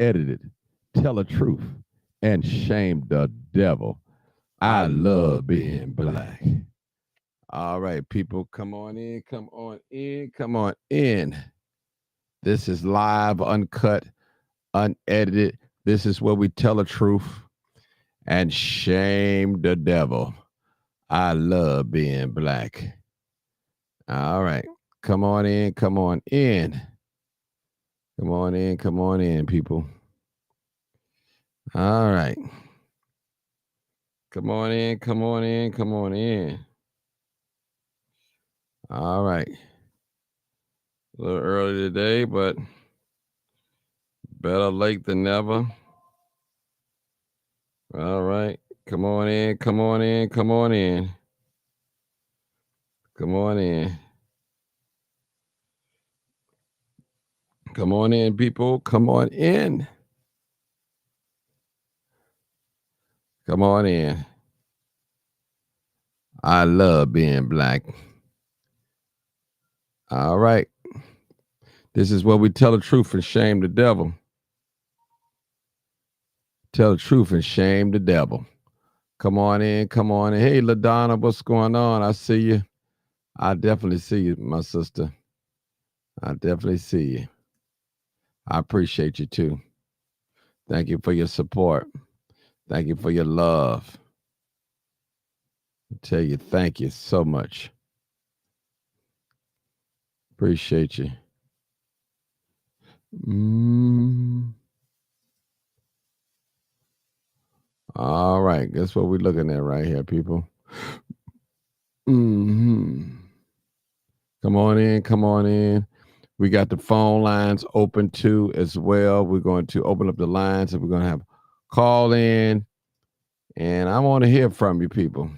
unedited, tell the truth, and shame the devil. I love being black. All right, people, come on in, come on in, come on in. This is live, uncut, unedited. This is where we tell the truth and shame the devil. I love being black. All right, come on in, come on in. Come on in, people. All right. Come on in, come on in, come on in. All right. A little early today, but better late than never. All right. Come on in, come on in, come on in. Come on in. Come on in, people. Come on in. Come on in. I love being black. All right. This is where we tell the truth and shame the devil. Tell the truth and shame the devil. Come on in, come on in. Hey, LaDonna, what's going on? I see you. I definitely see you, my sister. I definitely see you. I appreciate you too. Thank you for your support. Thank you for your love. I tell you, thank you so much. Appreciate you. All right, guess what we're looking at right here, people. Come on in, come on in. We got the phone lines open too as well. We're going to open up the lines and we're going to have call in. And I want to hear from you, people.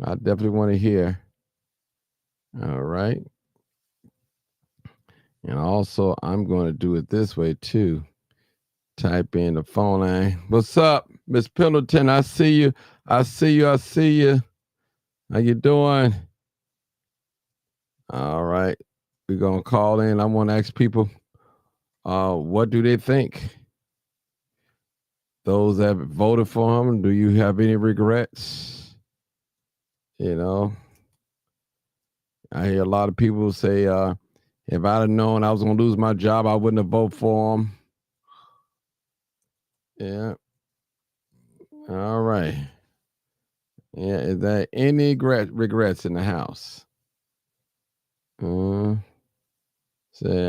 I definitely want to hear. All right. And also, I'm going to do it this way too. Type in the phone line. What's up, Miss Pendleton? I see you. I see you. I see you. How you doing? All right. We're going to call in. I want to ask people, what do they think? Those that voted for him, do you have any regrets? You know, I hear a lot of people say, if I'd have known I was going to lose my job, I wouldn't have voted for him. Yeah. All right. Yeah. Is there any regrets in the house? Say,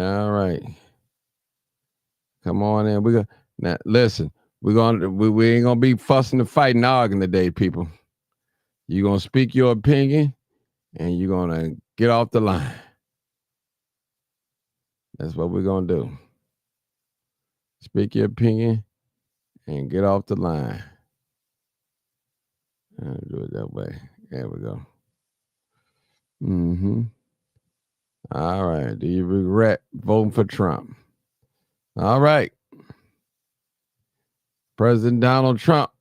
all right. Come on in. Now listen. We ain't gonna be fussing and fighting, arguing today, people. You're gonna speak your opinion, and you're gonna get off the line. That's what we're gonna do. Speak your opinion and get off the line. I'll do it that way. There we go. All right. Do you regret voting for Trump? All right. President Donald Trump.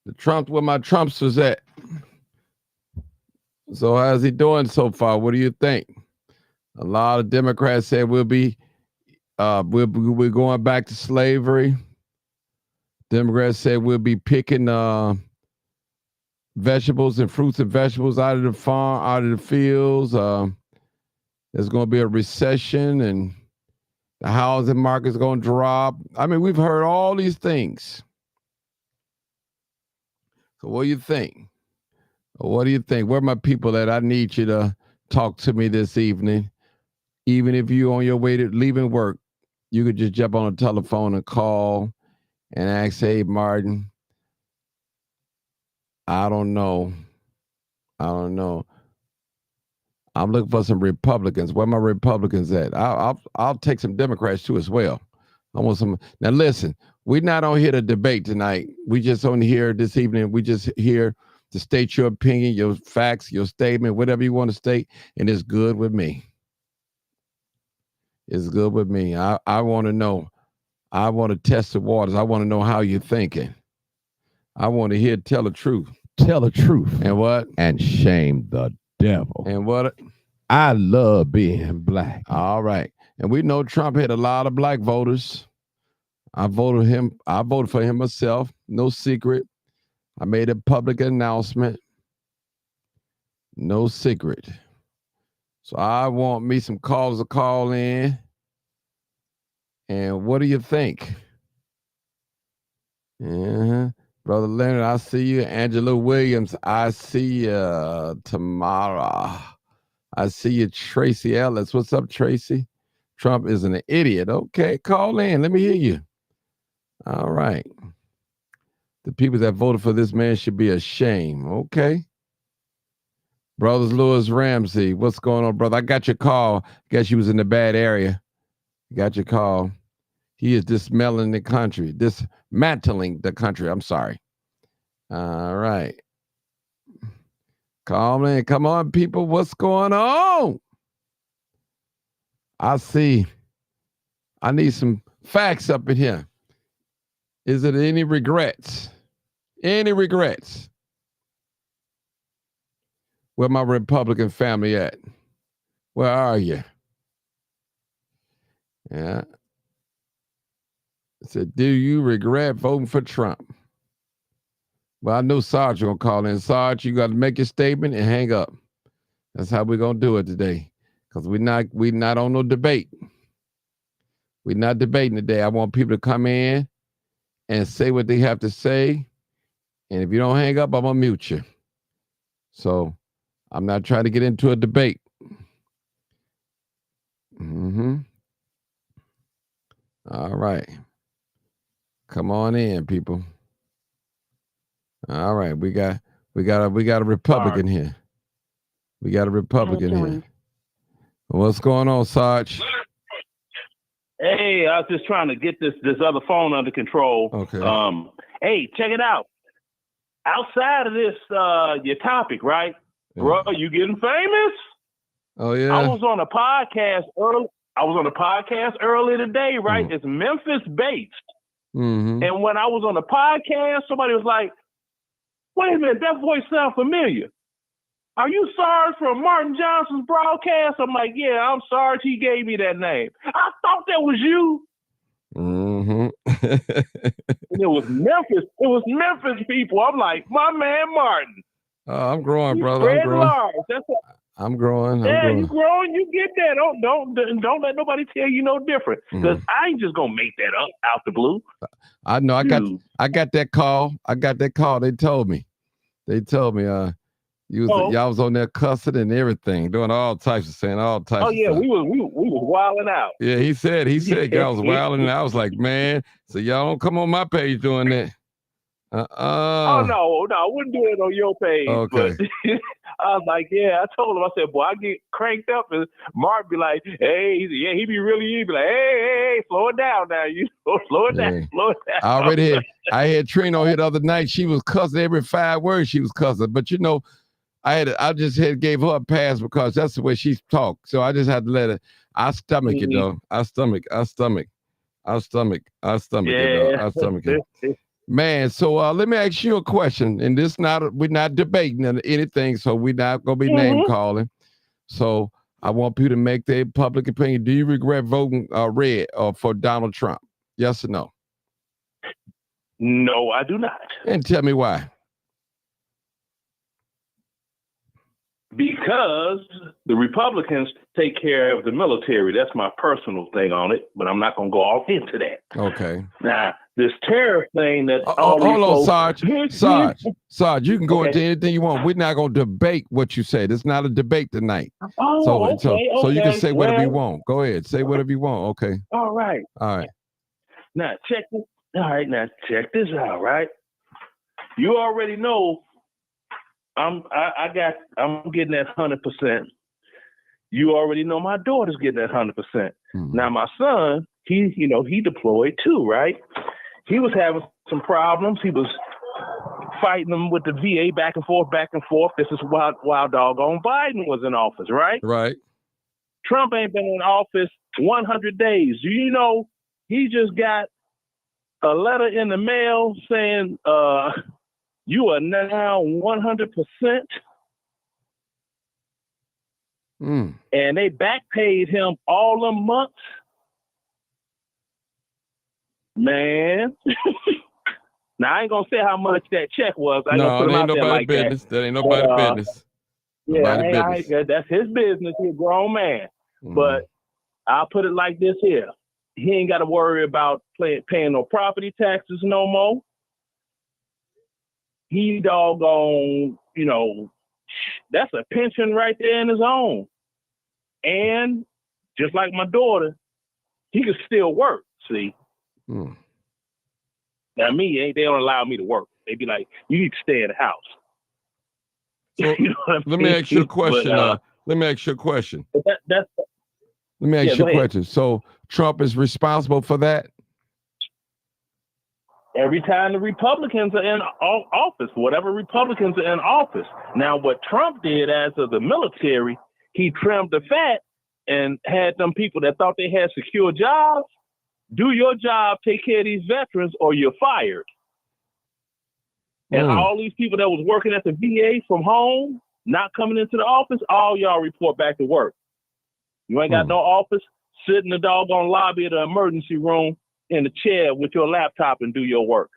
The Trump where my Trumps was at. So how's he doing so far? What do you think? A lot of Democrats said we're going back to slavery. Democrats said we'll be picking vegetables and fruits and vegetables out of the farm, out of the fields. There's going to be a recession and the housing market's going to drop. I mean, we've heard all these things. So what do you think? What do you think? Where are my people at? I need you to talk to me this evening. Even if you're on your way to leaving work, you could just jump on a telephone and call and ask, hey, Martin, I don't know. I'm looking for some Republicans. Where my Republicans at? I'll take some Democrats too as well. I want some. Now listen, we're not on here to debate tonight. We just on here this evening. We just here to state your opinion, your facts, your statement, whatever you want to state, and it's good with me. It's good with me. I want to know. I want to test the waters. I want to know how you're thinking. I want to hear tell the truth. Tell the truth. And what? And shame the devil. And what? I love being black. All right. And we know Trump had a lot of black voters. I voted for him myself. No secret. I made a public announcement. No secret. So I want me some callers to call in. And what do you think? Brother Leonard, I see you. Angela Williams, I see you. Tamara, I see you. Tracy Ellis, what's up, Tracy? Trump is an idiot. Okay, call in. Let me hear you. All right. The people that voted for this man should be ashamed. Okay. Brothers Lewis Ramsey, what's going on, brother? I got your call. Guess you was in the bad area. Got your call. He is dismantling the country. Dismantling the country. I'm sorry. All right. Call in. Come on, people. What's going on? I see. I need some facts up in here. Is it any regrets? Any regrets? Where my Republican family at? Where are you? Yeah. I said, do you regret voting for Trump? Well, I know Sarge gonna call in. Sarge, you got to make your statement and hang up. That's how we're gonna do it today. Because we're not on no debate. We're not debating today. I want people to come in and say what they have to say. And if you don't hang up, I'm gonna mute you. So I'm not trying to get into a debate. All right. Come on in, people. All right, we got a Republican here. We got a Republican here. What's going on, Sarge? Hey, I was just trying to get this other phone under control. Okay. Hey, check it out. Outside of this, your topic, right, bro? You getting famous? Oh yeah. I was on a podcast earlier today, right? It's Memphis based. And when I was on the podcast, somebody was like, "Wait a minute, that voice sounds familiar. Are you Sarge from Martin Johnson's broadcast?" I'm like, "Yeah, I'm Sarge. He gave me that name. I thought that was you." And it was Memphis. It was Memphis people. I'm like, my man Martin. I'm growing, brother. I'm growing. I'm growing. You growing. You get that. Don't let nobody tell you no different. Because I ain't just gonna make that up out the blue. I know. I got that call. They told me. Y'all was on there cussing and everything, doing all types of saying all types. Oh yeah, of stuff. we was wilding out. Yeah, he said y'all was wilding, and I was like, man, so y'all don't come on my page doing that. Oh no, I wouldn't do it on your page. Okay. But I was like, yeah, I told him, I said, boy, I get cranked up, and Mark be like, hey, he be really, he be like, hey, slow it down now, slow it down. I had Trino here the other night. She was cussing every 5 words. She was cussing, but I just gave her a pass because that's the way she talked. So I just had to let her. I stomach it though. I stomach it Man, so let me ask you a question. And we're not debating anything, so we're not gonna be name calling. So I want people to make their public opinion. Do you regret voting red for Donald Trump? Yes or no? No, I do not. And tell me why. Because the Republicans take care of the military. That's my personal thing on it, but I'm not going to go off into that. Okay. Now, this tariff thing that hold on, Sarge, you can go into anything you want. We're not going to debate what you said. It's not a debate tonight. So you can say whatever you want. Go ahead. Say whatever you want. Okay. All right. Now, check this. All right. Now, check this out, right? You already know I'm getting that 100%. You already know my daughter's getting that 100%. Now my son, he deployed too, right? He was having some problems. He was fighting them with the VA back and forth. This is while doggone Biden was in office, right? Right. Trump ain't been in office 100 days. Do you know he just got a letter in the mail saying, you are now 100%. and they back paid him all them months. Man. Now, I ain't going to say how much that check was. I ain't going to put him out there like business. That ain't nobody business. Yeah, that's his business. He's a grown man. But I'll put it like this here. He ain't got to worry about paying no property taxes no more. He doggone, that's a pension right there in his own. And just like my daughter, he can still work, see? Now, me, they don't allow me to work. They be like, you need to stay in the house. So, let me ask you a question. Let me ask you a question. Let me ask you a question. So Trump is responsible for that? Every time the Republicans are in office, whatever Republicans are in office. Now, what Trump did as of the military, he trimmed the fat and had them people that thought they had secure jobs. Do your job, take care of these veterans, or you're fired. And all these people that was working at the VA from home, not coming into the office, all y'all report back to work. You ain't got no office, sit in the doggone lobby of the emergency room in the chair with your laptop and do your work.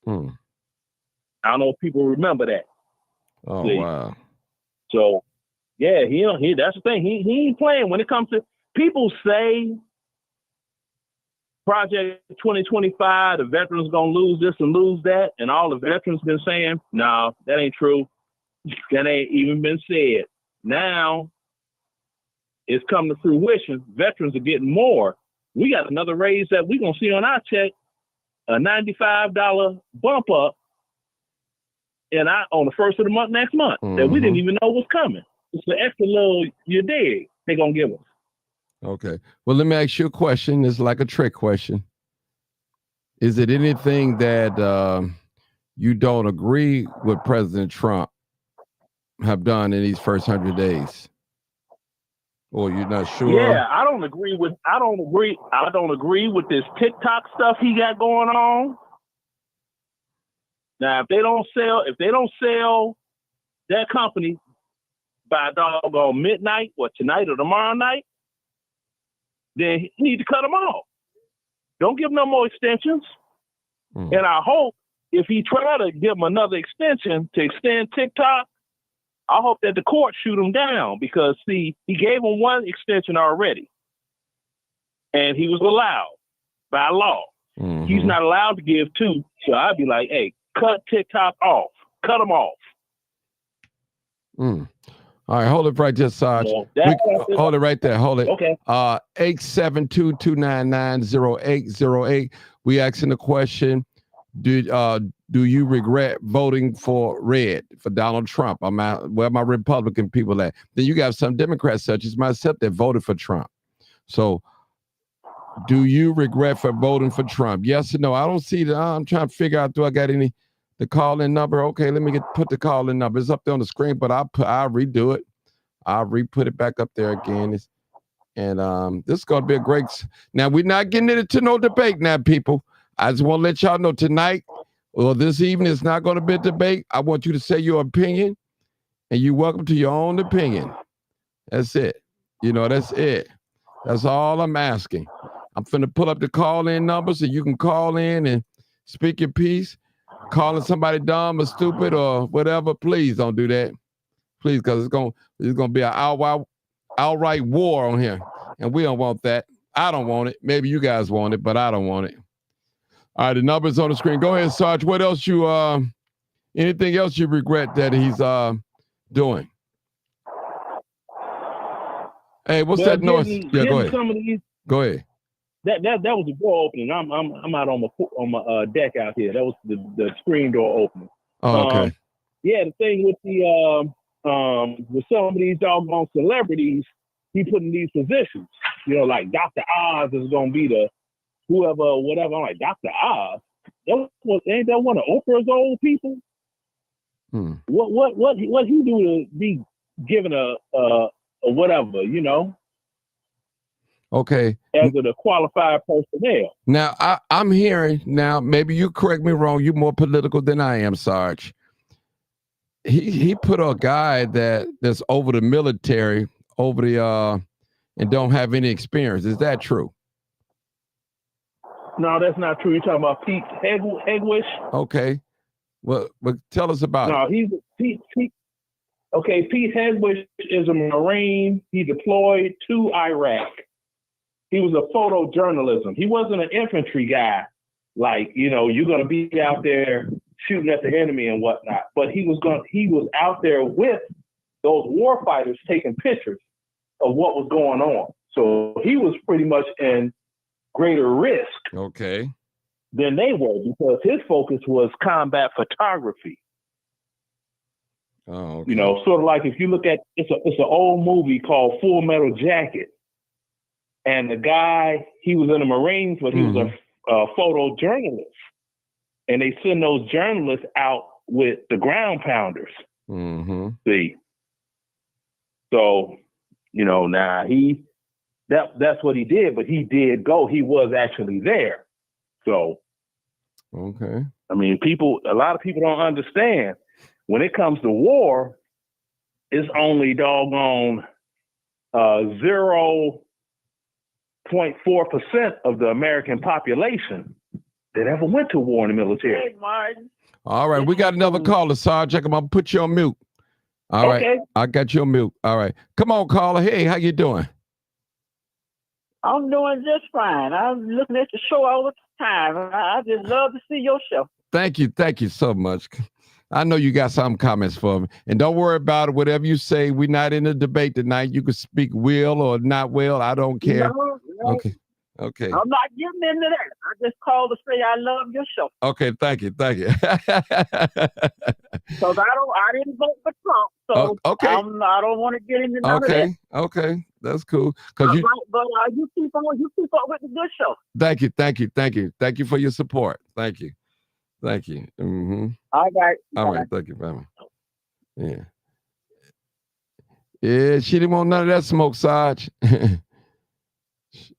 I don't know if people remember that. Oh, see? Wow. So, yeah, he that's the thing. He ain't playing when it comes to people say Project 2025, the veterans gonna lose this and lose that, and all the veterans been saying, no, that ain't true. That ain't even been said. Now it's come to fruition. Veterans are getting more. We got another raise that we gonna see on our check, a $95 bump up, and on the first of the month next month that we didn't even know was coming. It's the extra little you dig they gonna give us. Okay. Well, let me ask you a question. It's like a trick question. Is it anything that you don't agree with President Trump have done in these first 100 days? Or you're not sure? Yeah, I don't agree with this TikTok stuff he got going on. Now, if they don't sell that company by doggone midnight or tonight or tomorrow night, then he need to cut them off. Don't give them no more extensions. And I hope if he try to give them another extension to extend TikTok, I hope that the court shoot him down because, see, he gave him one extension already. And he was allowed by law. He's not allowed to give two. So I'd be like, hey, cut TikTok off. Cut them off. All right, hold it right there, Sarge. Hold it right there. Hold it. Okay. 872-299-0808. We asking the question, do you regret voting for Donald Trump? Where my Republican people at? Then you got some Democrats such as myself that voted for Trump. So do you regret for voting for Trump? Yes or no? I don't see that. I'm trying to figure out, do I got the call-in number? Okay, let me put the call-in number. It's up there on the screen, but I'll redo it. I'll re-put it back up there again. This is going to be a great... Now, we're not getting into no debate now, people. I just want to let y'all know tonight, or this evening, it's not going to be a debate. I want you to say your opinion, and you're welcome to your own opinion. That's it. That's it. That's all I'm asking. I'm finna pull up the call-in number so you can call in and speak your piece. Calling somebody dumb or stupid or whatever, please don't do that. Please, because it's gonna be an outright war on here, and we don't want that. I don't want it. Maybe you guys want it, but I don't want it. All right, the number's on the screen. Go ahead, Sarge. What else anything else you regret that he's doing? Hey, what's that noise? Yeah, go ahead. Go ahead. That was the door opening. I'm out on my deck out here. That was the screen door opening. Oh, okay. Yeah, the thing with with some of these doggone celebrities, he put in these positions. Like Dr. Oz is gonna be the whoever, whatever. I'm like, Dr. Oz? Ain't that one of Oprah's old people? What he do to be given a whatever, Okay. As a qualified personnel. Now, I'm hearing, now, maybe you correct me wrong, you're more political than I am, Sarge. He put a guy that's over the military over the and don't have any experience. Is that true? No, that's not true. You're talking about Pete Hegwish? Okay. Well, tell us about it. No, Pete Hegwish is a Marine. He deployed to Iraq. He was a photojournalism. He wasn't an infantry guy. Like, you're going to be out there shooting at the enemy and whatnot. But he was out there with those war fighters taking pictures of what was going on. So he was pretty much in greater risk. Okay. Than they were, because his focus was combat photography. Oh, okay. Sort of like if you look at it's an old movie called Full Metal Jacket, and the guy, he was in the Marines, but he was a photojournalist, and they send those journalists out with the ground pounders. Mm-hmm. See, so now that's what he did, but he did go. He was actually there. So, okay. I mean, a lot of people don't understand. When it comes to war, it's only doggone 0.4% of the American population that ever went to war in the military. Hey, Martin. All right, we got another caller, Sergeant. I'm gonna put you on mute. All right, I got you on mute. All right, come on, caller. Hey, how you doing? I'm doing just fine. I'm looking at the show all the time. I just love to see your show. Thank you so much. I know you got some comments for me, and don't worry about it. Whatever you say, we're not in a debate tonight. You can speak will or not will. I don't care. No. Okay. I'm not getting into that. I just called to say I love your show. Okay, thank you. Because I didn't vote for Trump, so okay. I don't want to get into none of that. Okay, that's cool. But you keep on with the good show. Thank you for your support. Thank you. Mm-hmm. All right. Thank you, Mama. Yeah. Yeah, she didn't want none of that smoke, Sarge.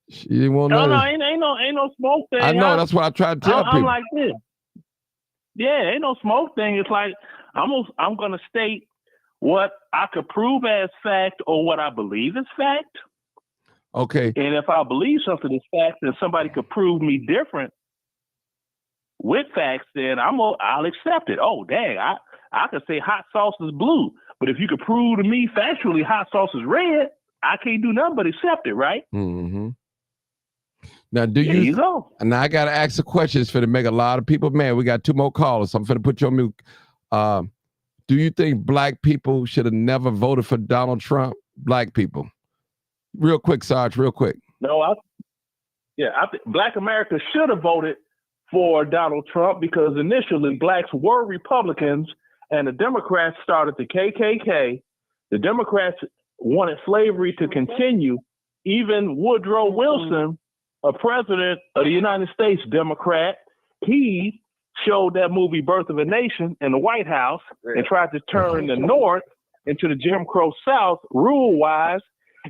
She didn't want none. No, ain't no smoke thing. I know, that's what I try to tell people. I'm like this. Yeah, ain't no smoke thing. It's like I'm gonna state what I could prove as fact or what I believe is fact. Okay. And if I believe something is fact and somebody could prove me different with facts, then I'll accept it. Oh, dang, I could say hot sauce is blue, but if you could prove to me factually hot sauce is red, I can't do nothing but accept it, right? Mm-hmm. Now, there you go. Now I gotta ask a question. It's finna make a lot of people mad. We got 2 more callers. So I'm finna put you on mute. Do you think black people should have never voted for Donald Trump? Black people, real quick, Sarge. Real quick. No, I think Black America should have voted for Donald Trump because initially blacks were Republicans and the Democrats started the KKK. The Democrats wanted slavery to continue. Even Woodrow Wilson, a president of the United States, Democrat, he showed that movie Birth of a Nation in the White House and tried to turn the North into the Jim Crow South rule-wise.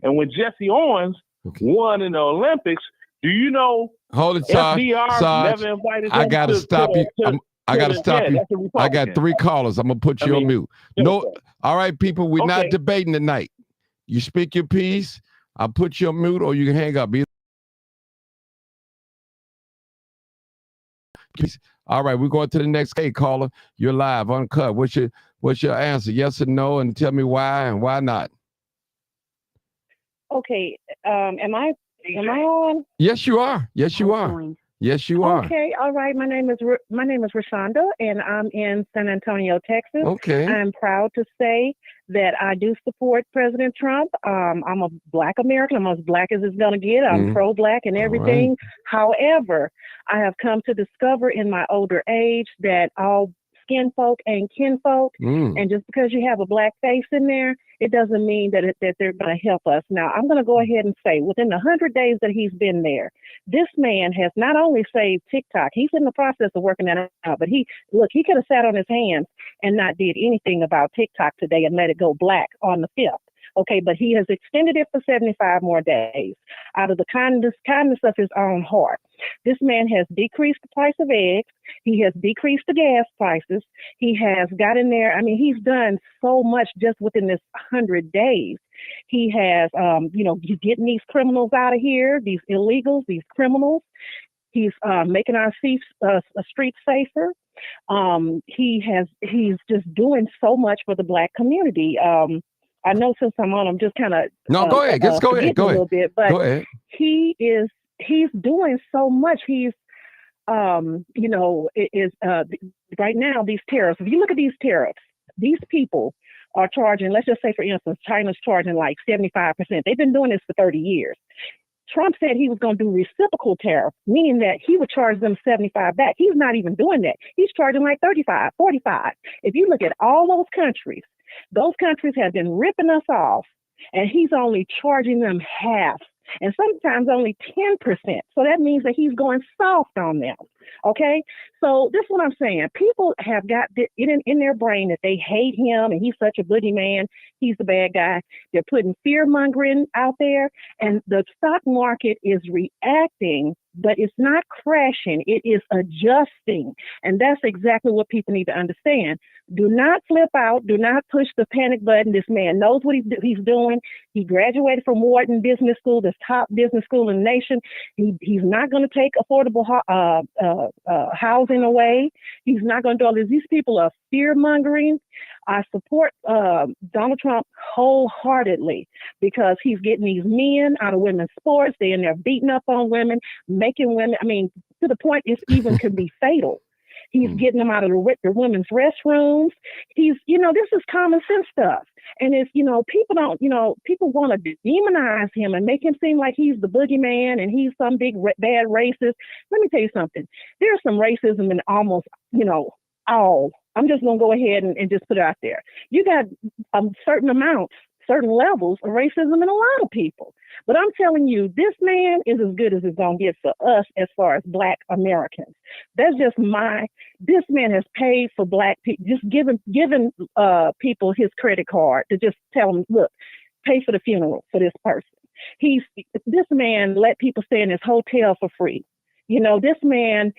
And when Jesse Owens won in the Olympics, do you know Hold it, Sarge. never invited him I gotta stop you. I gotta stop you. I got 3 callers. I'm gonna put you on mute. No, all right, people, we're not debating tonight. You speak your piece, I'll put you on mute, or you can hang up. All right, we're going to the next caller. You're live, uncut. What's your answer? Yes or no? And tell me why and why not. Okay. Am I on? Yes, you are. Yes, you are. Yes, you are. Okay. All right. My name is Rashonda, and I'm in San Antonio, Texas. Okay. I'm proud to say that I do support President Trump. I'm a Black American. I'm as Black as it's gonna get. I'm pro-Black and everything. Right. However, I have come to discover in my older age that all skin folk ain't kinfolk, and just because you have a Black face in there, it doesn't mean that they're going to help us. Now, I'm going to go ahead and say, within the 100 days that he's been there, this man has not only saved TikTok, he's in the process of working that out, but he could have sat on his hands and not did anything about TikTok today and let it go black on the 5th. Okay, but he has extended it for 75 more days out of the kindness of his own heart. This man has decreased the price of eggs. He has decreased the gas prices. He has got in there. I mean, he's done so much just within this 100 days. He has, he's getting these criminals out of here, these illegals, these criminals. He's making our streets safer. He's just doing so much for the Black community. I know since I'm on, I'm just kind of go ahead. Go ahead. A little bit, but go ahead. He's doing so much. He's right now these tariffs. If you look at these tariffs, these people are charging. Let's just say, for instance, China's charging like 75%. They've been doing this for 30 years. Trump said he was going to do reciprocal tariff, meaning that he would charge them 75 back. He's not even doing that. He's charging like 35, 45. If you look at all those countries have been ripping us off, and he's only charging them half, and sometimes only 10%. So that means that he's going soft on them. Okay? So this is what I'm saying. People have got it in their brain that they hate him and he's such a boogeyman. He's the bad guy. They're putting fear mongering out there, and the stock market is reacting, but it's not crashing. It is adjusting. And that's exactly what people need to understand. Do not flip out. Do not push the panic button. This man knows what he's doing. He graduated from Wharton Business School, this top business school in the nation. He's not going to take affordable housing away. He's not going to do all this. These people are fear mongering. I support Donald Trump wholeheartedly because he's getting these men out of women's sports. They're in there beating up on women, making women, to the point it even could be fatal. He's getting them out of the women's restrooms. This is common sense stuff. And it's, people want to demonize him and make him seem like he's the boogeyman and he's some big bad racist. Let me tell you something. There's some racism in almost, all. I'm just going to go ahead and just put it out there. You got certain levels of racism in a lot of people. But I'm telling you, this man is as good as it's going to get for us as far as Black Americans. That's just this man has paid for Black people, just giving people his credit card to just tell them, look, pay for the funeral for this person. This man let people stay in his hotel for free. This man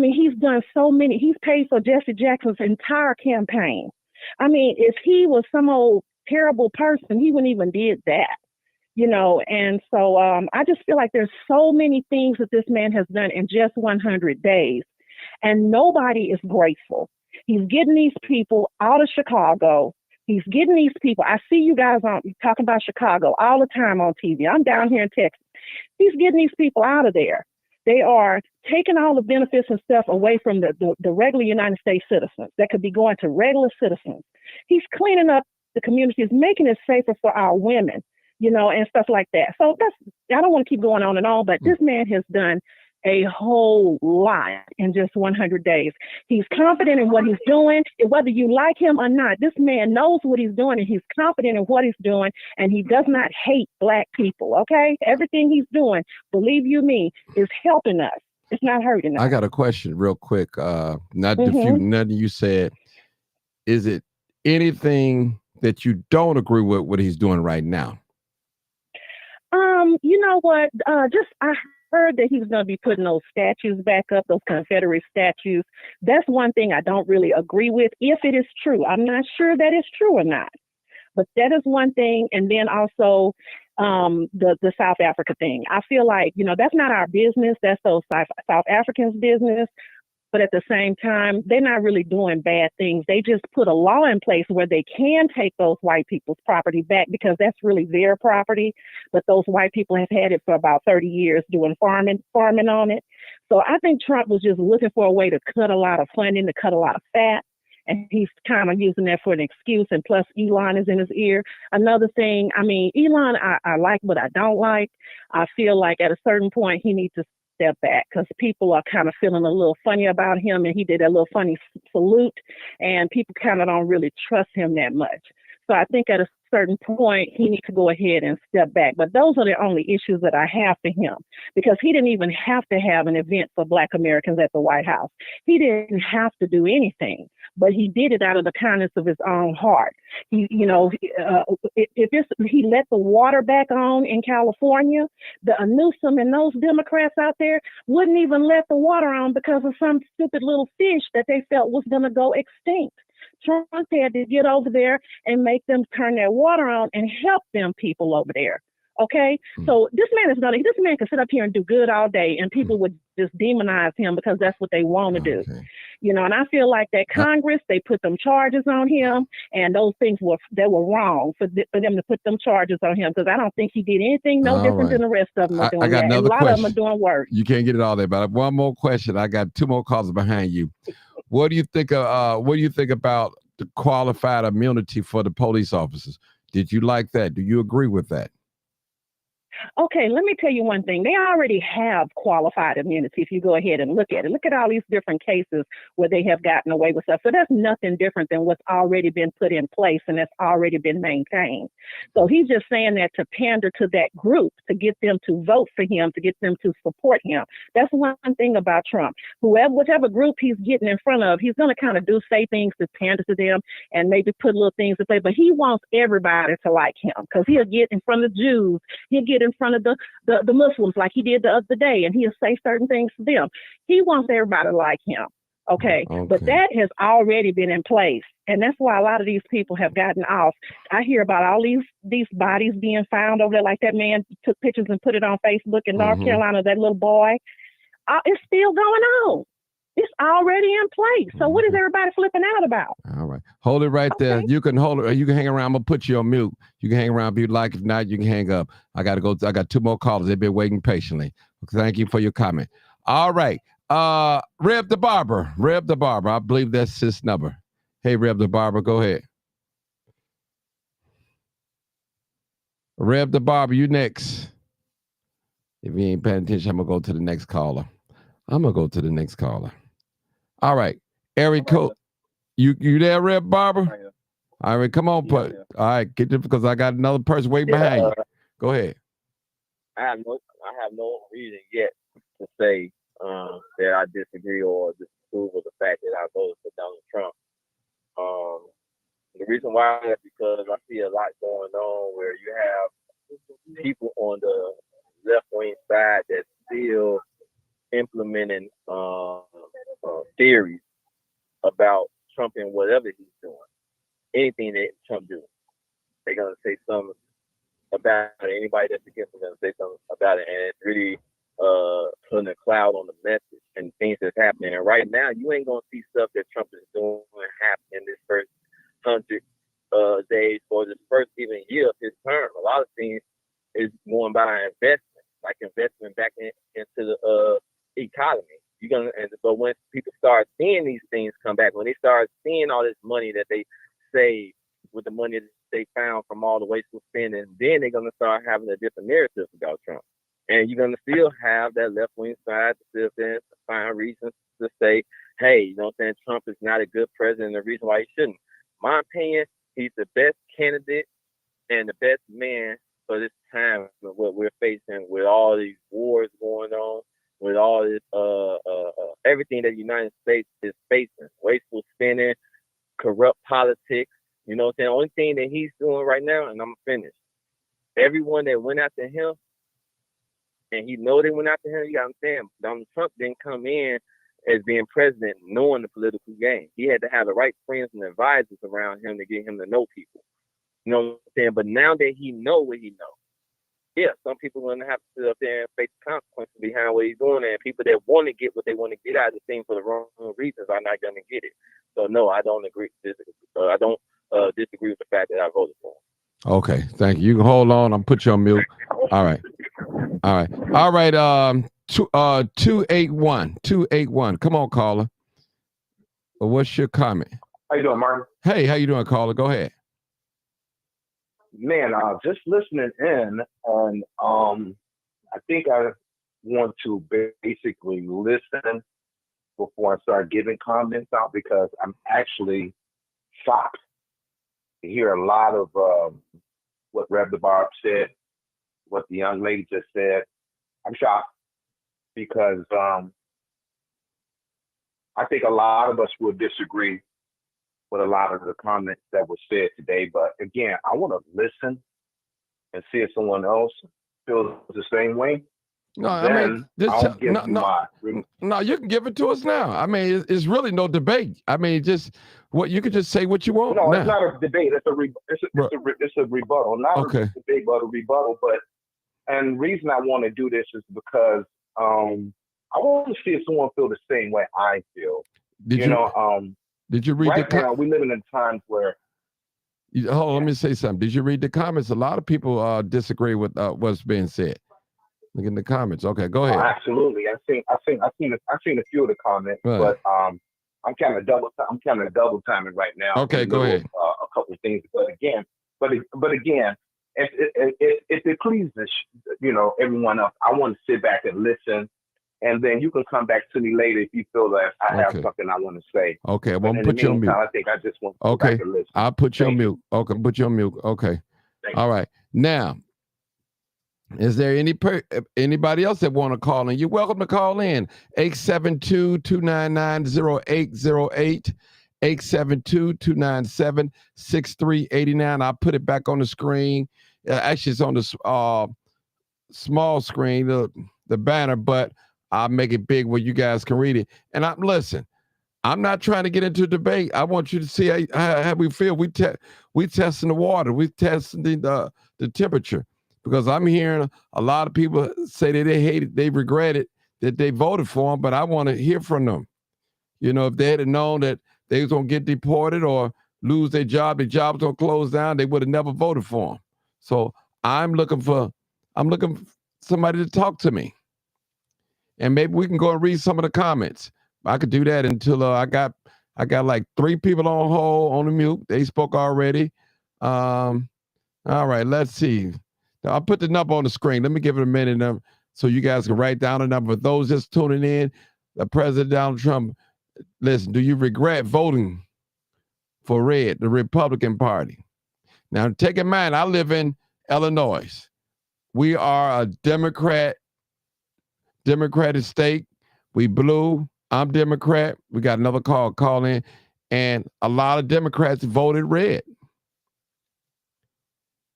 he's done so many. He's paid for Jesse Jackson's entire campaign. If he was some old terrible person, he wouldn't even did that. And so I just feel like there's so many things that this man has done in just 100 days, and nobody is grateful. He's getting these people out of Chicago. He's getting these people. I see you guys talking about Chicago all the time on TV. I'm down here in Texas. He's getting these people out of there. They are taking all the benefits and stuff away from the regular United States citizens that could be going to regular citizens. He's cleaning up the communities, making it safer for our women, and stuff like that. So I don't want to keep going on and on, but this man has done a whole lot in just 100 days. He's confident in what he's doing. Whether you like him or not, this man knows what he's doing, and he's confident in what he's doing, and he does not hate Black people, okay? Everything he's doing, believe you me, is helping us. It's not hurting us. I got a question real quick. Nothing you said. Is it anything that you don't agree with what he's doing right now? You know what? I heard that he was going to be putting those statues back up, those Confederate statues. That's one thing I don't really agree with, if it is true. I'm not sure that it's true or not, but that is one thing. And then also the South Africa thing. I feel like, that's not our business. That's those South Africans' business. But at the same time, they're not really doing bad things. They just put a law in place where they can take those white people's property back because that's really their property. But those white people have had it for about 30 years doing farming on it. So I think Trump was just looking for a way to cut a lot of funding, to cut a lot of fat. And he's kind of using that for an excuse. And plus, Elon is in his ear. Another thing, Elon, I like, but I don't like. I feel like at a certain point, he needs to step back because people are kind of feeling a little funny about him, and he did a little funny salute, and people kind of don't really trust him that much. So I think at a certain point, he needs to go ahead and step back. But those are the only issues that I have for him, because he didn't even have to have an event for Black Americans at the White House. He didn't have to do anything, but he did it out of the kindness of his own heart. He, if he let the water back on in California, the Newsom and those Democrats out there wouldn't even let the water on because of some stupid little fish that they felt was going to go extinct. Trump had to get over there and make them turn their water on and help them people over there. Okay, so this man can sit up here and do good all day, and people would just demonize him because that's what they want to do. And I feel like that Congress, they put them charges on him, and those things were wrong for them to put them charges on him, because I don't think he did anything different than the rest of them are doing. I got another question. A lot of them are doing work. You can't get it all there, but I have one more question. I got two more calls behind you. What do you think about the qualified immunity for the police officers? Did you like that? Do you agree with that? Okay, let me tell you one thing. They already have qualified immunity if you go ahead and look at it. Look at all these different cases where they have gotten away with stuff. So that's nothing different than what's already been put in place and that's already been maintained. So he's just saying that to pander to that group, to get them to vote for him, to get them to support him. That's one thing about Trump. Whichever group he's getting in front of, he's going to kind of say things to pander to them and maybe put little things in play. But he wants everybody to like him, because he'll get in front of the Jews. He'll get in front of the Muslims like he did the other day, and he'll say certain things to them. He wants everybody to like him. Okay. But that has already been in place. And that's why a lot of these people have gotten off. I hear about all these bodies being found over there, like that man took pictures and put it on Facebook in North Carolina, that little boy. It's still going on. It's already in place. So what is everybody flipping out about? All right. Hold it right there. You can hold it. You can hang around. I'm going to put you on mute. You can hang around if you like. If not, you can hang up. I got to go. I got two more callers. They've been waiting patiently. Thank you for your comment. All right. Reb the Barber. I believe that's his number. Hey, Reb the Barber, go ahead. Reb the Barber, you next. If you ain't paying attention, I'm going to go to the next caller. All right. Eric Cole. You there, Reb Barber? All right, come on, all right, get it, because I got another person waiting behind you. Go ahead. I have no reason yet to say that I disagree or disapprove of the fact that I voted for Donald Trump. The reason why is because I see a lot going on where you have people on the left wing side that still implementing theories about Trump and whatever he's doing. Anything that Trump do, they're gonna say something about it. Anybody that's against him gonna say something about it, and it's really putting a cloud on the message and things that's happening. And right now, you ain't gonna see stuff that Trump is doing happen in this first 100 days or this first even year of his term. A lot of things is going by investment, like investment back into the economy. But when people start seeing these things come back, when they start seeing all this money that they save with the money that they found from all the wasteful spending, then they're going to start having a different narrative about Trump. And you're going to still have that left-wing side to sit there and find reasons to say, hey, you know what I'm saying, Trump is not a good president, the reason why he shouldn't. My opinion, he's the best candidate and the best man for this time, what we're facing with all these wars going on, with all this, everything that the United States is facing, wasteful spending, corrupt politics, you know what I'm saying? The only thing that he's doing right now, and I'm finished, everyone that went after him, and he know they went after him, you got to understand, Donald Trump didn't come in as being president knowing the political game. He had to have the right friends and advisors around him to get him to know people. You know what I'm saying? But now that he know what he knows, yeah, some people are going to have to sit up there and face the consequences behind what he's doing, and people that want to get what they want to get out of the thing for the wrong reasons are not going to get it. So, no, I don't agree. I don't disagree with the fact that I voted for him. Okay, thank you. You can hold on. I'm put you on mute. All right. 281. Come on, caller. What's your comment? How you doing, Martin? Hey, how you doing, caller? Go ahead. Man, just listening in, and I think I want to basically listen before I start giving comments out, because I'm actually shocked hear a lot of what Rev the Barb said, what the young lady just said. I'm shocked because I think a lot of us will disagree with a lot of the comments that were said today. But again, I want to listen and see if someone else feels the same way. No, Then I mean, I'll give you my. no, you can give it to us now. I mean, it's really no debate. I mean, just what you could just say what you want. No, now. it's not a debate. It's a rebuttal, not okay. a debate, but a rebuttal. But and the reason I want to do this is because I want to see if someone feel the same way I feel. Did you read right now? We living in times where. Hold on, let me say something. Did you read the comments? A lot of people disagree with what's being said. Look in the comments. Okay, go ahead. Absolutely, I've seen a few of the comments, right. But I'm kind of double timing right now. Okay, go ahead. A couple of things, but again, if it pleases everyone else, I want to sit back and listen, and then you can come back to me later if you feel that I have something I want to say. Okay, well, I'm put you on mute. I think I just want to go back and listen. I'll put you on mute. Okay, put you on mute. Okay. All right. Now, is there anybody else that want to call in? You're welcome to call in. 872-299-0808. 872-297-6389. I'll put it back on the screen. Actually, it's on the small screen, the banner, but I'll make it big where you guys can read it. And listen, I'm not trying to get into a debate. I want you to see how we feel. We testing the water. We testing the temperature. Because I'm hearing a lot of people say that they hate it, they regret it, that they voted for him, but I want to hear from them. If they had known that they was going to get deported or lose their job was going to close down, they would have never voted for him. So I'm looking for somebody to talk to me. And maybe we can go and read some of the comments. I could do that until I got like 3 people on hold on the mute. They spoke already. All right, let's see. I'll put the number on the screen. Let me give it a minute so you guys can write down the number. For those just tuning in, President Donald Trump, listen, do you regret voting for Red, the Republican Party? Now, take in mind, I live in Illinois. We are a Democratic state. We blue. I'm Democrat. We got another call in. And a lot of Democrats voted red.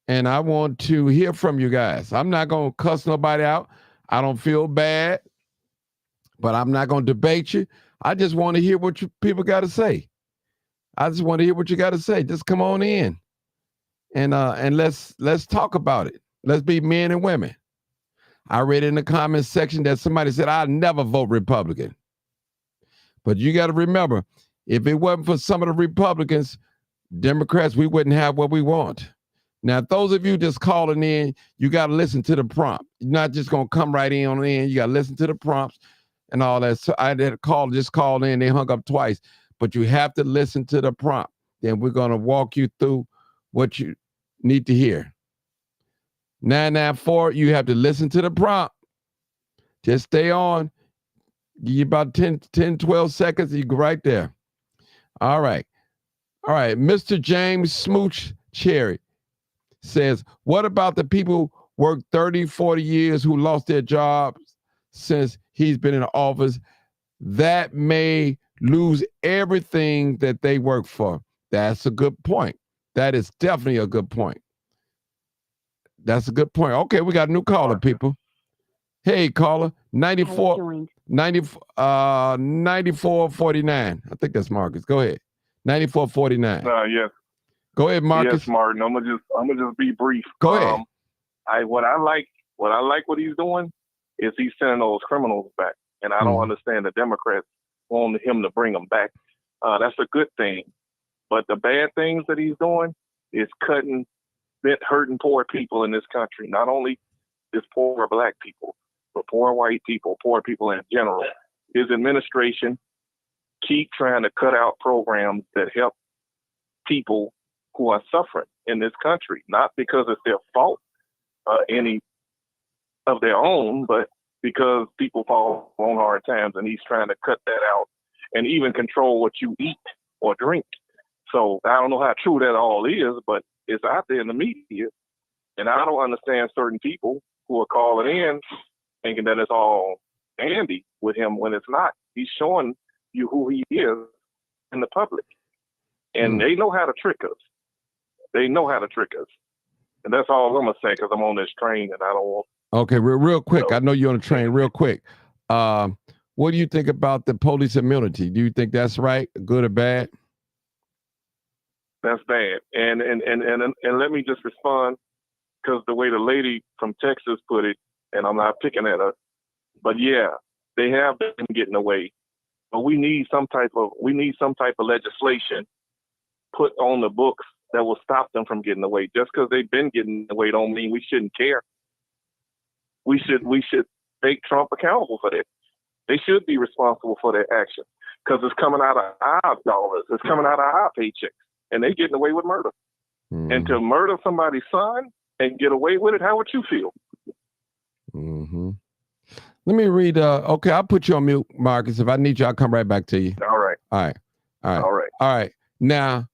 And I want to hear from you guys. I'm not going to cuss nobody out. I don't feel bad, but I'm not going to debate you. I just want to hear what you people got to say. I just want to hear what you got to say. Just come on in and let's talk about it. Let's be men and women. I read in the comments section that somebody said, I'll never vote Republican. But you got to remember, if it wasn't for some of the Republicans, Democrats, we wouldn't have what we want. Now, those of you just calling in, you got to listen to the prompt. You're not just going to come right in on in. You got to listen to the prompts and all that. So I had a call, just called in. They hung up twice. But you have to listen to the prompt. Then we're going to walk you through what you need to hear. 994, you have to listen to the prompt. Just stay on. Give you about 10, 12 seconds. You go right there. All right. Mr. James Smooch Cherry says, what about the people who worked 30, 40 years who lost their jobs since he's been in office? That may lose everything that they work for. That's a good point. That is definitely a good point. That's a good point. Okay, we got a new caller, people. Hey, caller, 9449. I think that's Marcus. Go ahead. 9449. Yes. Go ahead, Marcus. Yes, Martin. I'm gonna just be brief. Go ahead. What I like what he's doing is he's sending those criminals back, and I don't understand the Democrats wanting him to bring them back. That's a good thing, but the bad things that he's doing is hurting poor people in this country. Not only just poor black people, but poor white people, poor people in general. His administration keep trying to cut out programs that help people who are suffering in this country, not because it's their fault, any of their own, but because people fall on hard times, and he's trying to cut that out and even control what you eat or drink. So I don't know how true that all is, but it's out there in the media. And I don't understand certain people who are calling in thinking that it's all dandy with him when it's not. He's showing you who he is in the public. And they know how to trick us. They know how to trick us. And that's all I'm going to say because I'm on this train and I don't want. Okay, real quick. I know you're on the train. Real quick. What do you think about the police immunity? Do you think that's right, good or bad? That's bad. And let me just respond, because the way the lady from Texas put it, and I'm not picking at her, but yeah, they have been getting away. But we need some type of legislation put on the books that will stop them from getting away. Just because they've been getting away don't mean we shouldn't care. We should make Trump accountable for that. They should be responsible for their actions because it's coming out of our dollars. It's coming out of our paychecks, and they're getting away with murder. And to murder somebody's son and get away with it, how would you feel? Let me read. Okay, I'll put you on mute, Marcus. If I need you, I'll come right back to you. All right. All right. Now,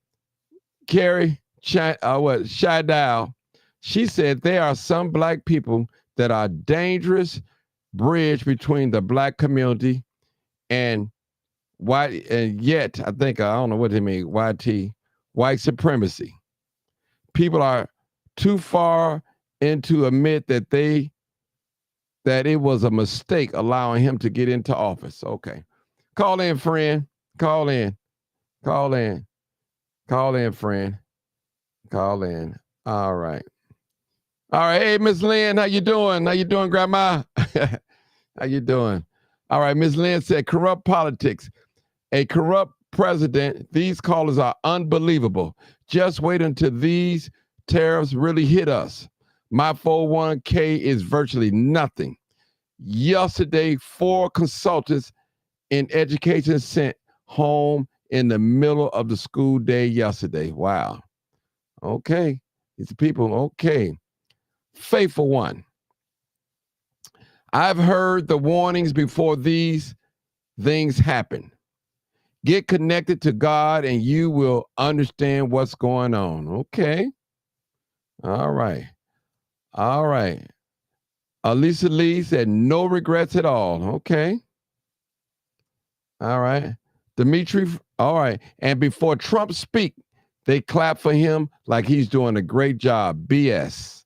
Carrie Shadal, she said there are some black people that are dangerous bridge between the black community and white, and yet I don't know what they mean, white supremacy. People are too far in to admit that it was a mistake allowing him to get into office. Okay. Call in, friend. Call in, friend. Call in. All right. Hey, Miss Lynn, how you doing? How you doing, Grandma? How you doing? All right, Miss Lynn said, corrupt politics. A corrupt president. These callers are unbelievable. Just wait until these tariffs really hit us. My 401k is virtually nothing. Yesterday, 4 consultants in education sent home in the middle of the school day yesterday. Wow. Okay. These people, okay. Faithful one. I've heard the warnings before these things happen. Get connected to God and you will understand what's going on. Okay. All right. Elisa Lee said no regrets at all. Okay. All right. Dimitri, all right. And before Trump speak, they clap for him like he's doing a great job. BS.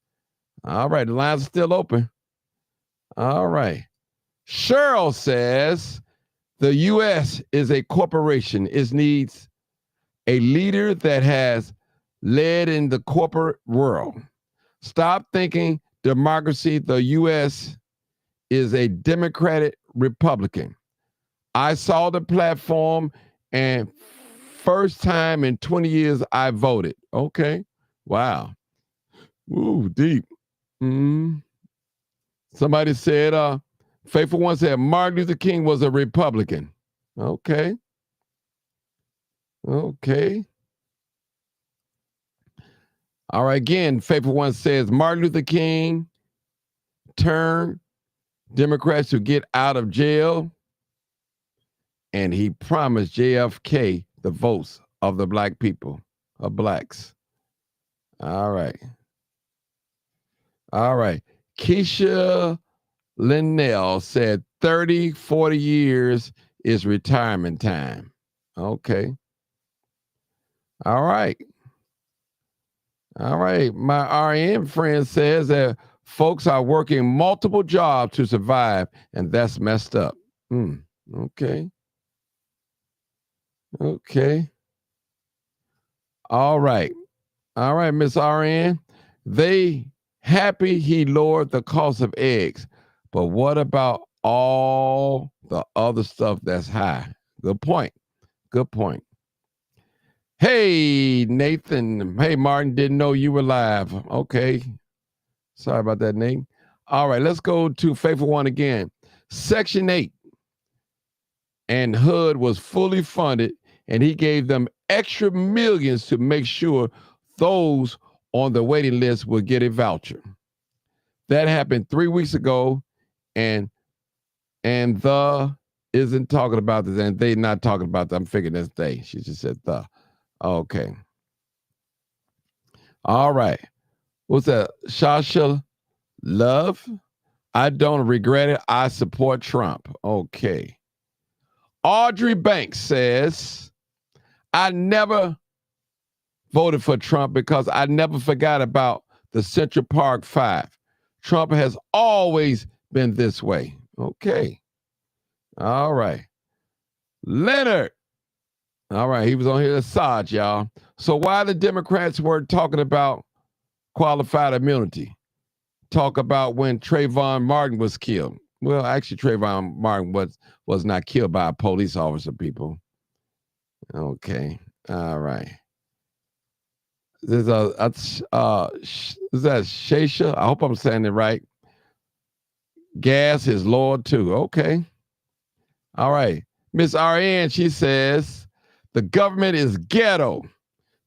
All right. The lines are still open. All right. Cheryl says the U.S. is a corporation. It needs a leader that has led in the corporate world. Stop thinking democracy. The U.S. is a Democratic Republican. I saw the platform and first time in 20 years I voted. Okay. Wow. Ooh, deep. Somebody said, Faithful One said Martin Luther King was a Republican. Okay. All right, again, Faithful One says Martin Luther King turned Democrats to get out of jail, and he promised JFK the votes of the black people, of blacks. All right. Keisha Linnell said 30, 40 years is retirement time. Okay. All right. My RN friend says that folks are working multiple jobs to survive, and that's messed up. Okay. All right, Miss RN. They happy he lowered the cost of eggs, but what about all the other stuff that's high? Good point. Hey, Nathan. Hey, Martin, didn't know you were live. Okay. Sorry about that, Nate. All right, let's go to Faithful One again. Section 8 and HUD was fully funded, and he gave them extra millions to make sure those on the waiting list will get a voucher. That happened 3 weeks ago, and the isn't talking about this, and they not talking about that. I'm figuring that's they. She just said the. Okay. All right. What's that? Shasha Love? I don't regret it. I support Trump. Okay. Audrey Banks says, I never voted for Trump because I never forgot about the Central Park Five. Trump has always been this way. Okay. All right. Leonard. All right. He was on here, Assange, y'all. So why the Democrats were talking about qualified immunity? Talk about when Trayvon Martin was killed. Well, actually, Trayvon Martin was not killed by a police officer, people. Okay. All right. There's is that Shasha? I hope I'm saying it right. Gas is Lord too. Okay. All right. Miss RN, she says, the government is ghetto.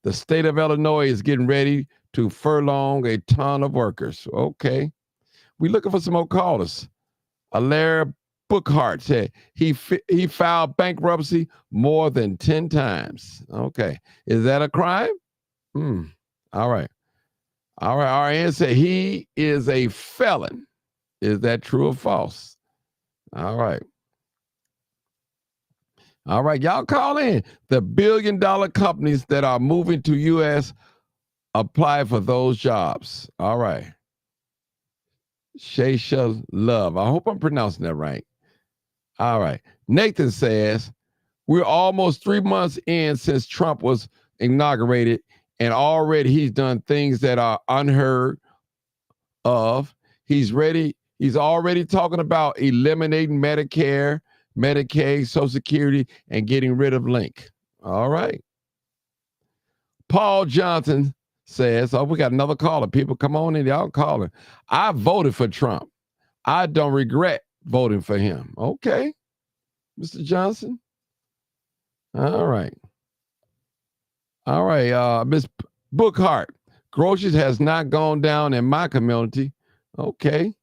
The state of Illinois is getting ready to furlough a ton of workers. Okay. We're looking for some more callers. Alaire Bookhart said he filed bankruptcy more than 10 times. Okay. Is that a crime? All right. All right. RN said he is a felon. Is that true or false? All right. All right. Y'all call in. The billion-dollar companies that are moving to U.S. apply for those jobs. All right. Shasha Love. I hope I'm pronouncing that right. All right. Nathan says, we're almost 3 months in since Trump was inaugurated, and already he's done things that are unheard of. He's already talking about eliminating Medicare, Medicaid, Social Security, and getting rid of Link. All right. Paul Johnson says, we got another caller. People, come on in. Y'all calling. I voted for Trump. I don't regret voting for him. Okay, Mr. Johnson. All right. All right. Miss Bookhart, groceries has not gone down in my community. Okay.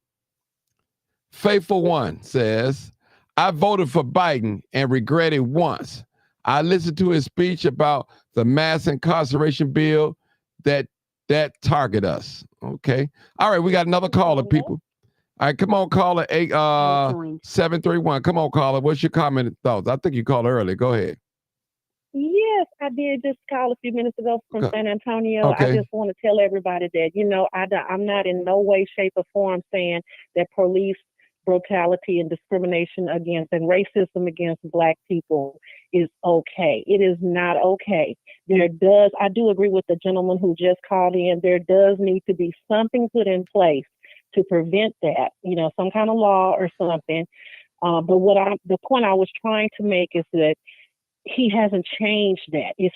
Faithful One says, I voted for Biden and regretted once. I listened to his speech about the mass incarceration bill that target us. Okay. All right. We got another caller, people. All right. Come on, caller 731. Come on, caller. What's your comment and thoughts? I think you called early. Go ahead. Yes, I did just call a few minutes ago from San Antonio. Okay. I just want to tell everybody that, I'm not in no way, shape, or form saying that police brutality and discrimination against and racism against Black people is okay. It is not okay. I do agree with the gentleman who just called in. There does need to be something put in place to prevent that, some kind of law or something. But the point I was trying to make is that he hasn't changed that. It's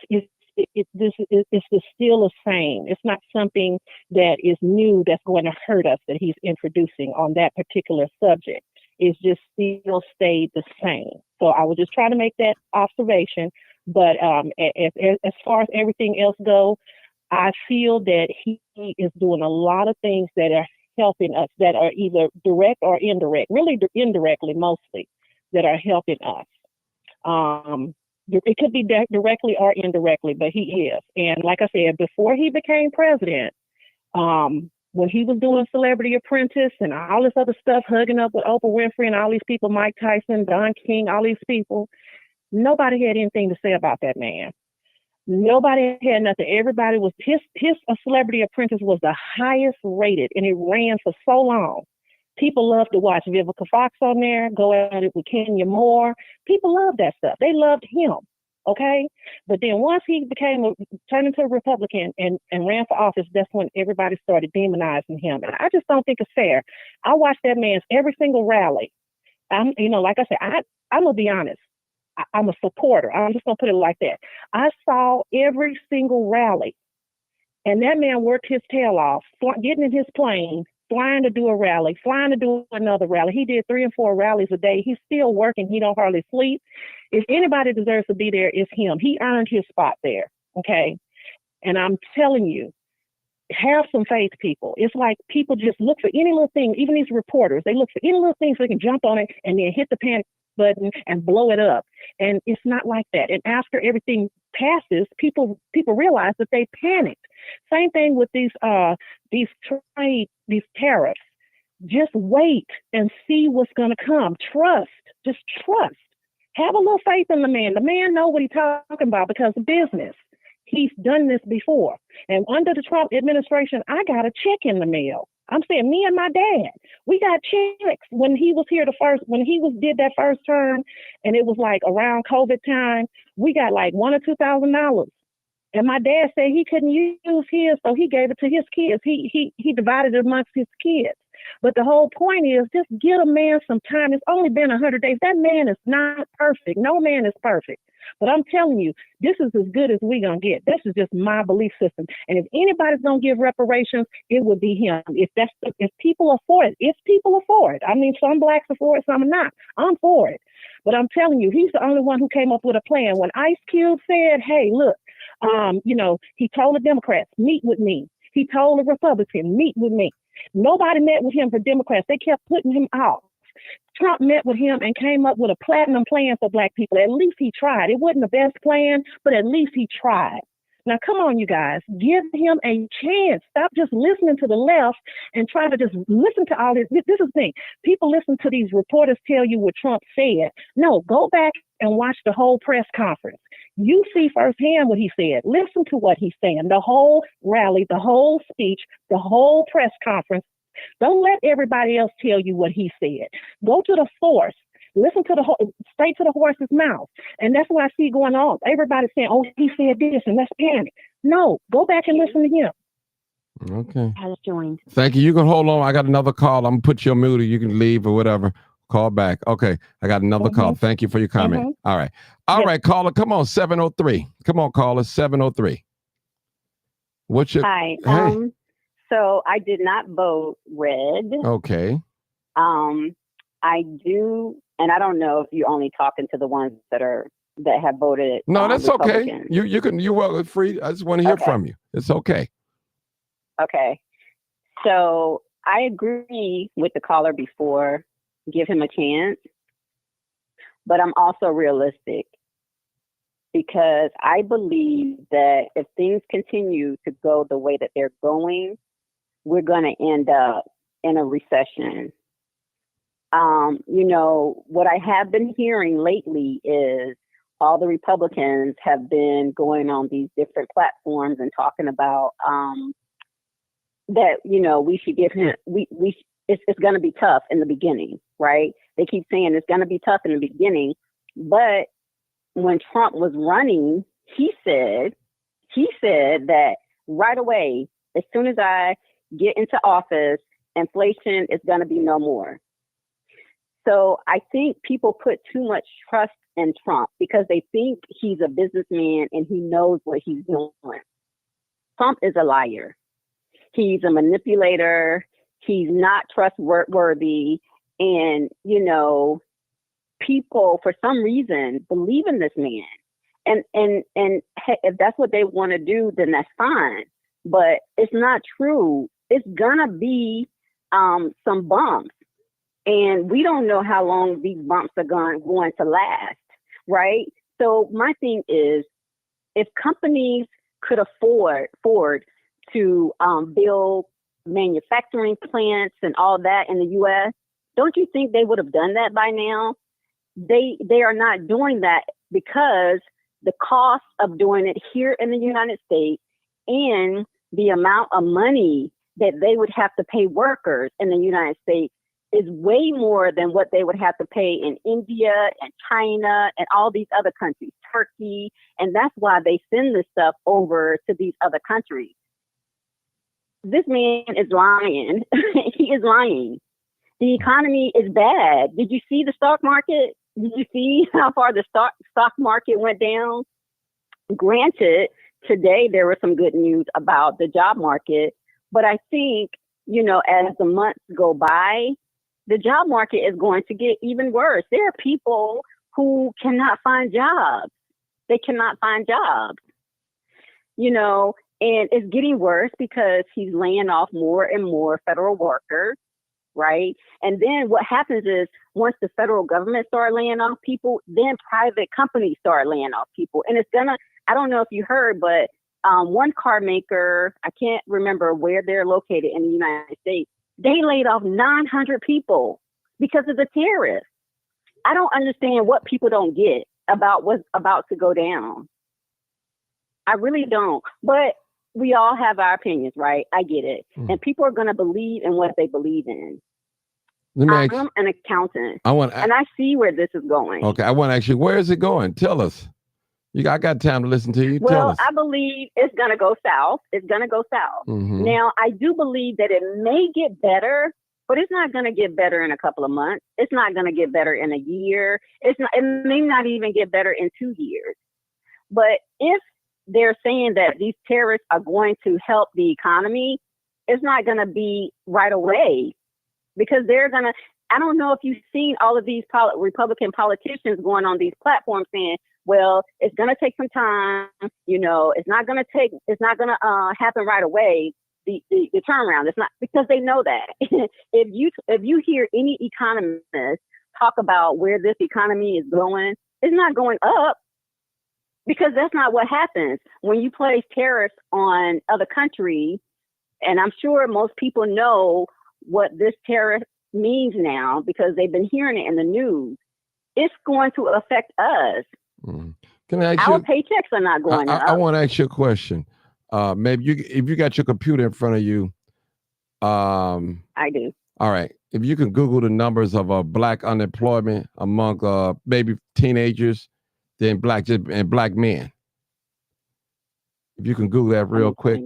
still the same. It's not something that is new that's going to hurt us that he's introducing on that particular subject. It's just still stayed the same. So I was just trying to make that observation. But as far as everything else goes, I feel that he is doing a lot of things that are helping us, that are either direct or indirect, really indirectly mostly, that are helping us. It could be directly or indirectly, but he is. And like I said, before he became president, when he was doing Celebrity Apprentice and all this other stuff, hugging up with Oprah Winfrey and all these people, Mike Tyson, Don King, all these people, nobody had anything to say about that man. Nobody had nothing. Everybody was, his Celebrity Apprentice was the highest rated, and it ran for so long. People love to watch Vivica Fox on there, go at it with Kenya Moore. People love that stuff. They loved him, okay? But then once he turned into a Republican and ran for office, that's when everybody started demonizing him. And I just don't think it's fair. I watched that man's every single rally. Like I said, I'm going to be honest. I'm a supporter. I'm just going to put it like that. I saw every single rally. And that man worked his tail off, getting in his plane, flying to do a rally, flying to do another rally. He did 3 and 4 rallies a day. He's still working. He don't hardly sleep. If anybody deserves to be there, it's him. He earned his spot there, okay? And I'm telling you, have some faith, people. It's like people just look for any little thing, even these reporters, they look for any little thing so they can jump on it and then hit the panic button and blow it up. And it's not like that. And after everything passes, people realize that they panicked. Same thing with these tariffs. Just wait and see what's going to come. Just trust. Have a little faith in the man. The man know what he's talking about because of business. He's done this before. And under the Trump administration, I got a check in the mail. I'm saying me and my dad, we got checks when he was here did that first term, and it was like around COVID time, we got like $1,000 or $2,000. And my dad said he couldn't use his, so he gave it to his kids. He divided it amongst his kids. But the whole point is just give a man some time. It's only been 100 days. That man is not perfect. No man is perfect. But I'm telling you, this is as good as we're going to get. This is just my belief system. And if anybody's going to give reparations, it would be him. If people afford it. I mean, some blacks are for it, some are not. I'm for it. But I'm telling you, he's the only one who came up with a plan. When Ice Cube said, hey, look, he told the Democrats, meet with me. He told the Republicans, meet with me. Nobody met with him for Democrats. They kept putting him out. Trump met with him and came up with a platinum plan for black people. At least he tried. It wasn't the best plan, but at least he tried. Now, come on, you guys. Give him a chance. Stop just listening to the left and try to just listen to all this. This is the thing. People listen to these reporters tell you what Trump said. No, go back and watch the whole press conference. You see firsthand what he said. Listen to what he's saying. The whole rally, the whole speech, the whole press conference. Don't let everybody else tell you what he said. Go to the source. Listen to straight to the horse's mouth. And that's what I see going on. Everybody's saying, oh, he said this and let's panic. No, go back and listen to him. Okay. Has joined. Thank you. You can hold on. I got another call. I'm going to put you on mute. You can leave or whatever. Call back. Okay. I got another call. Thank you for your comment. All right. All right, caller. Come on, 703. Come on, caller, 703. What's your... Hi. Hey. So I did not vote red. Okay. I do, and I don't know if you're only talking to the ones that have voted. No, that's okay. Republican. You're well free. I just want to hear from you. It's okay. Okay. So I agree with the caller before. Give him a chance. But I'm also realistic because I believe that if things continue to go the way that they're going, we're going to end up in a recession. What I have been hearing lately is all the Republicans have been going on these different platforms and talking about that, we should give him, it's going to be tough in the beginning, right? They keep saying it's going to be tough in the beginning. But when Trump was running, he said that right away, as soon as I get into office, inflation is going to be no more. So I think people put too much trust in Trump because they think he's a businessman and he knows what he's doing. Trump is a liar. He's a manipulator. He's not trustworthy. And, people, for some reason, believe in this man. And hey, if that's what they want to do, then that's fine. But it's not true. It's going to be some bumps. And we don't know how long these bumps are going to last, right? So my thing is, if companies could afford to build manufacturing plants and all that in the U.S., don't you think they would have done that by now? They are not doing that because the cost of doing it here in the United States and the amount of money that they would have to pay workers in the United States is way more than what they would have to pay in India and China and all these other countries, Turkey. And that's why they send this stuff over to these other countries. This man is lying. He is lying. The economy is bad. Did you see the stock market? Did you see how far the stock market went down? Granted, today there was some good news about the job market, but I think, as the months go by, the job market is going to get even worse. There are people who cannot find jobs. They cannot find jobs, and it's getting worse because he's laying off more and more federal workers, right? And then what happens is once the federal government start laying off people, then private companies start laying off people. And it's gonna, I don't know if you heard, but one car maker, I can't remember where they're located in the United States, they laid off 900 people because of the tariffs. I don't understand what people don't get about what's about to go down. I really don't. But we all have our opinions, right? I get it. And people are going to believe in what they believe in. I'm an accountant, and I see where this is going. Okay, I want to ask you, where is it going? Tell us. I got time to listen to you. Well, Tell us. I believe it's going to go south. It's going to go south. Mm-hmm. Now, I do believe that it may get better, but it's not going to get better in a couple of months. It's not going to get better in a year. It may not even get better in 2 years. But if they're saying that these tariffs are going to help the economy, it's not going to be right away, because they're going to, I don't know if you've seen all of these Republican politicians going on these platforms saying, well, it's going to take some time, it's not going to happen right away. The turnaround, it's not, because they know that. if you hear any economist talk about where this economy is going, it's not going up, because that's not what happens when you place tariffs on other countries. And I'm sure most people know what this tariff means now, because they've been hearing it in the news. It's going to affect us. Can I ask Our paychecks are not going up. I want to ask you a question. Maybe if you got your computer in front of you. I do. All right. If you can Google the numbers of black unemployment among maybe teenagers, then black men. If you can Google that real quick,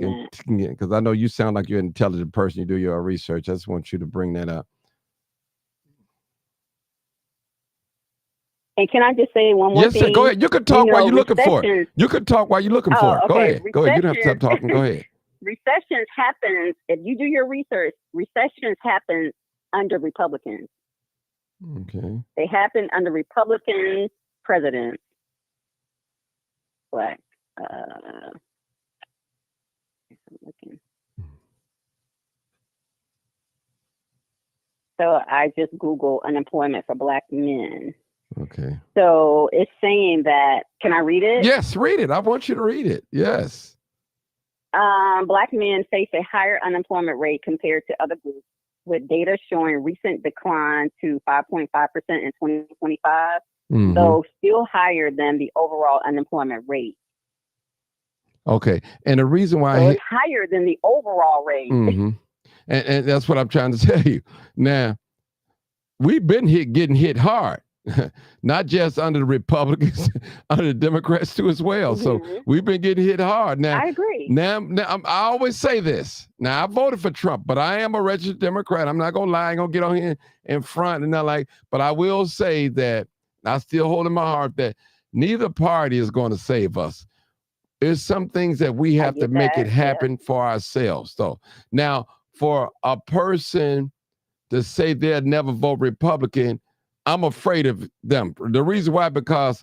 because I know you sound like you're an intelligent person, you do your research. I just want you to bring that up. And can I just say one more thing? Yes, go ahead. You can talk while you're looking for it. You can talk while you're looking for it. Go ahead. Go ahead. You don't have to stop talking. Go ahead. Recessions happen, if you do your research, recessions happen under Republicans. Okay. They happen under Republican presidents. Black. So I just Google unemployment for black men. Okay. So it's saying that, can I read it? Yes, read it. I want you to read it. Yes. Black men face a higher unemployment rate compared to other groups, with data showing recent decline to 5.5% in 2025, though still higher than the overall unemployment rate. Okay. And the reason why it's higher than the overall rate. And that's what I'm trying to tell you. Now, we've been getting hit hard. Not just under the Republicans, under the Democrats too as well. So we've been getting hit hard. Now, I agree. Now I always say this. Now, I voted for Trump, but I am a registered Democrat. I'm not gonna lie. I ain't gonna get on here in front and not like. But I will say that I still hold in my heart that neither party is going to save us. There's some things that we have to make it happen for ourselves. So now, for a person to say they'll never vote Republican, I'm afraid of them. The reason why, because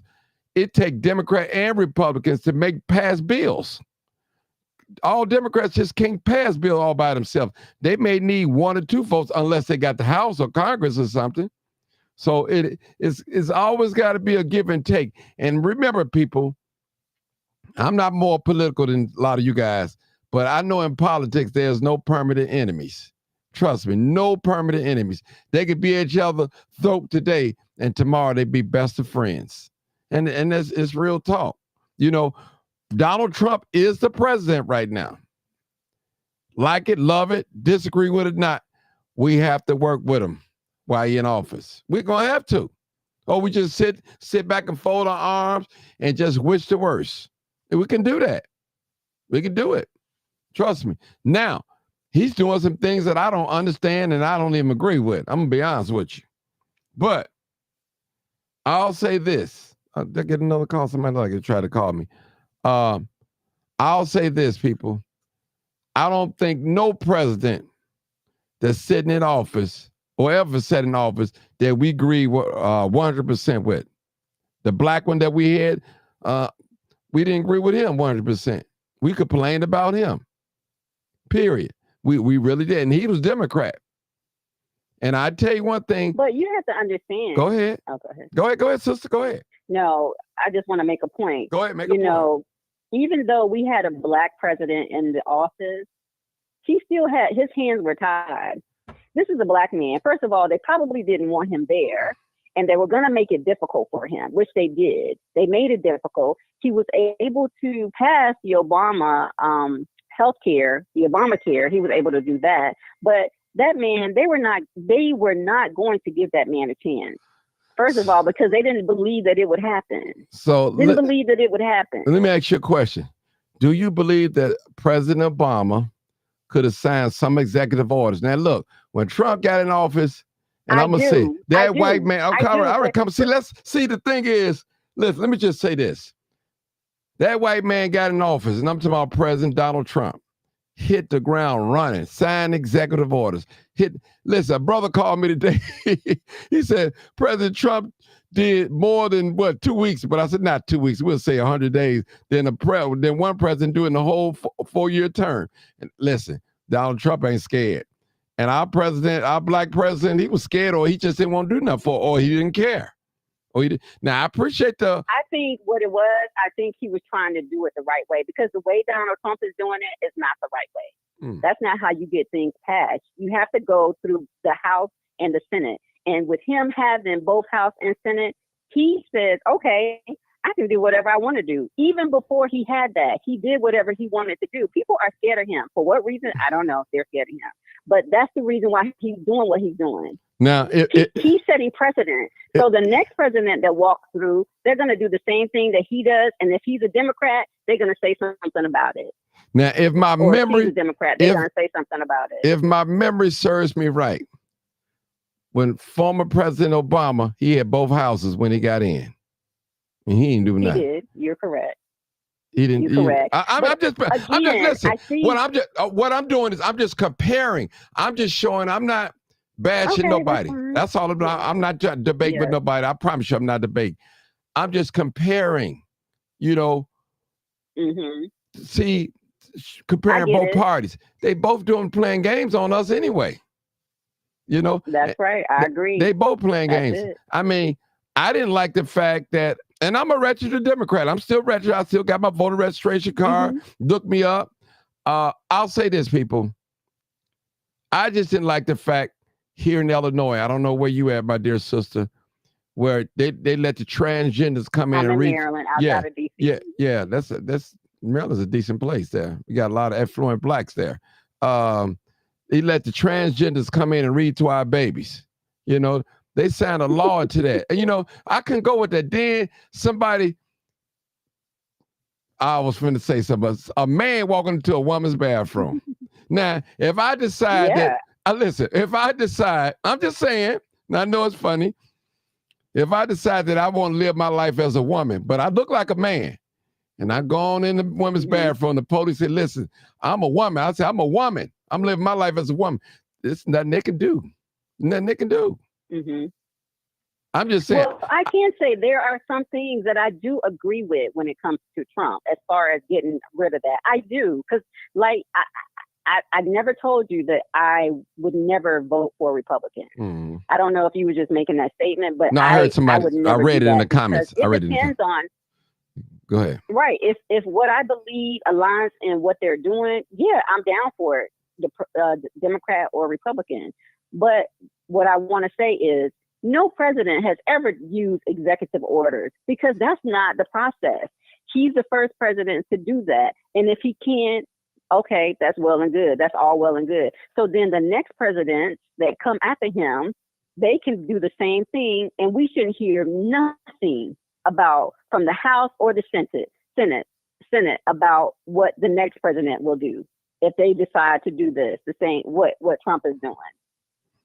it takes Democrat and Republicans to pass bills. All Democrats just can't pass bill all by themselves. They may need 1 or 2 votes unless they got the House or Congress or something. So it's always got to be a give and take. And remember, people, I'm not more political than a lot of you guys, but I know in politics there's no permanent enemies. Trust me, no permanent enemies. They could be at each other's throat today, and tomorrow they'd be best of friends. And that's, it's real talk. Donald Trump is the president right now. Like it, love it, disagree with it, not. We have to work with him while he's in office. We're going to have to. Or we just sit back and fold our arms and just wish the worst. And we can do that. We can do it. Trust me. Now, he's doing some things that I don't understand and I don't even agree with. I'm going to be honest with you. But I'll say this. I'll get another call. Somebody like to try to call me. I'll say this, people. I don't think no president that's sitting in office or ever sat in office that we agree 100% with. The black one that we had, we didn't agree with him 100%. We complained about him. Period. We really did. And he was Democrat. And I tell you one thing. But you have to understand. Go ahead. Oh, go ahead. Go ahead, sister. Go ahead. No, I just want to make a point. Go ahead, make a point. You know, even though we had a black president in the office, he still had, his hands were tied. This is a black man. First of all, they probably didn't want him there, and they were going to make it difficult for him, which they did. They made it difficult. He was able to pass the Obama healthcare, the Obamacare. He was able to do that. But that man, they were not going to give that man a chance. First of all, because they didn't believe that it would happen. Didn't believe that it would happen. Let me ask you a question. Do you believe that President Obama could have signed some executive orders? Now, look, when Trump got in office, and I'm going to say, that white man, all right, come see, let's see, the thing is, listen, let me just say this. That white man got in office, and I'm talking about President Donald Trump, hit the ground running, signed executive orders. Listen, a brother called me today. He said, President Trump did more than, 2 weeks? But I said, not 2 weeks. We'll say 100 days. Then one president doing the whole 4-year term. And listen, Donald Trump ain't scared. And our black president, he was scared, or he just didn't want to do nothing or he didn't care. Now, I appreciate I think what it was, I think he was trying to do it the right way, because the way Donald Trump is doing it is not the right way. That's not how you get things passed. You have to go through the House and the Senate. And with him having both House and Senate, he says, okay, I can do whatever I want to do. Even before he had that, he did whatever he wanted to do. People are scared of him. For what reason? I don't know if they're scared of him. But that's the reason why he's doing what he's doing. Now, he's setting precedent. So the next president that walks through, they're going to do the same thing that he does. And if he's a Democrat, they're going to say something about it. Now, if my memory, if he's a Democrat, they're going to say something about it. If my memory serves me right, when former President Obama, he had both houses when he got in, and he didn't do nothing. He did. You're correct. He didn't. You're correct. I'm just listen. What I'm doing is I'm just comparing. I'm just showing. I'm not bashing nobody. That's all. I'm not debating with nobody. I promise you, I'm not debating. I'm just comparing. You know. See, comparing both parties. They both playing games on us anyway. You know. That's right. I agree. They both playing games. I mean, I didn't like the fact that. And I'm a registered Democrat. I'm still registered. I still got my voter registration card. Look me up. I'll say this, people. I just didn't like the fact here in Illinois, I don't know where you at, my dear sister, where they let the transgenders come in and read. Maryland, outside of DC. Yeah. That's Maryland's a decent place there. We got a lot of affluent blacks there. They let the transgenders come in and read to our babies. You know. They signed a law into that. And, you know, I couldn't go with that. Then I was finna say something, a man walking into a woman's bathroom. Now, if I decide if I decide, I'm just saying, and I know it's funny, if I decide that I want to live my life as a woman, but I look like a man, and I go on in the women's bathroom, the police say, listen, I'm a woman. I say, I'm a woman. I'm living my life as a woman. There's nothing they can do. Nothing they can do. I'm just saying. Well, I can say there are some things that I do agree with when it comes to Trump, as far as getting rid of that. I do, because like I never told you that I would never vote for a Republican. I don't know if you were just making that statement, but no, I heard somebody. I read it in the comments. I read it. Depends on. Go ahead. Right. If what I believe aligns in what they're doing, yeah, I'm down for it. The Democrat or Republican. But what I want to say is no president has ever used executive orders, because that's not the process. He's the first president to do that. And if he can't, okay, that's well and good. That's all well and good. So then the next presidents that come after him, they can do the same thing. And we shouldn't hear nothing about from the House or the Senate about what the next president will do if they decide to do this, the same what Trump is doing.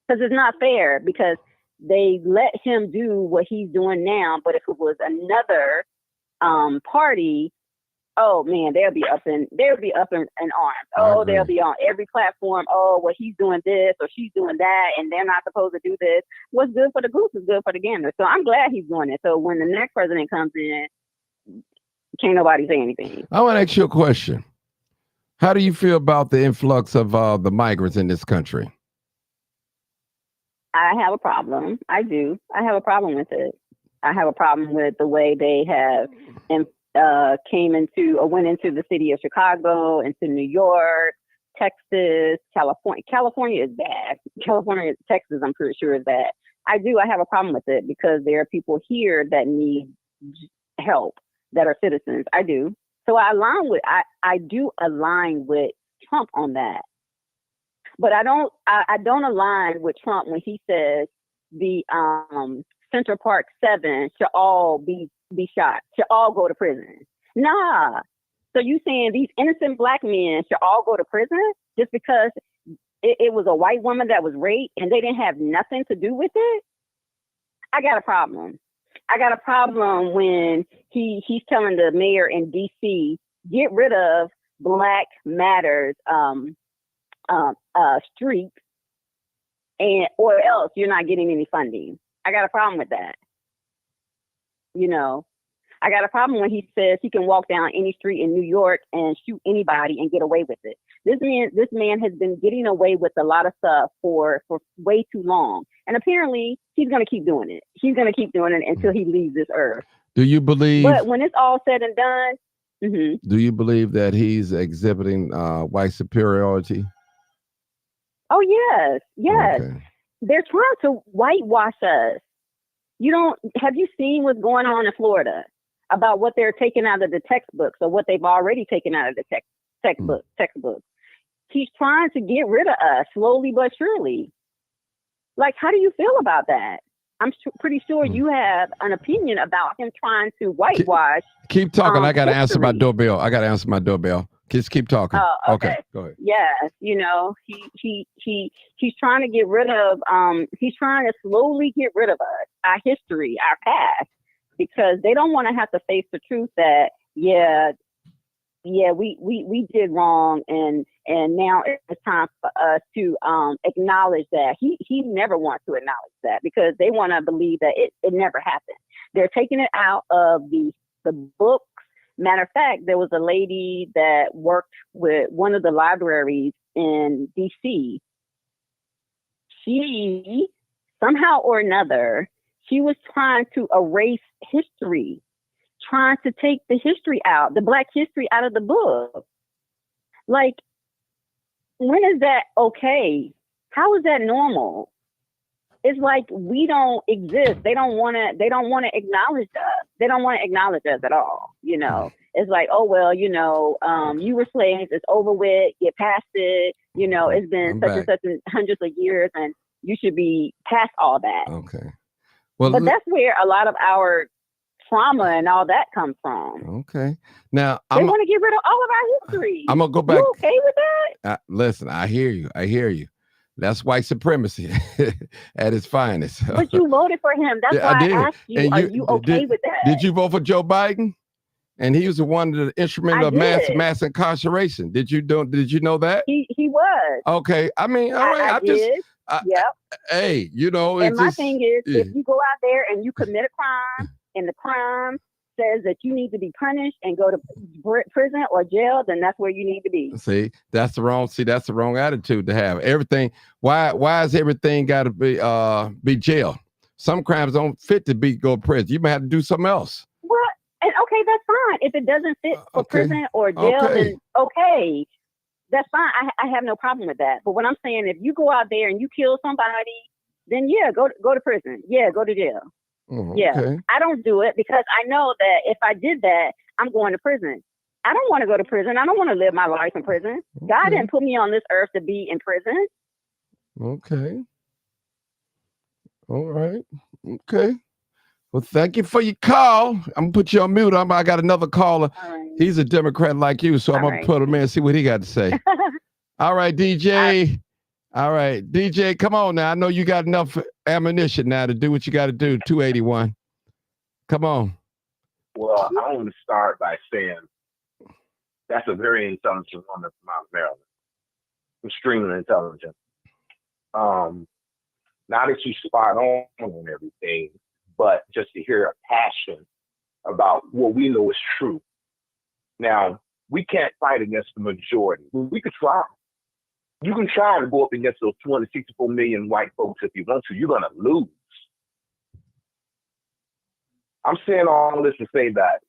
Because it's not fair, because they let him do what he's doing now. But if it was another party, oh man, they'll be up in arms. Oh, they'll be on every platform. Oh, well, he's doing this or she's doing that, and they're not supposed to do this. What's good for the goose is good for the gander. So I'm glad he's doing it. So when the next president comes in, can't nobody say anything. I want to ask you a question. How do you feel about the influx of the migrants in this country? I have a problem. I do. I have a problem with it. I have a problem with the way they have went into the city of Chicago, into New York, Texas, California. California is bad. Texas, I'm pretty sure is bad. I have a problem with it because there are people here that need help that are citizens. I do. So I do align with Trump on that. But I don't align with Trump when he says the Central Park 7 should all be shot, should all go to prison. Nah. So you saying these innocent black men should all go to prison just because it was a white woman that was raped and they didn't have nothing to do with it? I got a problem. I got a problem when he's telling the mayor in DC, get rid of Black Matters streets, or else you're not getting any funding. I got a problem with that. You know, I got a problem when he says he can walk down any street in New York and shoot anybody and get away with it. This man has been getting away with a lot of stuff for way too long. And apparently he's going to keep doing it. He's going to keep doing it until he leaves this earth. Do you believe? But when it's all said and done, do you believe that he's exhibiting white superiority? Oh, yes. Okay. They're trying to whitewash us. Have you seen what's going on in Florida about what they're taking out of the textbooks or what they've already taken out of the textbooks? He's trying to get rid of us slowly but surely. Like, how do you feel about that? I'm pretty sure you have an opinion about him trying to whitewash. Keep talking. I got to answer my history. doorbell. Just keep talking. Okay. Go ahead. Yes, he's trying to get rid of. He's trying to slowly get rid of us, our history, our past, because they don't want to have to face the truth that we did wrong, and now it's time for us to acknowledge that. He never wants to acknowledge that because they want to believe that it never happened. They're taking it out of the books. Matter of fact, there was a lady that worked with one of the libraries in DC. She, somehow or another, she was trying to erase history, trying to take the history out, the Black history out of the book. Like, when is that okay? How is that normal? It's like we don't exist. They don't want to acknowledge us. They don't want to acknowledge us at all. You know, it's like, oh, well, you were slaves. It's over with. Get past it. You know, it's been such and such hundreds of years and you should be past all that. Okay. Well, but that's where a lot of our trauma and all that comes from. Okay. Now, they want to get rid of all of our history. I'm going to go back. You okay with that? Listen, I hear you. That's white supremacy at its finest. But you voted for him. That's why I asked you, are you okay with that? Did you vote for Joe Biden? And he was one of the instrument of mass incarceration. Did you know that? He was. Okay. I mean, all right. I did. Yep. Hey, and my thing is, if you go out there and you commit a crime and the crime says that you need to be punished and go to prison or jail, then that's where you need to be. That's the wrong attitude to have. Everything. Why is everything got to be jail? Some crimes don't fit to go to prison. You may have to do something else. Well, and okay, that's fine. If it doesn't fit for prison or jail, then okay, that's fine. I have no problem with that. But what I'm saying, if you go out there and you kill somebody, then go to prison. Yeah, go to jail. Yeah, I don't do it because I know that if I did that, I'm going to prison. I don't want to go to prison. I don't want to live my life in prison. God didn't put me on this earth to be in prison. Okay. All right. Okay. Well, thank you for your call. I'm going to put you on mute. I got another caller. Right. He's a Democrat like you, so I'm going to put him in and see what he got to say. All right, DJ. All right, DJ, come on now. I know you got enough ammunition now to do what you got to do. 281. Come on. Well, I want to start by saying that's a very intelligent woman from Mount Maryland. Extremely intelligent. Not that she's spot on everything, but just to hear a passion about what we know is true. Now, we can't fight against the majority. We could try. You can try to go up against those 264 million white folks if you want to. You're going to lose. I'm saying all this to say that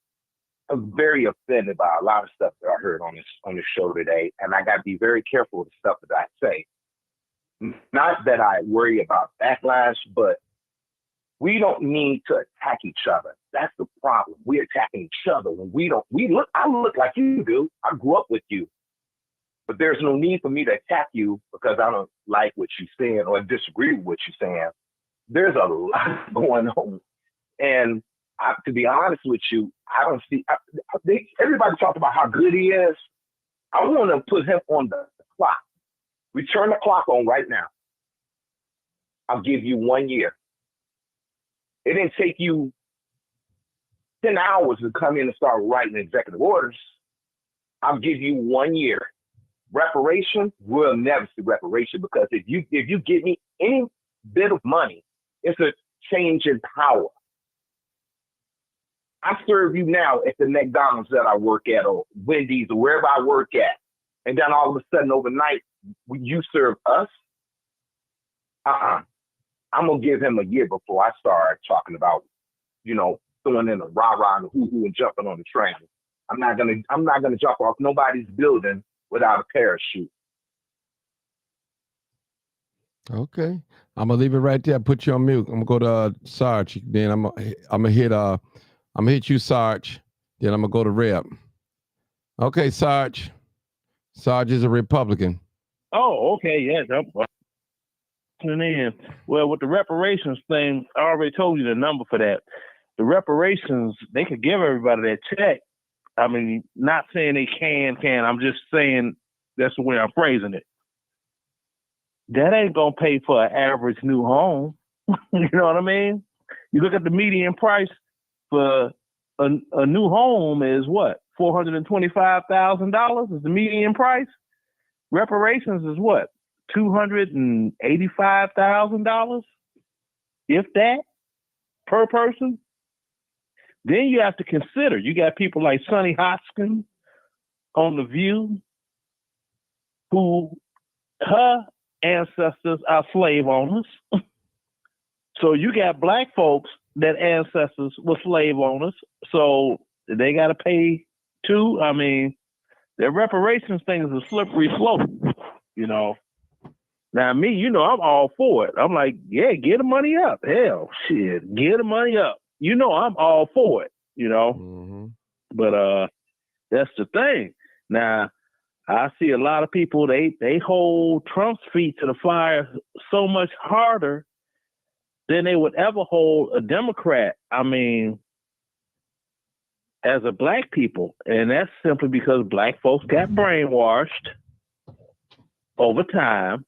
I'm very offended by a lot of stuff that I heard on this show today, and I got to be very careful with the stuff that I say. Not that I worry about backlash, but we don't need to attack each other. That's the problem. We're attacking each other when we don't. I look like you do. I grew up with you. But there's no need for me to attack you because I don't like what you're saying or disagree with what you're saying. There's a lot going on. And to be honest with you, I don't see, everybody talks about how good he is. I want to put him on the clock. We turn the clock on right now. I'll give you 1 year. It didn't take you 10 hours to come in and start writing executive orders. I'll give you 1 year. Reparation, we'll never see reparation because if you give me any bit of money, it's a change in power. I serve you now at the McDonald's that I work at or Wendy's or wherever I work at. And then all of a sudden overnight, you serve us? I'm going to give him a year before I start talking about, throwing in a rah-rah and a hoo-hoo and jumping on the train. I'm not gonna jump off nobody's building without a parachute. Okay. I'm gonna leave it right there. Put you on mute. I'm gonna go to Sarge. Then I'm gonna hit you, Sarge. Then I'm gonna go to Rep. Okay, Sarge. Sarge is a Republican. Oh, okay, yes. Well, with the reparations thing, I already told you the number for that. The reparations, they could give everybody that check. I mean, not saying they can. I'm just saying that's the way I'm phrasing it. That ain't going to pay for an average new home. You know what I mean? You look at the median price for a new home is what? $425,000 is the median price. Reparations is what? $285,000, if that, per person. Then you have to consider, you got people like Sonny Hoskins on The View, who her ancestors are slave owners. So you got black folks that ancestors were slave owners. So they got to pay too. I mean, the reparations thing is a slippery slope, Now, me, I'm all for it. I'm like, yeah, get the money up. Hell, shit, get the money up. I'm all for it, Mm-hmm. But that's the thing. Now, I see a lot of people, they hold Trump's feet to the fire so much harder than they would ever hold a Democrat. I mean, as a black people, and that's simply because black folks got brainwashed over time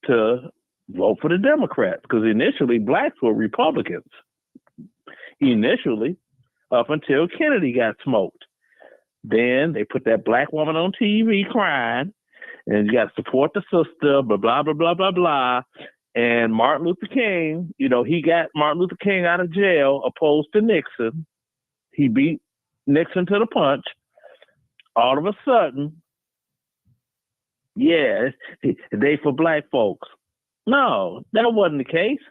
to vote for the Democrats, because initially blacks were Republicans. Initially, up until Kennedy got smoked. Then they put that black woman on TV crying, and you got to support the sister, blah, blah, blah, blah, blah, blah. And Martin Luther King, he got Martin Luther King out of jail opposed to Nixon. He beat Nixon to the punch. All of a sudden, yeah, they for black folks. No, that wasn't the case.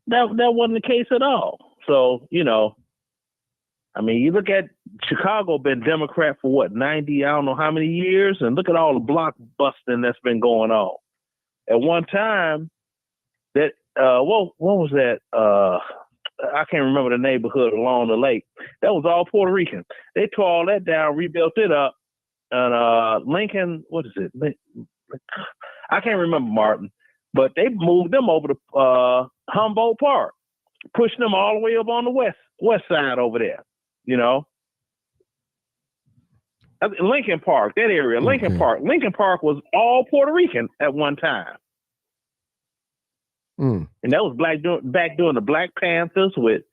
That wasn't the case at all. So, I mean, you look at Chicago, been Democrat for what, 90, I don't know how many years, and look at all the block busting that's been going on. At one time, that, what was that? I can't remember the neighborhood along the lake. That was all Puerto Rican. They tore all that down, rebuilt it up, and Lincoln, what is it? I can't remember Martin, but they moved them over to Humboldt Park, pushing them all the way up on the west side over there, Lincoln Park, that area, Lincoln Park. Lincoln Park was all Puerto Rican at one time. And that was back during the Black Panthers with,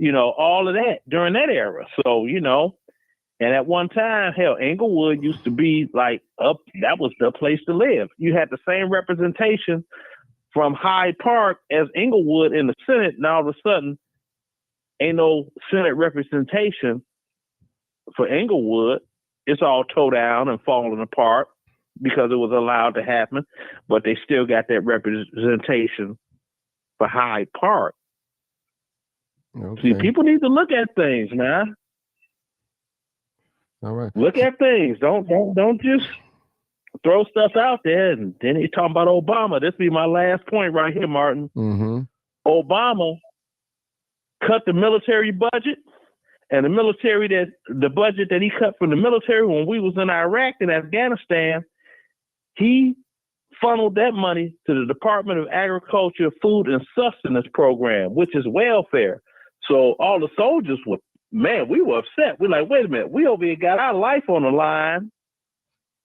all of that during that era. So, and at one time, hell, Inglewood used to be like that was the place to live. You had the same representation from Hyde Park as Inglewood in the Senate, and all of a sudden, ain't no Senate representation for Inglewood. It's all tore down and falling apart. because it was allowed to happen, but they still got that representation for Hyde Park. Okay. See, people need to look at things, man. All right. Look at things. Don't just throw stuff out there. And then he's talking about Obama. This be my last point right here, Martin. Mm-hmm. Obama cut the military budget, and the budget that he cut from the military when we was in Iraq and Afghanistan, he funneled that money to the Department of Agriculture, Food and Sustenance Program, which is welfare. So all the soldiers were, man, we were upset. We're like, wait a minute, we over here got our life on the line,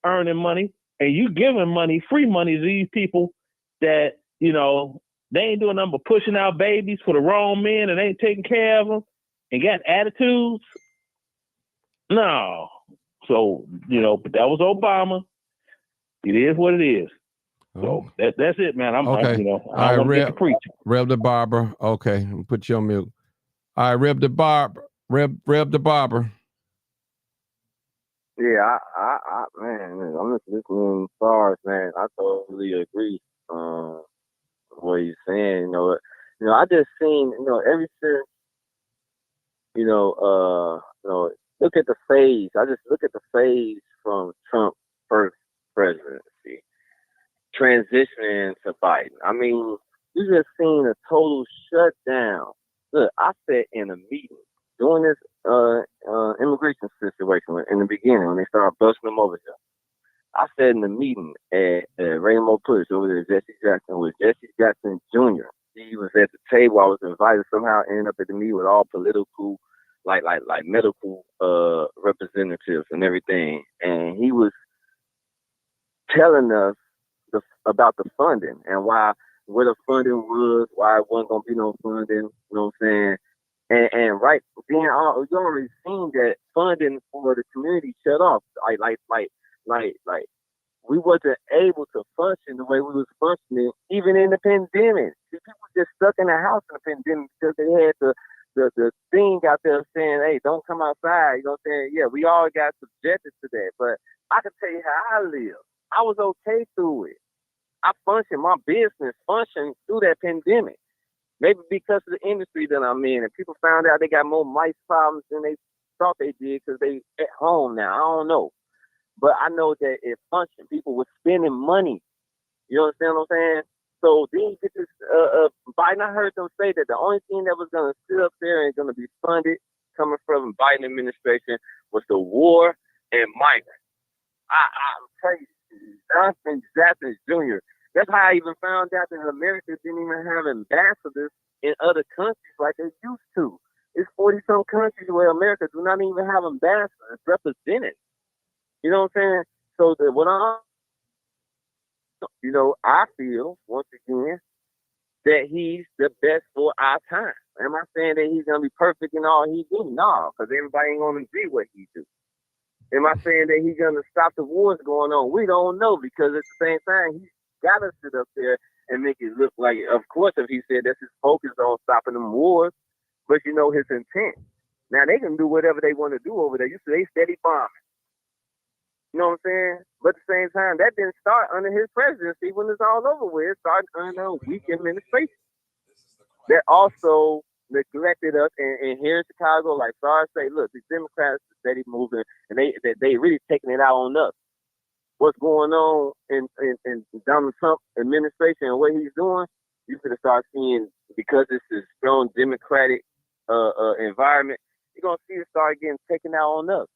earning money, and you giving money, free money to these people that, you know, they ain't doing nothing but pushing out babies for the wrong men and ain't taking care of them and got attitudes. No. So, you know, but that was Obama. It is what it is. So that's it, man. I'm okay. you know, I don't want to get to preach. Rev the Barber. Okay, I'll put you on mute. All right, Rev the Barber. Rev the Barber. Yeah, I man, I'm just listening to SARS, man. I totally agree. What he's saying, you know, I just seen, you know, ever since, you know, look at the phase. I just look at the phase from Trump's first presidency, transitioning to Biden. I mean, you just seen a total shutdown. Look, I said in a meeting during this immigration situation in the beginning when they started busting them over here. I said in the meeting at Rainbow Push over there, Jesse Jackson, with Jesse Jackson Jr. He was at the table. I was invited, somehow ended up at the meeting with all political, like medical representatives and everything. And he was telling us about the funding and where the funding was, why it wasn't gonna be no funding, you know what I'm saying? And right then, you already seen that funding for the community shut off. Like we wasn't able to function the way we was functioning even in the pandemic. See, people just stuck in the house in the pandemic because they had the thing out there saying, hey, don't come outside. You know what I'm saying? Yeah, we all got subjected to that. But I can tell you how I live. I was okay through it. I functioned, my business functioned through that pandemic. Maybe because of the industry that I'm in, and people found out they got more mice problems than they thought they did because they at home now. I don't know. But I know that it functioned. People were spending money. You understand what I'm saying? So then you get this, Biden, I heard them say that the only thing that was going to sit up there and going to be funded coming from the Biden administration was the war and migrants. I'm telling you, Johnson Jackson Jr., that's how I even found out that America didn't even have ambassadors in other countries like they used to. It's 40-some countries where America do not even have ambassadors represented. You know what I'm saying? So I feel, once again, that he's the best for our time. Am I saying that he's going to be perfect in all he do? No, because everybody ain't going to agree what he do. Am I saying that he's going to stop the wars going on? We don't know, because at the same time, he's got to sit up there and make it look like, of course, if he said that's his focus on stopping them wars, but you know his intent. Now, they can do whatever they want to do over there. You see, they steady bombing. You know what I'm saying? But at the same time, that didn't start under his presidency. When it's all over with, it started under a weak administration. That also neglected us. And here in Chicago, like Sarge say, look, the Democrats are steady moving, and they really taking it out on us. What's going on in Donald Trump administration and what he's doing, you could start seeing, because it's a strong Democratic environment, you're going to see it start getting taken out on us.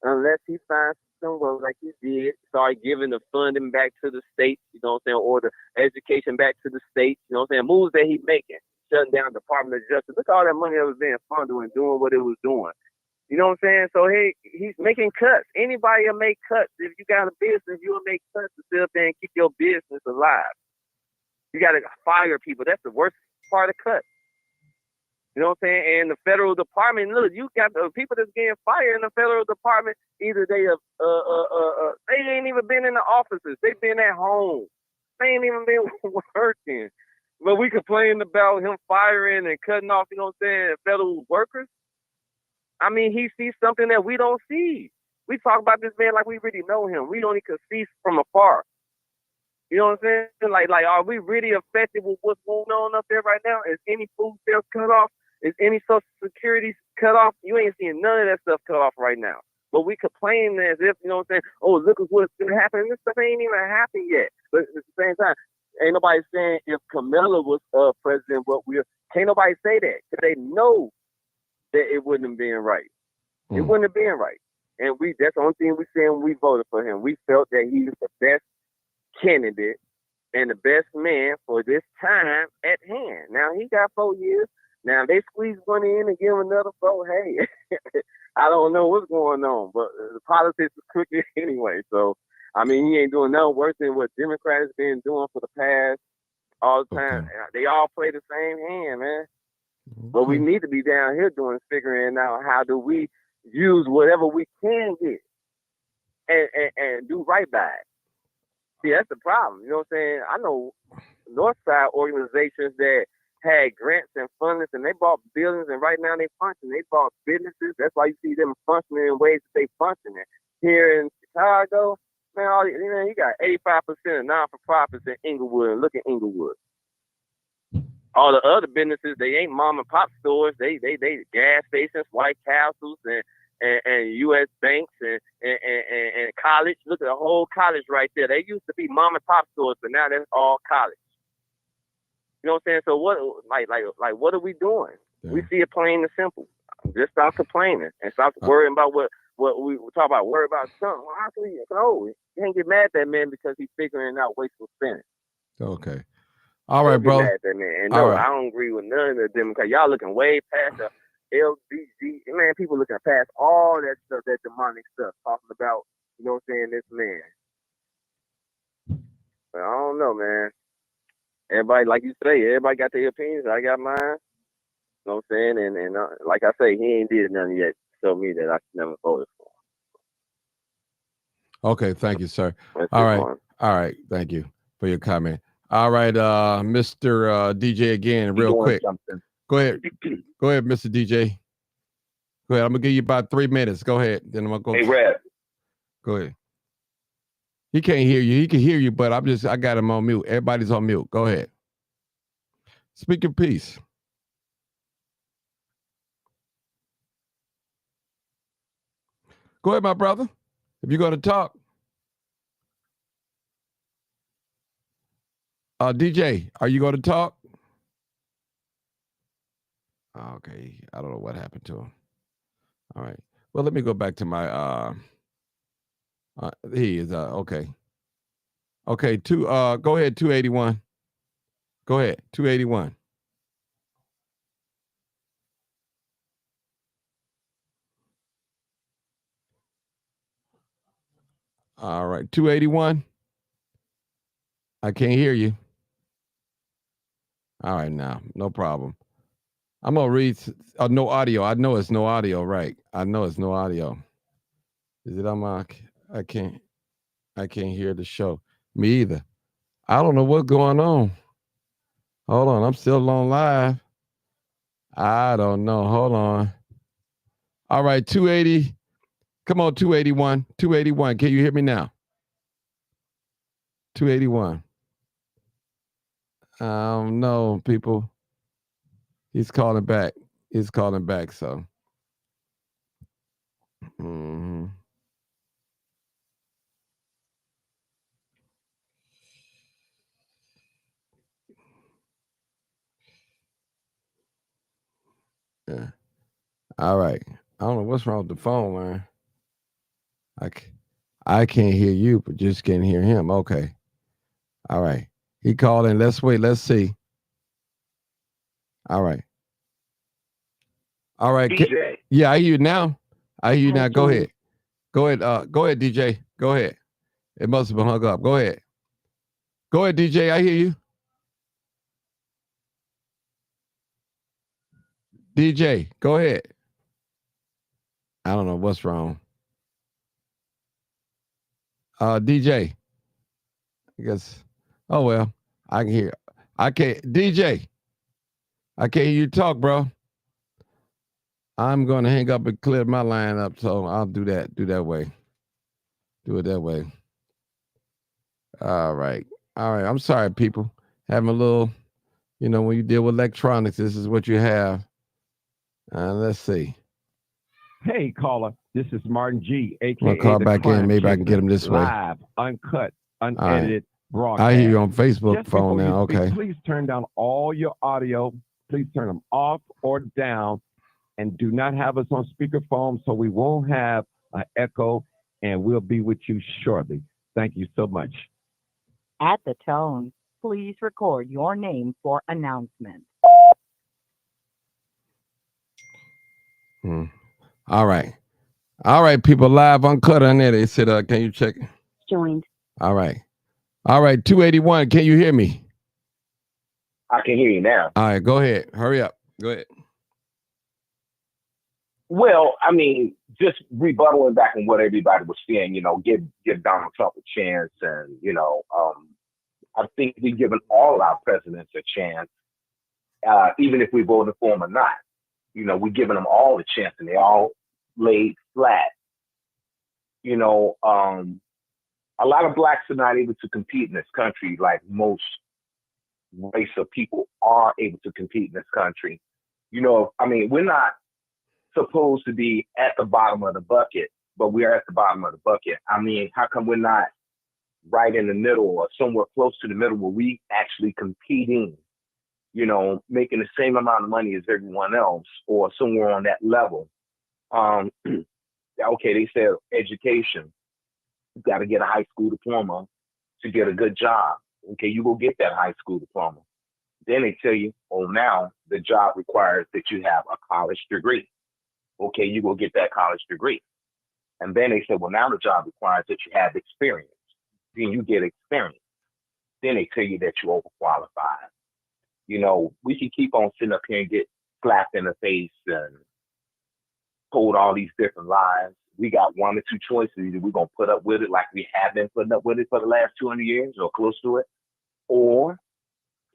Unless he finds somewhere like he did, start giving the funding back to the states, you know what I'm saying, or the education back to the states, you know what I'm saying, moves that he's making, shutting down the Department of Justice. Look at all that money that was being funded and doing what it was doing. You know what I'm saying? So, hey, he's making cuts. Anybody will make cuts. If you got a business, you'll make cuts to sit up there and keep your business alive. You got to fire people. That's the worst part of cuts. You know what I'm saying? And the federal department, look, you got the people that's getting fired in the federal department, either they ain't even been in the offices. They've been at home. They ain't even been working. But we complain about him firing and cutting off, you know what I'm saying, federal workers. I mean, he sees something that we don't see. We talk about this man like we really know him. We only can see from afar. You know what I'm saying? Like, are we really affected with what's going on up there right now? Is any food sales cut off? Is any Social Security cut off? You ain't seeing none of that stuff cut off right now. But we complain as if, you know what I'm saying, oh, look at what's going to happen. This stuff ain't even happened yet. But at the same time, ain't nobody saying if Kamala was president, can't nobody say that. Because they know that it wouldn't have been right. It wouldn't have been right. And that's the only thing we saying when we voted for him. We felt that he was the best candidate and the best man for this time at hand. Now he got 4 years. Now they squeeze one in and give him another 4. Hey, I don't know what's going on, but the politics is crooked anyway. So I mean, he ain't doing nothing worse than what Democrats been doing for the past all the time. Okay. They all play the same hand, man. Okay. What we need to be down here doing is figuring out how do we use whatever we can get and do right by it. See, that's the problem. You know what I'm saying? I know Northside organizations that had grants and funding, and they bought buildings, and right now they function. They bought businesses. That's why you see them functioning in ways that they functioning. Here in Chicago, man, you got 85% of non-for-profits in Inglewood. And look at Inglewood. All the other businesses, they ain't mom and pop stores. They gas stations, White Castles, and U.S. banks and college. Look at the whole college right there. They used to be mom and pop stores, but now that's all college. You know what I'm saying? So what, like, what are we doing? Yeah. We see it plain and simple. Just stop complaining and stop worrying about what we talk about. Worry about something. Well, actually, no, you can't get mad at that man because he's figuring out wasteful spending. Okay. All right, bro. And no, right. I don't agree with none of the Democrats. Y'all looking way past the LBG. Man, people looking past all that stuff, that demonic stuff, talking about, you know what I'm saying, this man. But I don't know, man. Everybody, like you say, everybody got their opinions. I got mine. You know what I'm saying? And like I say, he ain't did nothing yet to show me that I should never voted for him. Okay, thank you, sir. All right. Thank you for your comment. All right, Mr. DJ again, real quick. Go ahead, Mr. DJ. Go ahead. I'm gonna give you about 3 minutes. Go ahead. Then I'm gonna go. Hey, Red. Go ahead. He can't hear you. He can hear you, but I got him on mute. Everybody's on mute. Go ahead. Speak your piece. Go ahead, my brother. If you're going to talk. DJ, are you going to talk? Okay. I don't know what happened to him. All right. Well, let me go back to my he is okay. Okay, go ahead, 281. Go ahead, 281. All right, 281. I can't hear you. All right, now, no problem. I'm gonna read no audio. I know it's no audio, right? I know it's no audio. Is it on my? I can't hear the show. Me either. I don't know what's going on. Hold on, I'm still on live. I don't know. Hold on. All right, 280. Come on, 281. 281. Can you hear me now? 281. No, people. He's calling back. So. Mm-hmm. Yeah. All right. I don't know what's wrong with the phone, man. I can't hear you, but just can't hear him. Okay. All right. He called in. Let's wait. Let's see. All right. All right. DJ. Yeah, I hear you now. I hear you now. Go ahead. Go ahead, DJ. Go ahead. It must have been hung up. Go ahead. Go ahead, DJ. I hear you. DJ, go ahead. I don't know what's wrong. DJ. I guess. Oh, well, I can hear. I can't. DJ. I can't hear you talk, bro. I'm going to hang up and clear my line up, so I'll do that way. Do it that way. All right. I'm sorry, people. Having a little, when you deal with electronics, this is what you have. Let's see. Hey, caller. This is Martin G, I'll a.k.a. call the back Crime in. Maybe I Chaser. can get him this way. Live, uncut, unedited broadcast. I hear you on Facebook Just phone before now. you speak, Okay. Please turn down all your audio. Please turn them off or down. And do not have us on speakerphone so we won't have an echo. And we'll be with you shortly. Thank you so much. At the tone, please record your name for announcement. All right. All right, people, live, uncut on there. They said, can you check? Joined. All right. 281, can you hear me? I can hear you now. All right, go ahead. Hurry up. Go ahead. Well, I mean, just rebuttaling back on what everybody was saying, give Donald Trump a chance. And, I think we've given all our presidents a chance, even if we voted for them or not. We're giving them all a chance and they all laid flat. A lot of blacks are not able to compete in this country like most race of people are able to compete in this country. We're not supposed to be at the bottom of the bucket, but we are at the bottom of the bucket. How come we're not right in the middle or somewhere close to the middle where we actually competing, making the same amount of money as everyone else or somewhere on that level? Okay, they said education. You got to get a high school diploma to get a good job. Okay, you go get that high school diploma. Then they tell you, now the job requires that you have a college degree. Okay, you go get that college degree. And then they said, now the job requires that you have experience. Then you get experience. Then they tell you that you're overqualified. We can keep on sitting up here and get slapped in the face and told all these different lies. We got one or two choices. Either we're going to put up with it like we have been putting up with it for the last 200 years or close to it, or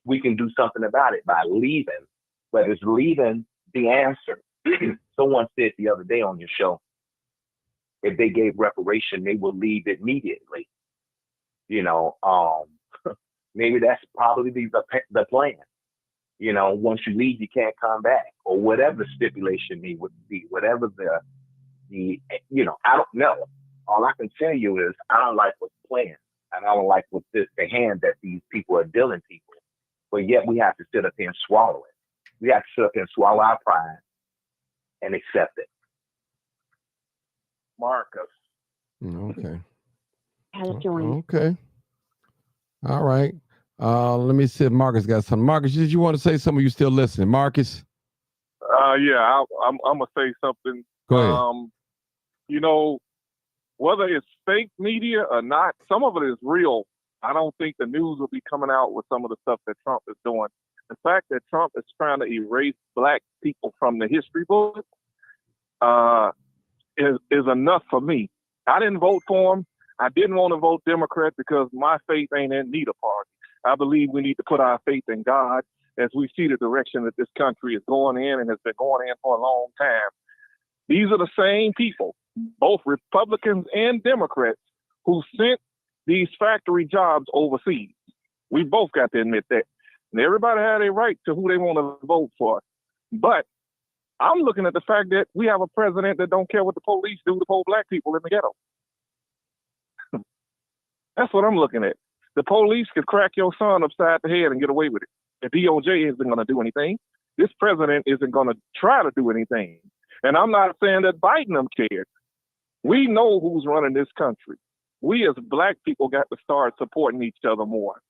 we can do something about it by leaving. But it's leaving the answer. Someone said the other day on your show, if they gave reparation, they would leave immediately. Maybe that's probably the plan. Once you leave, you can't come back, or whatever the stipulation would be, whatever the I don't know. All I can tell you is I don't like what's planned, and I don't like what the hand that these people are dealing people. But yet we have to sit up here and swallow it. We have to sit up here and swallow our pride and accept it. Marcus. Okay. Okay. All right. Let me see if Marcus got something. Marcus, did you want to say something? You still listening, Marcus? Yeah, I'm gonna say something. Go ahead. Whether it's fake media or not, some of it is real. I don't think the news will be coming out with some of the stuff that Trump is doing. The fact that Trump is trying to erase black people from the history book is enough for me. I didn't vote for him. I didn't want to vote Democrat because my faith ain't in neither party. I believe we need to put our faith in God as we see the direction that this country is going in and has been going in for a long time. These are the same people, both Republicans and Democrats, who sent these factory jobs overseas. We both got to admit that. And everybody had a right to who they want to vote for. But I'm looking at the fact that we have a president that don't care what the police do to poor black people in the ghetto. That's what I'm looking at. The police could crack your son upside the head and get away with it. The DOJ isn't going to do anything. This president isn't going to try to do anything. And I'm not saying that Biden them cared. We know who's running this country. We as black people got to start supporting each other more.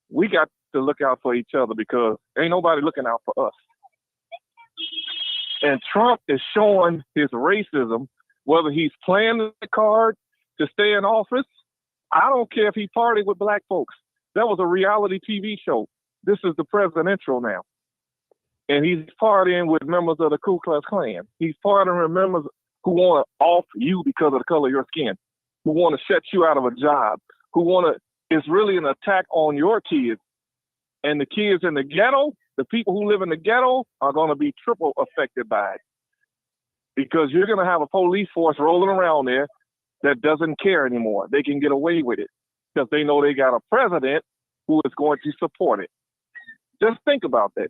We got to look out for each other because ain't nobody looking out for us. And Trump is showing his racism, whether he's playing the card to stay in office. I don't care if he partied with black folks. That was a reality TV show. This is the presidential now. And he's partying with members of the Ku Klux Klan. He's partying with members who want to off you because of the color of your skin, who want to shut you out of a job, who want to, it's really an attack on your kids. And the kids in the ghetto, the people who live in the ghetto are going to be triple affected by it. Because you're going to have a police force rolling around there that doesn't care anymore. They can get away with it because they know they got a president who is going to support it. Just think about that.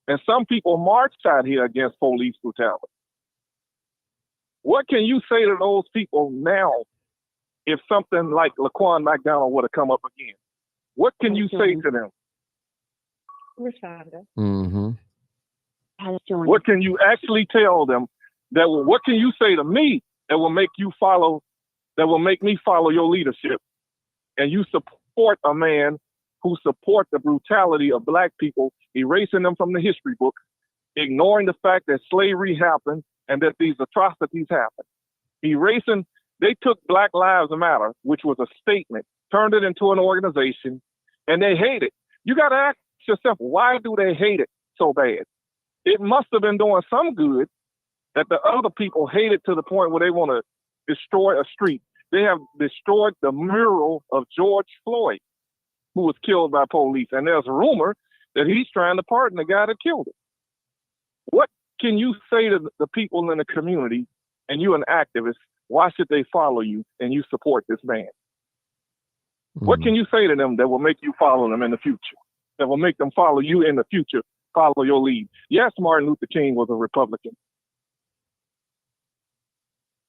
And some people marched out here against police brutality. What can you say to those people now if something like Laquan McDonald would have come up again? What can you say to them? Rashonda. Mm-hmm. What can you actually tell them? What can you say to me that will make you follow, that will make me follow your leadership? And you support a man who support the brutality of black people, erasing them from the history books, ignoring the fact that slavery happened and that these atrocities happened. They took Black Lives Matter, which was a statement, turned it into an organization, and they hate it. You got to ask yourself, why do they hate it so bad? It must have been doing some good that the other people hate it to the point where they want to destroy a street. They have destroyed the mural of George Floyd, who was killed by police. And there's a rumor that he's trying to pardon the guy that killed him. What can you say to the people in the community, and you're an activist, why should they follow you and you support this man? What can you say to them that will make you follow them in the future? That will make them follow you in the future, follow your lead? Yes, Martin Luther King was a Republican,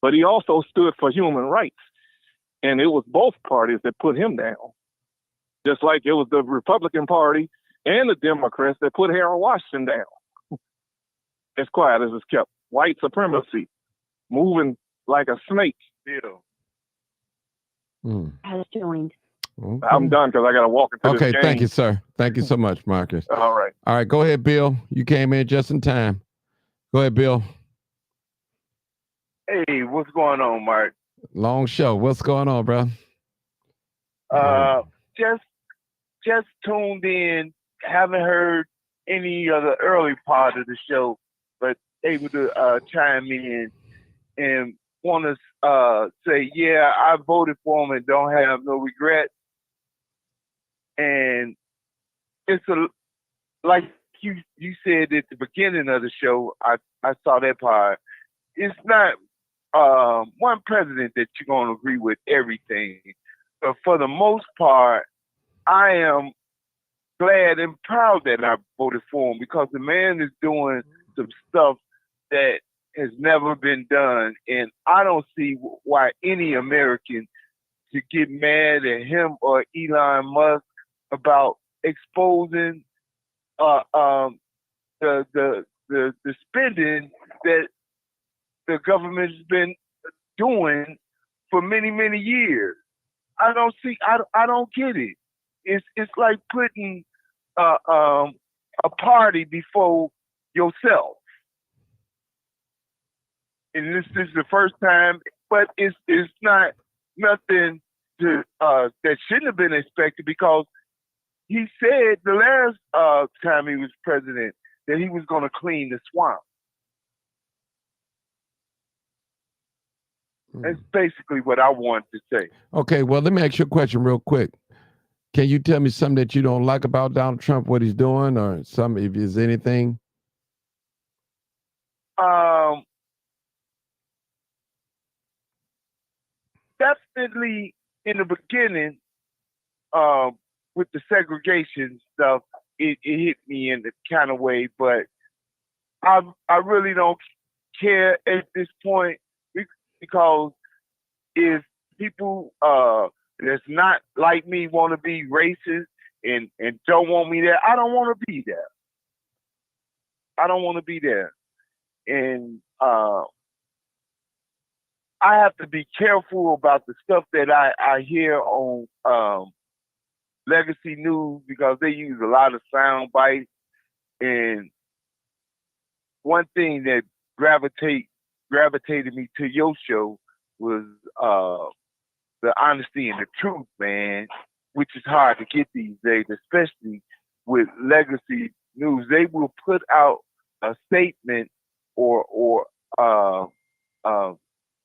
but he also stood for human rights. And it was both parties that put him down. Just like it was the Republican Party and the Democrats that put Harold Washington down. As quiet as it's kept. White supremacy, moving like a snake. Has joined. Okay. I'm done because I got to walk into this game. Okay, thank you, sir. Thank you so much, Marcus. All right. All right, go ahead, Bill. You came in just in time. Go ahead, Bill. Hey, what's going on, Mark? Long show. What's going on, bro? Just tuned in. Haven't heard any of the early part of the show, but able to chime in and want to say, yeah, I voted for him and don't have no regret. And it's like you said at the beginning of the show, I saw that part. It's not one president that you're going to agree with everything. But for the most part, I am glad and proud that I voted for him because the man is doing some stuff that has never been done. And I don't see why any American should get mad at him or Elon Musk about exposing the spending that the government has been doing for many, many years. I don't get it. It's like putting a party before yourself. And this is the first time, but it's not nothing to that shouldn't have been expected because he said the last time he was president that he was going to clean the swamp. That's basically what I wanted to say. Okay, well, let me ask you a question real quick. Can you tell me something that you don't like about Donald Trump, what he's doing, or some, if there's anything? Definitely in the beginning, with the segregation stuff, it hit me in the kind of way, but I really don't care at this point because if people that's not like me want to be racist and don't want me there, I don't want to be there. I don't want to be there. And I have to be careful about the stuff that I hear on Legacy News because they use a lot of sound bites. And one thing that gravitated me to your show was the honesty and the truth, man, which is hard to get these days, especially with Legacy News. They will put out a statement or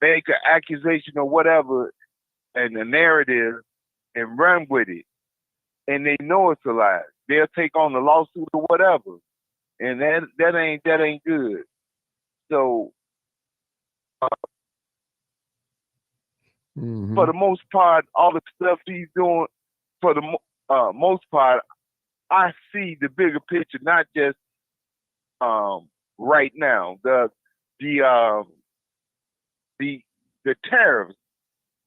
make an accusation or whatever and a narrative and run with it. And they know it's a lie. They'll take on the lawsuit or whatever. And that ain't good. So For the most part, all the stuff he's doing, for the most part, I see the bigger picture, not just right now. The tariffs.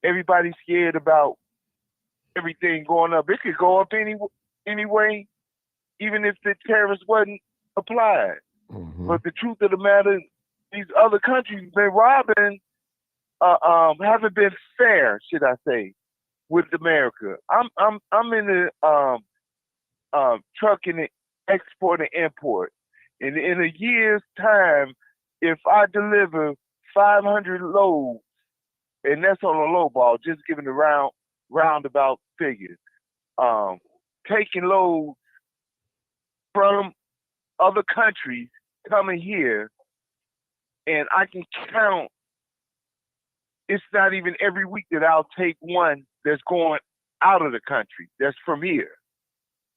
Everybody's scared about everything going up. It could go up anyway, even if the tariffs wasn't applied. But the truth of the matter, these other countries been robbing, haven't been fair, should I say, with America. I'm in the trucking, export and import. And in a year's time, if I deliver 500 loads, and that's on a low ball, just giving the roundabout figures, taking loads from other countries coming here, and I can count, it's not even every week that I'll take one that's going out of the country, that's from here.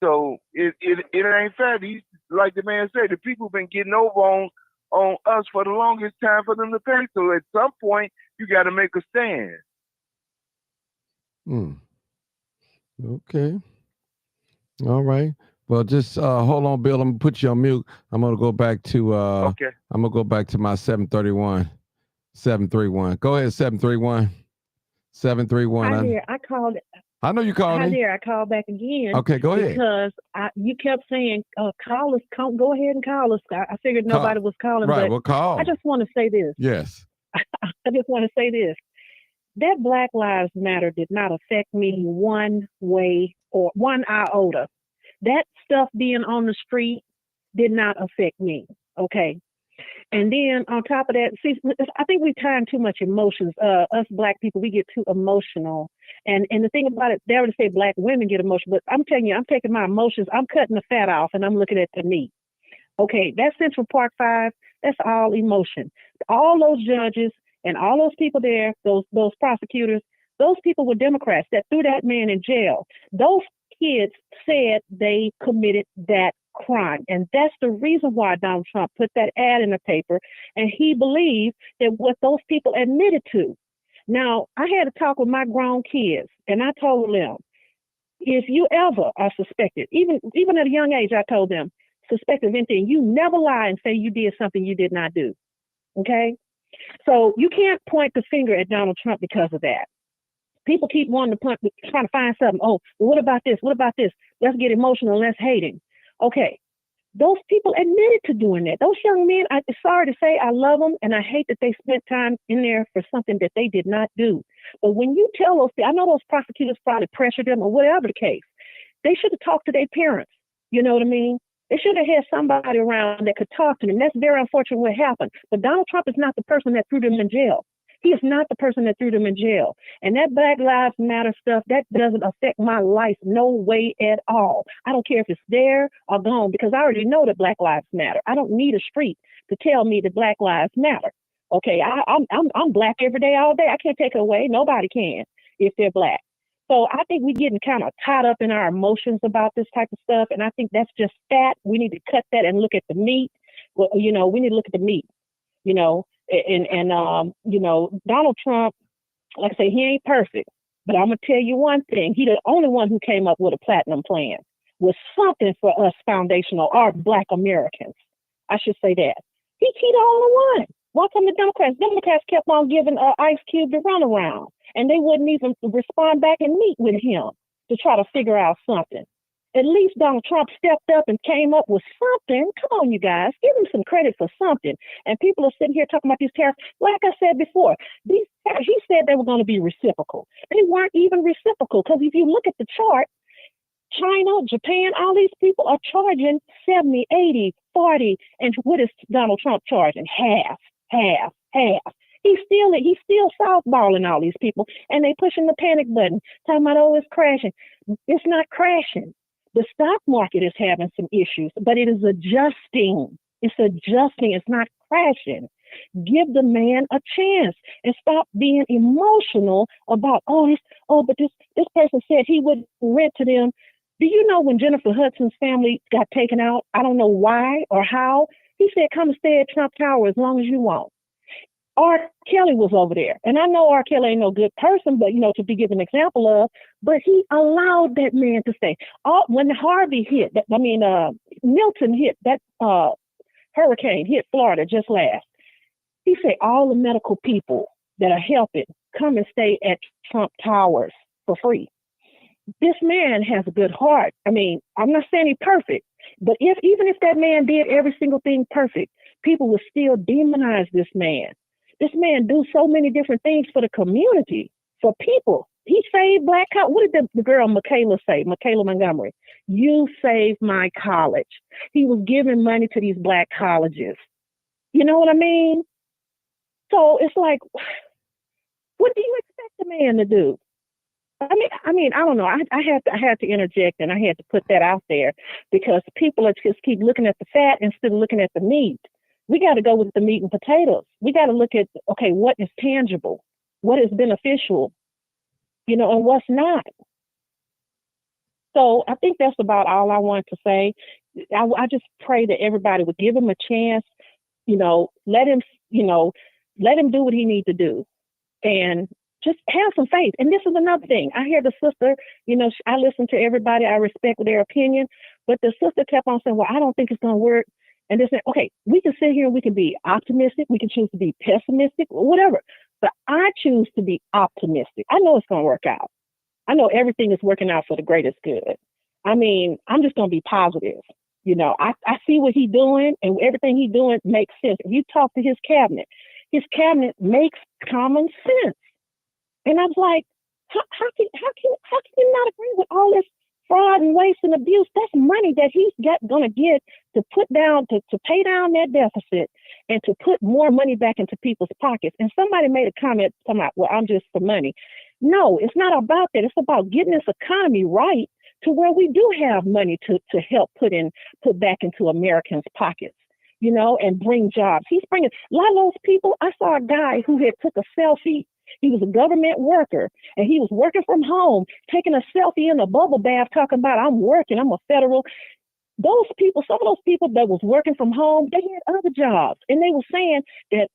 So it ain't fair. These, like the man said, the people been getting over on us for the longest time for them to pay. So at some point, you got to make a stand. Okay. All right. Well, just hold on, Bill. I'm gonna put you on mute. I'm gonna go back to okay. I'm gonna go back to my 731. Go ahead, 731. 731. Hi there. I called. I know you called Hi me. there. I called back again. Okay, go ahead. Because you kept saying, call us. Go ahead and call us. I figured nobody was calling. Right, but well, call. I just want to say this. Yes. I just want to say this. That Black Lives Matter did not affect me one way or one iota. That stuff being on the street did not affect me. Okay. And then on top of that, see, I think we tie in too much emotions. Us Black people, we get too emotional. And the thing about it, they already say Black women get emotional, but I'm telling you, I'm taking my emotions, I'm cutting the fat off, and I'm looking at the meat. Okay, that Central Park 5, that's all emotion. All those judges and all those people there, those prosecutors, those people were Democrats that threw that man in jail. Those kids said they committed that crime. And that's the reason why Donald Trump put that ad in the paper. And he believed that what those people admitted to. Now, I had to talk with my grown kids, and I told them, if you ever are suspected, even at a young age, I told them, suspected of anything, you never lie and say you did something you did not do. Okay? So you can't point the finger at Donald Trump because of that. People keep wanting to trying to find something. Oh, well, what about this? What about this? Let's get emotional. Let's hate him. Okay. Those people admitted to doing that. Those young men, I'm sorry to say, I love them, and I hate that they spent time in there for something that they did not do. But when you tell those people, I know those prosecutors probably pressured them or whatever the case, they should have talked to their parents. You know what I mean? They should have had somebody around that could talk to them. That's very unfortunate what happened. But Donald Trump is not the person that threw them in jail. He is not the person that threw them in jail. And that Black Lives Matter stuff, that doesn't affect my life no way at all. I don't care if it's there or gone, because I already know that Black Lives Matter. I don't need a street to tell me that Black Lives Matter. Okay, I'm Black every day, all day. I can't take it away. Nobody can if they're Black. So I think we're getting kind of tied up in our emotions about this type of stuff. And I think that's just fat. We need to cut that and look at the meat. Well, we need to look at the meat, And Donald Trump, like I say, he ain't perfect, but I'm gonna tell you one thing: he the only one who came up with a platinum plan, with something for us foundational, our Black Americans. I should say that he the only one. Why come the Democrats? Democrats kept on giving Ice Cube the runaround, and they wouldn't even respond back and meet with him to try to figure out something. At least Donald Trump stepped up and came up with something. Come on, you guys, give him some credit for something. And people are sitting here talking about these tariffs. Like I said before, he said they were going to be reciprocal. They weren't even reciprocal, because if you look at the chart, China, Japan, all these people are charging 70, 80, 40. And what is Donald Trump charging? Half. He's still softballing all these people, and they pushing the panic button, talking about, oh, it's crashing. It's not crashing. The stock market is having some issues, but it is adjusting. It's adjusting. It's not crashing. Give the man a chance and stop being emotional about, but this person said he would rent to them. Do you know when Jennifer Hudson's family got taken out? I don't know why or how. He said, come stay at Trump Tower as long as you want. R. Kelly was over there. And I know R. Kelly ain't no good person, but, to be given an example of, but he allowed that man to stay. When Harvey hit, Milton hit, that hurricane hit Florida just last, he said all the medical people that are helping come and stay at Trump Towers for free. This man has a good heart. I mean, I'm not saying he's perfect, but even if that man did every single thing perfect, people would still demonize this man. This man do so many different things for the community, for people. He saved black college. What did the girl Michaela say? Michaela Montgomery. You saved my college. He was giving money to these black colleges. You know what I mean? So it's like, what do you expect the man to do? I mean, I don't know. I had to interject, and I had to put that out there because people are just keep looking at the fat instead of looking at the meat. We got to go with the meat and potatoes. We got to look at, okay, what is tangible, what is beneficial, and what's not. So I think that's about all I want to say. I just pray that everybody would give him a chance, let him do what he needs to do, and just have some faith. And this is another thing. I hear the sister, I listen to everybody. I respect their opinion. But the sister kept on saying, well, I don't think it's going to work. And they said, okay, we can sit here and we can be optimistic. We can choose to be pessimistic, whatever. But I choose to be optimistic. I know it's going to work out. I know everything is working out for the greatest good. I mean, I'm just going to be positive. I see what he's doing, and everything he's doing makes sense. If you talk to his cabinet makes common sense. And I was like, how can you not agree with all this fraud and waste and abuse? That's money that he's going to get to put down, to pay down that deficit and to put more money back into people's pockets. And somebody made a comment talking about, well, I'm just for money. No, it's not about that. It's about getting this economy right to where we do have money to help put back into Americans' pockets, and bring jobs. He's bringing a lot of those people. I saw a guy who had took a selfie. He was a government worker, and he was working from home, taking a selfie in a bubble bath, talking about, I'm working, I'm a federal. Those people, some of those people that was working from home, they had other jobs, and they were saying that,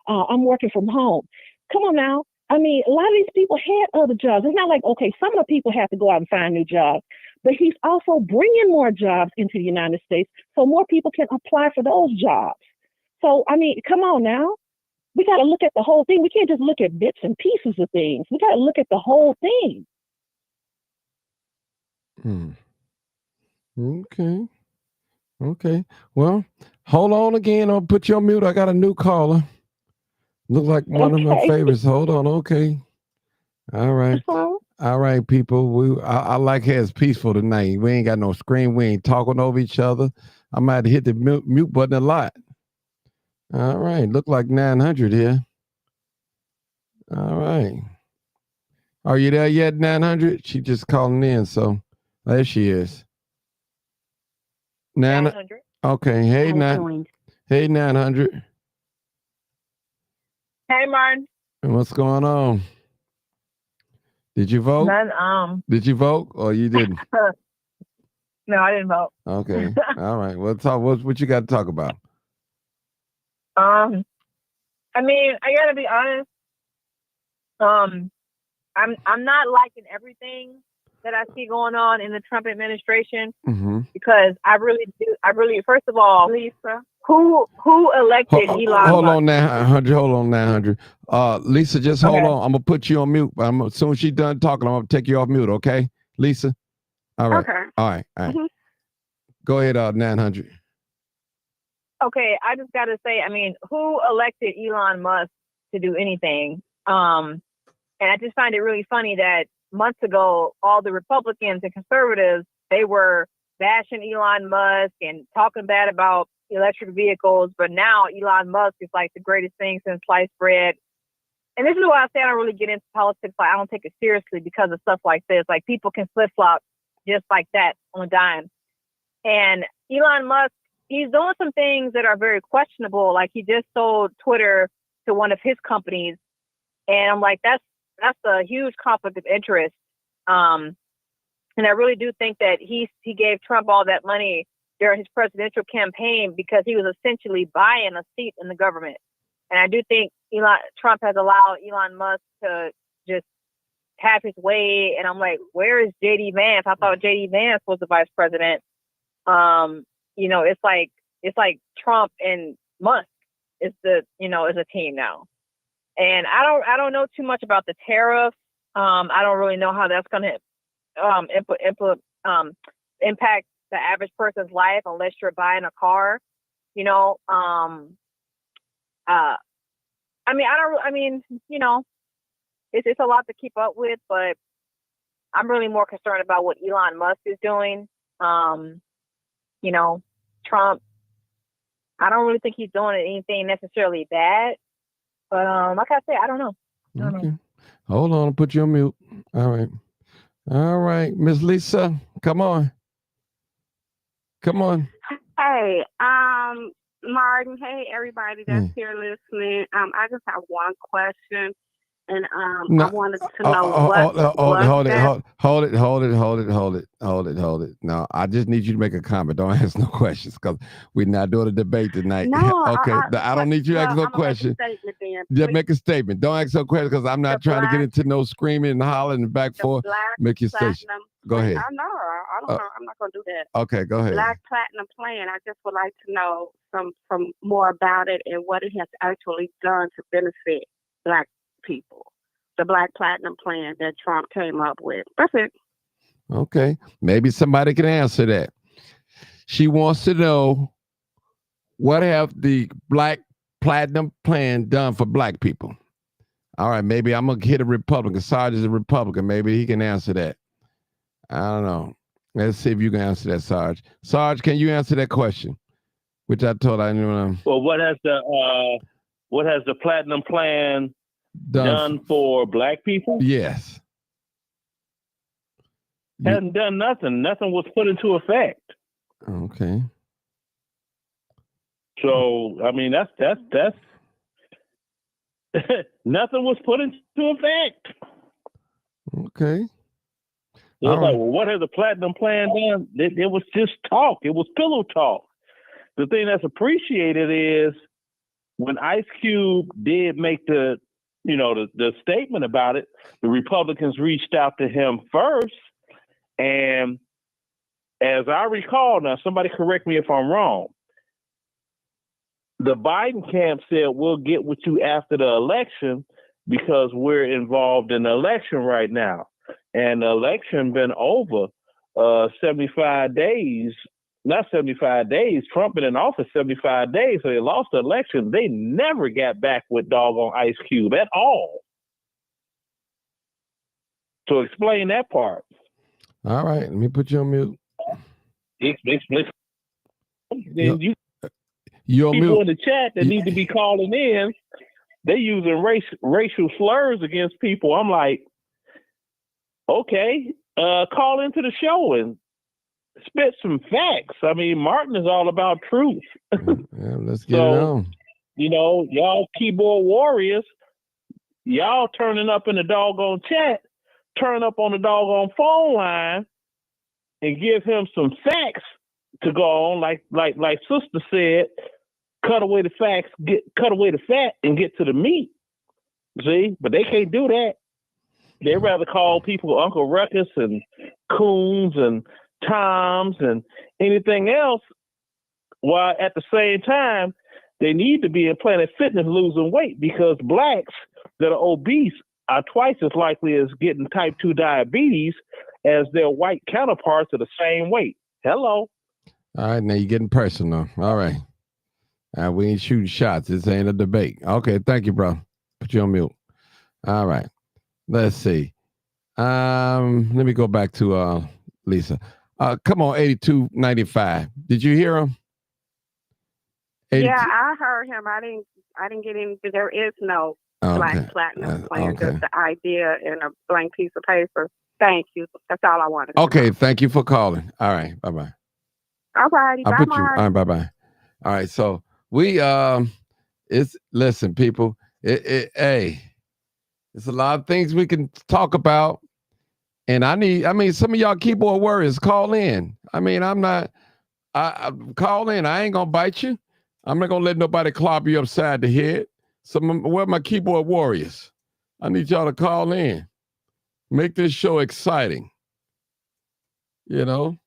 I'm working from home. Come on now. I mean, a lot of these people had other jobs. It's not like, okay, some of the people have to go out and find new jobs, but he's also bringing more jobs into the United States so more people can apply for those jobs. So, I mean, come on now. We got to look at the whole thing. We can't just look at bits and pieces of things. We got to look at the whole thing. Okay. Well, hold on again. I'll put you on mute. I got a new caller. Look like one of my favorites. Hold on. Okay. All right. All right, people. I like how it's peaceful tonight. We ain't got no scream. We ain't talking over each other. I might hit the mute button a lot. All right. Look like 900 here. All right. Are you there yet, 900? She just calling in, so there she is. 900. Okay. Hey, 900. Hey, Martin. And what's going on? Did you vote? None, Did you vote or you didn't? No, I didn't vote. Okay. All right. Well, talk. What you got to talk about? I mean, I gotta be honest. I'm not liking everything that I see going on in the Trump administration because I really, first of all, Lisa, who elected Elon Musk? Hold on, 900. Lisa, just hold on. I'm gonna put you on mute. As soon as she's done talking, I'm gonna take you off mute. Okay, Lisa. All right. Okay. All right. Go ahead, 900. Okay, I just got to say, I mean, who elected Elon Musk to do anything? And I just find it really funny that months ago, all the Republicans and conservatives, they were bashing Elon Musk and talking bad about electric vehicles. But now Elon Musk is like the greatest thing since sliced bread. And this is why I say I don't really get into politics. Like, I don't take it seriously because of stuff like this. Like, people can flip-flop just like that on a dime. And Elon Musk, he's doing some things that are very questionable. Like, he just sold Twitter to one of his companies. And I'm like, that's a huge conflict of interest. And I really do think that he gave Trump all that money during his presidential campaign because he was essentially buying a seat in the government. And I do think Trump has allowed Elon Musk to just have his way. And I'm like, where is JD Vance? I thought JD Vance was the vice president. You know, it's like Trump and Musk is is a team now. And I don't know too much about the tariffs. I don't really know how that's going to impact the average person's life unless you're buying a car. You know, it's a lot to keep up with, but I'm really more concerned about what Elon Musk is doing. You know, Trump, I don't really think he's doing anything necessarily bad, but like I said, I don't know. Okay. Hold on, I'll put you on mute. All right, Miss Lisa, come on. Hey, Martin. Hey, everybody that's here listening. I just have one question, and I wanted to know Hold it. No, I just need you to make a comment. Don't ask no questions because we're not doing a debate tonight. No, okay. I don't need you to ask no questions. Just make a statement. Don't ask no questions because I'm not trying to get into no screaming and hollering and back forth. Make your statement. Go ahead. I know. I'm not going to do that. Okay, go ahead. Black Platinum Plan. I just would like to know some more about it and what it has actually done to benefit Black people. The Black Platinum Plan that Trump came up with. That's it. Okay. Maybe somebody can answer that. She wants to know, what have the Black Platinum Plan done for Black people? All right, maybe I'm going to hit a Republican. Sarge is a Republican. Maybe he can answer that. I don't know. Let's see if you can answer that, Sarge. Sarge, can you answer that question? Which I told I knew. Well, what has the Platinum Plan done for Black people? Yes. Hasn't done nothing. Nothing was put into effect. Okay. So I mean, that's nothing was put into effect. Okay. It was like, well, what has the Platinum Plan done? It was just talk. It was pillow talk. The thing that's appreciated is when Ice Cube did make the statement about it, the Republicans reached out to him first. And as I recall, now somebody correct me if I'm wrong, the Biden camp said, we'll get with you after the election because we're involved in the election right now. And the election been over 75 days, not 75 days. Trump been in office 75 days, so they lost the election. They never got back with doggone Ice Cube at all. So explain that part. All right, let me put you on mute. You're on people mute. In the chat that need to be calling in, they using racial slurs against people. I'm like, okay, call into the show and spit some facts. I mean, Martin is all about truth. Yeah, let's get it on. Y'all keyboard warriors, y'all turning up in the doggone chat, turn up on the doggone phone line and give him some facts to go on. Like Sister said, cut away the facts, cut away the fat and get to the meat. See? But they can't do that. They'd rather call people Uncle Ruckus and Coons and Toms and anything else, while at the same time, they need to be in Planet Fitness losing weight because Blacks that are obese are twice as likely as getting type 2 diabetes as their white counterparts of the same weight. Hello. All right, now you're getting personal. All right. We ain't shooting shots. This ain't a debate. Okay, thank you, bro. Put you on mute. All right. Let's see. Let me go back to Lisa. Come on, 8295. Did you hear him? 82? Yeah, I heard him. I didn't get into. There is no Black Platinum Plan. Just the idea in a blank piece of paper. Thank you. That's all I wanted. Okay, thank you for calling. All right, bye bye. All righty, bye bye. All right, bye bye. All right, so we listen, people. It's a lot of things we can talk about. And some of y'all keyboard warriors, call in. I call in. I ain't gonna bite you. I'm not gonna let nobody clobber you upside the head. Where are my keyboard warriors? I need y'all to call in. Make this show exciting. You know,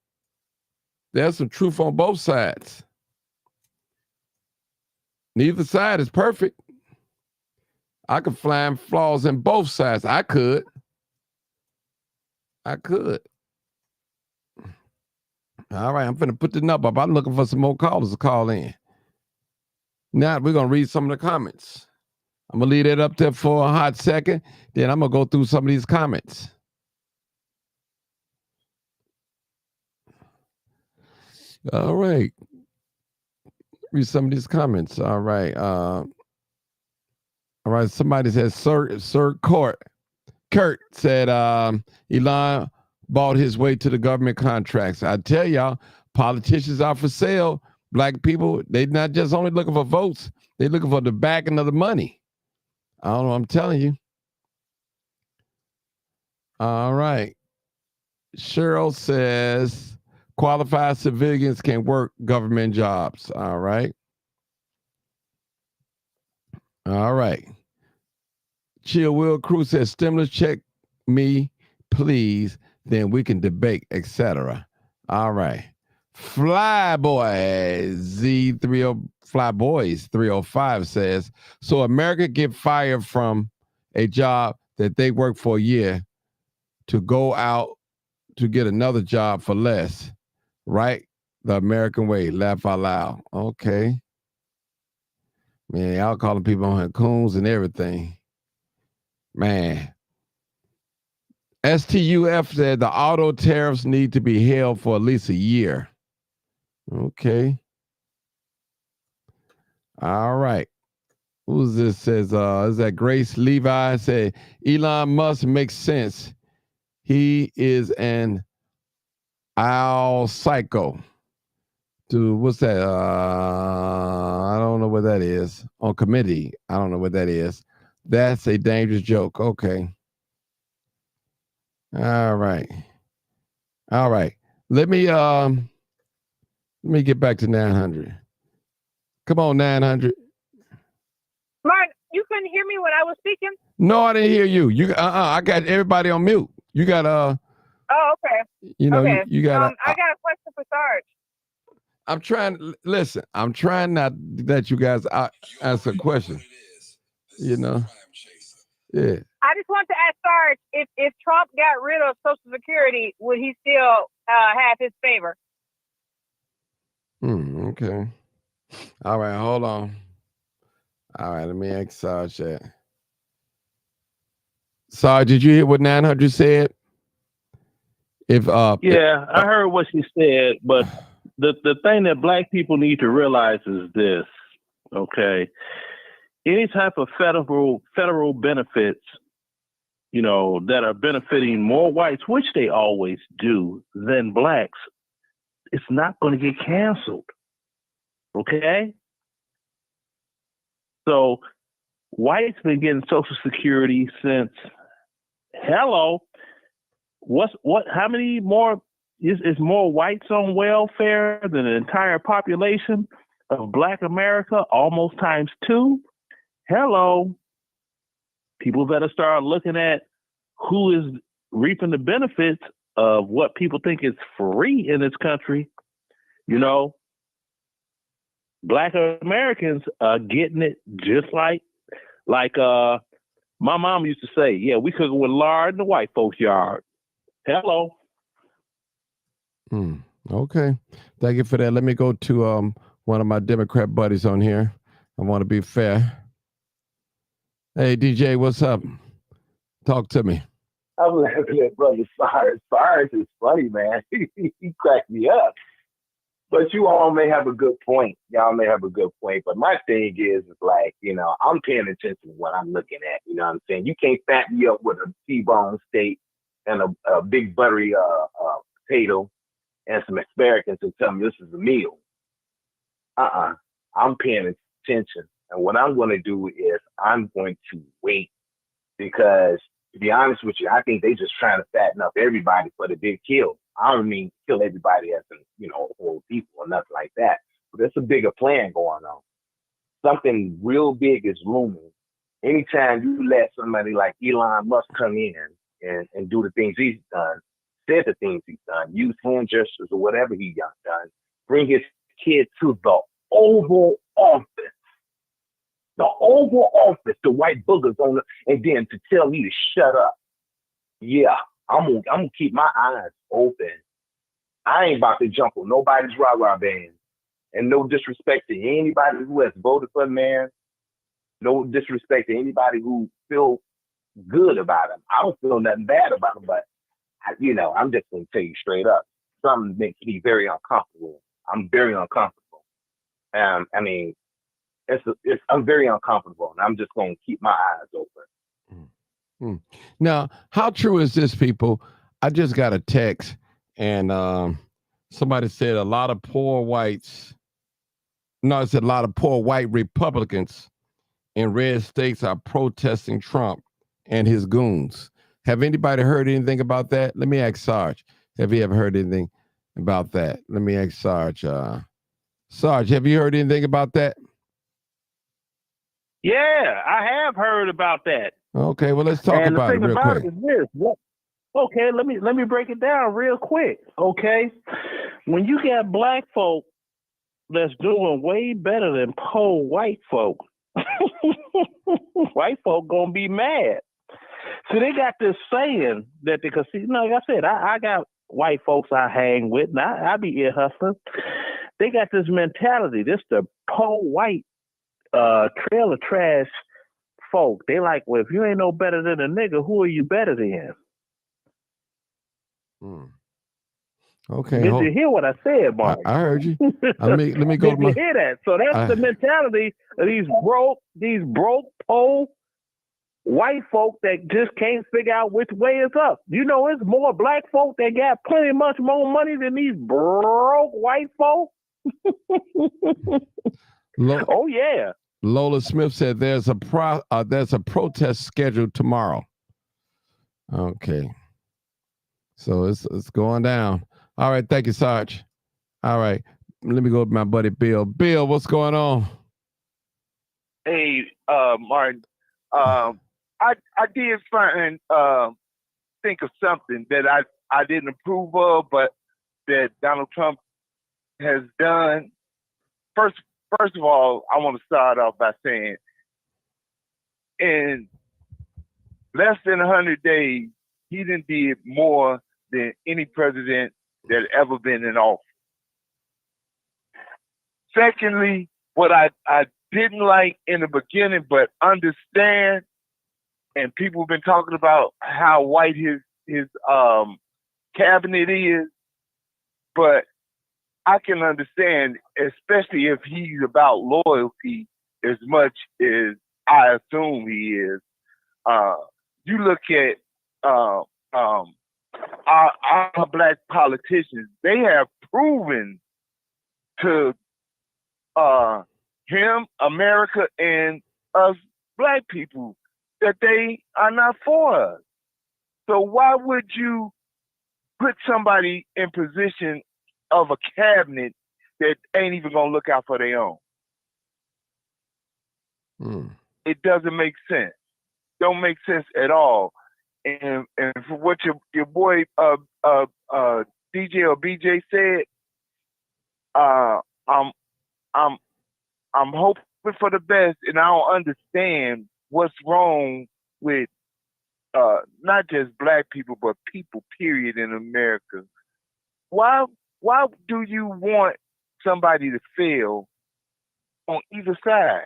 there's some truth on both sides. Neither side is perfect. I could find flaws in both sides. I could. All right, I'm finna put the number up. I'm looking for some more callers to call in. Now we're gonna read some of the comments. I'm gonna leave that up there for a hot second. Then I'm gonna go through some of these comments. All right. Read some of these comments. All right. All right. Somebody says Sir Kurt said Elon bought his way to the government contracts. I tell y'all, politicians are for sale. Black people, they not just only looking for votes, they looking for the backing of the money. I don't know, I'm telling you. All right. Cheryl says qualified civilians can work government jobs. All right. All right. Chill Will Cruz says stimulus check me, please. Then we can debate, etc. All right. Flyboys 305 says, so America get fired from a job that they work for a year to go out to get another job for less, right? The American way. Laugh out loud. Okay. Man, y'all calling people on coons and everything. Man. STUF said the auto tariffs need to be held for at least a year. Okay. All right. Who's this? Says, is that Grace Levi? Said, Elon Musk makes sense. He is an owl psycho. Dude, what's that? I don't know what that is. On committee. I don't know what that is. That's a dangerous joke. Okay. All right. Let me get back to 900. Come on, 900. Mark, you couldn't hear me when I was speaking? No, I didn't hear you. I got everybody on mute. You got Oh, okay. you know, okay. you got I got a question for Sarge. I'm trying not to let you guys ask a question. You know. Yeah. I just want to ask Sarge, if Trump got rid of Social Security, would he still have his favor? Okay. All right, hold on. All right, let me ask Sarge that. Sarge, did you hear what 900 said? Yeah, I heard what she said, but the thing that black people need to realize is this, okay? Any type of federal benefits, you know, that are benefiting more whites, which they always do, than blacks, it's not going to get canceled. Okay? So whites been getting Social Security since how many more is more whites on welfare than the entire population of Black America, almost times 2? Hello. People better start looking at who is reaping the benefits of what people think is free in this country. You know, Black Americans are getting it just like my mom used to say, yeah, we cooking with lard in the white folks' yard. Hello. Okay. Thank you for that. Let me go to one of my Democrat buddies on here. I want to be fair. Hey, DJ, what's up? Talk to me. I'm laughing at Brother Cyrus. Cyrus is funny, man. He cracked me up. But you all may have a good point. Y'all may have a good point. But my thing is like, you know, I'm paying attention to what I'm looking at. You know what I'm saying? You can't fat me up with a T-bone steak and a big buttery potato and some asparagus and tell me this is a meal. I'm paying attention. And what I'm going to do is I'm going to wait, because to be honest with you, I think they just trying to fatten up everybody for the big kill. I don't mean kill everybody as in, you know, whole people or nothing like that. But there's a bigger plan going on. something real big is looming. Anytime you let somebody like Elon Musk come in and do the things he's done, said the things he's done, use hand gestures or whatever he got done, bring his kid to the Oval Office. The Oval Office, the white boogers on it, and then to tell me to shut up. Yeah, I'm gonna keep my eyes open. I ain't about to jump on nobody's rah-rah band. And no disrespect to anybody who has voted for the man. No disrespect to anybody who feels good about him. I don't feel nothing bad about him, but I'm just gonna tell you straight up. Something makes me very uncomfortable. I'm very uncomfortable. I mean, I'm very uncomfortable, and I'm just gonna keep my eyes open. Now, how true is this, people? I just got a text, and somebody said a lot of poor whites. No, it's a lot of poor white Republicans in red states are protesting Trump and his goons. Have anybody heard anything about that? Let me ask Sarge. Have you ever heard anything about that? Let me ask Sarge. Sarge, have you heard anything about that? Yeah, I have heard about that. Okay, well, let's talk about it real quick. And the thing about it is this. Okay, let me break it down real quick. Okay, when you got black folk that's doing way better than poor white folk, white folk gonna be mad. So they got this saying that because like I said, I got white folks I hang with, and I be ear hustling. They got this mentality. This the poor white trailer trash folk. They like, well, if you ain't no better than a nigga, who are you better than? Okay. Did you hear what I said, Mark? I heard you. Let me go. Did you hear that? So that's the mentality of these broke, poor white folk that just can't figure out which way is up. You know, it's more black folk that got plenty much more money than these broke white folk. Oh yeah. Lola Smith said there's a protest scheduled tomorrow. Okay. So it's going down. All right, thank you, Sarge. All right, let me go with my buddy Bill. Bill, what's going on? Hey, Martin. I did find think of something that I didn't approve of, but that Donald Trump has done. First of all, I want to start off by saying, in less than 100 days, he done did more than any president that ever been in office. Secondly, what I didn't like in the beginning, but understand, and people have been talking about how white his cabinet is, but I can understand, especially if he's about loyalty as much as I assume he is. You look at our black politicians, they have proven to him, America, and us black people that they are not for us. So why would you put somebody in position of a cabinet that ain't even gonna look out for their own? It doesn't make sense. Don't make sense at all. And for what your boy DJ or BJ said, I'm hoping for the best, and I don't understand what's wrong with not just black people, but people, period, in America. Why do you want somebody to fail on either side?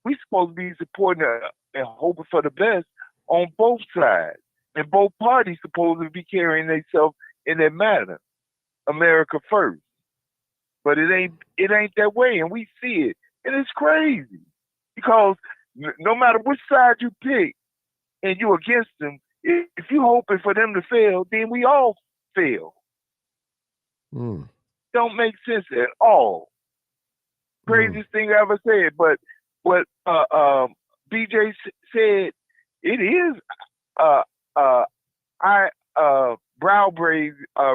We supposed to be supporting and hoping for the best on both sides, and both parties supposed to be carrying themselves in that matter. America first, but it ain't that way, and we see it, and it's crazy because no matter which side you pick, and you against them, if you hoping for them to fail, then we all fail. Don't make sense at all. Craziest thing I ever said, but what BJ said, it is brow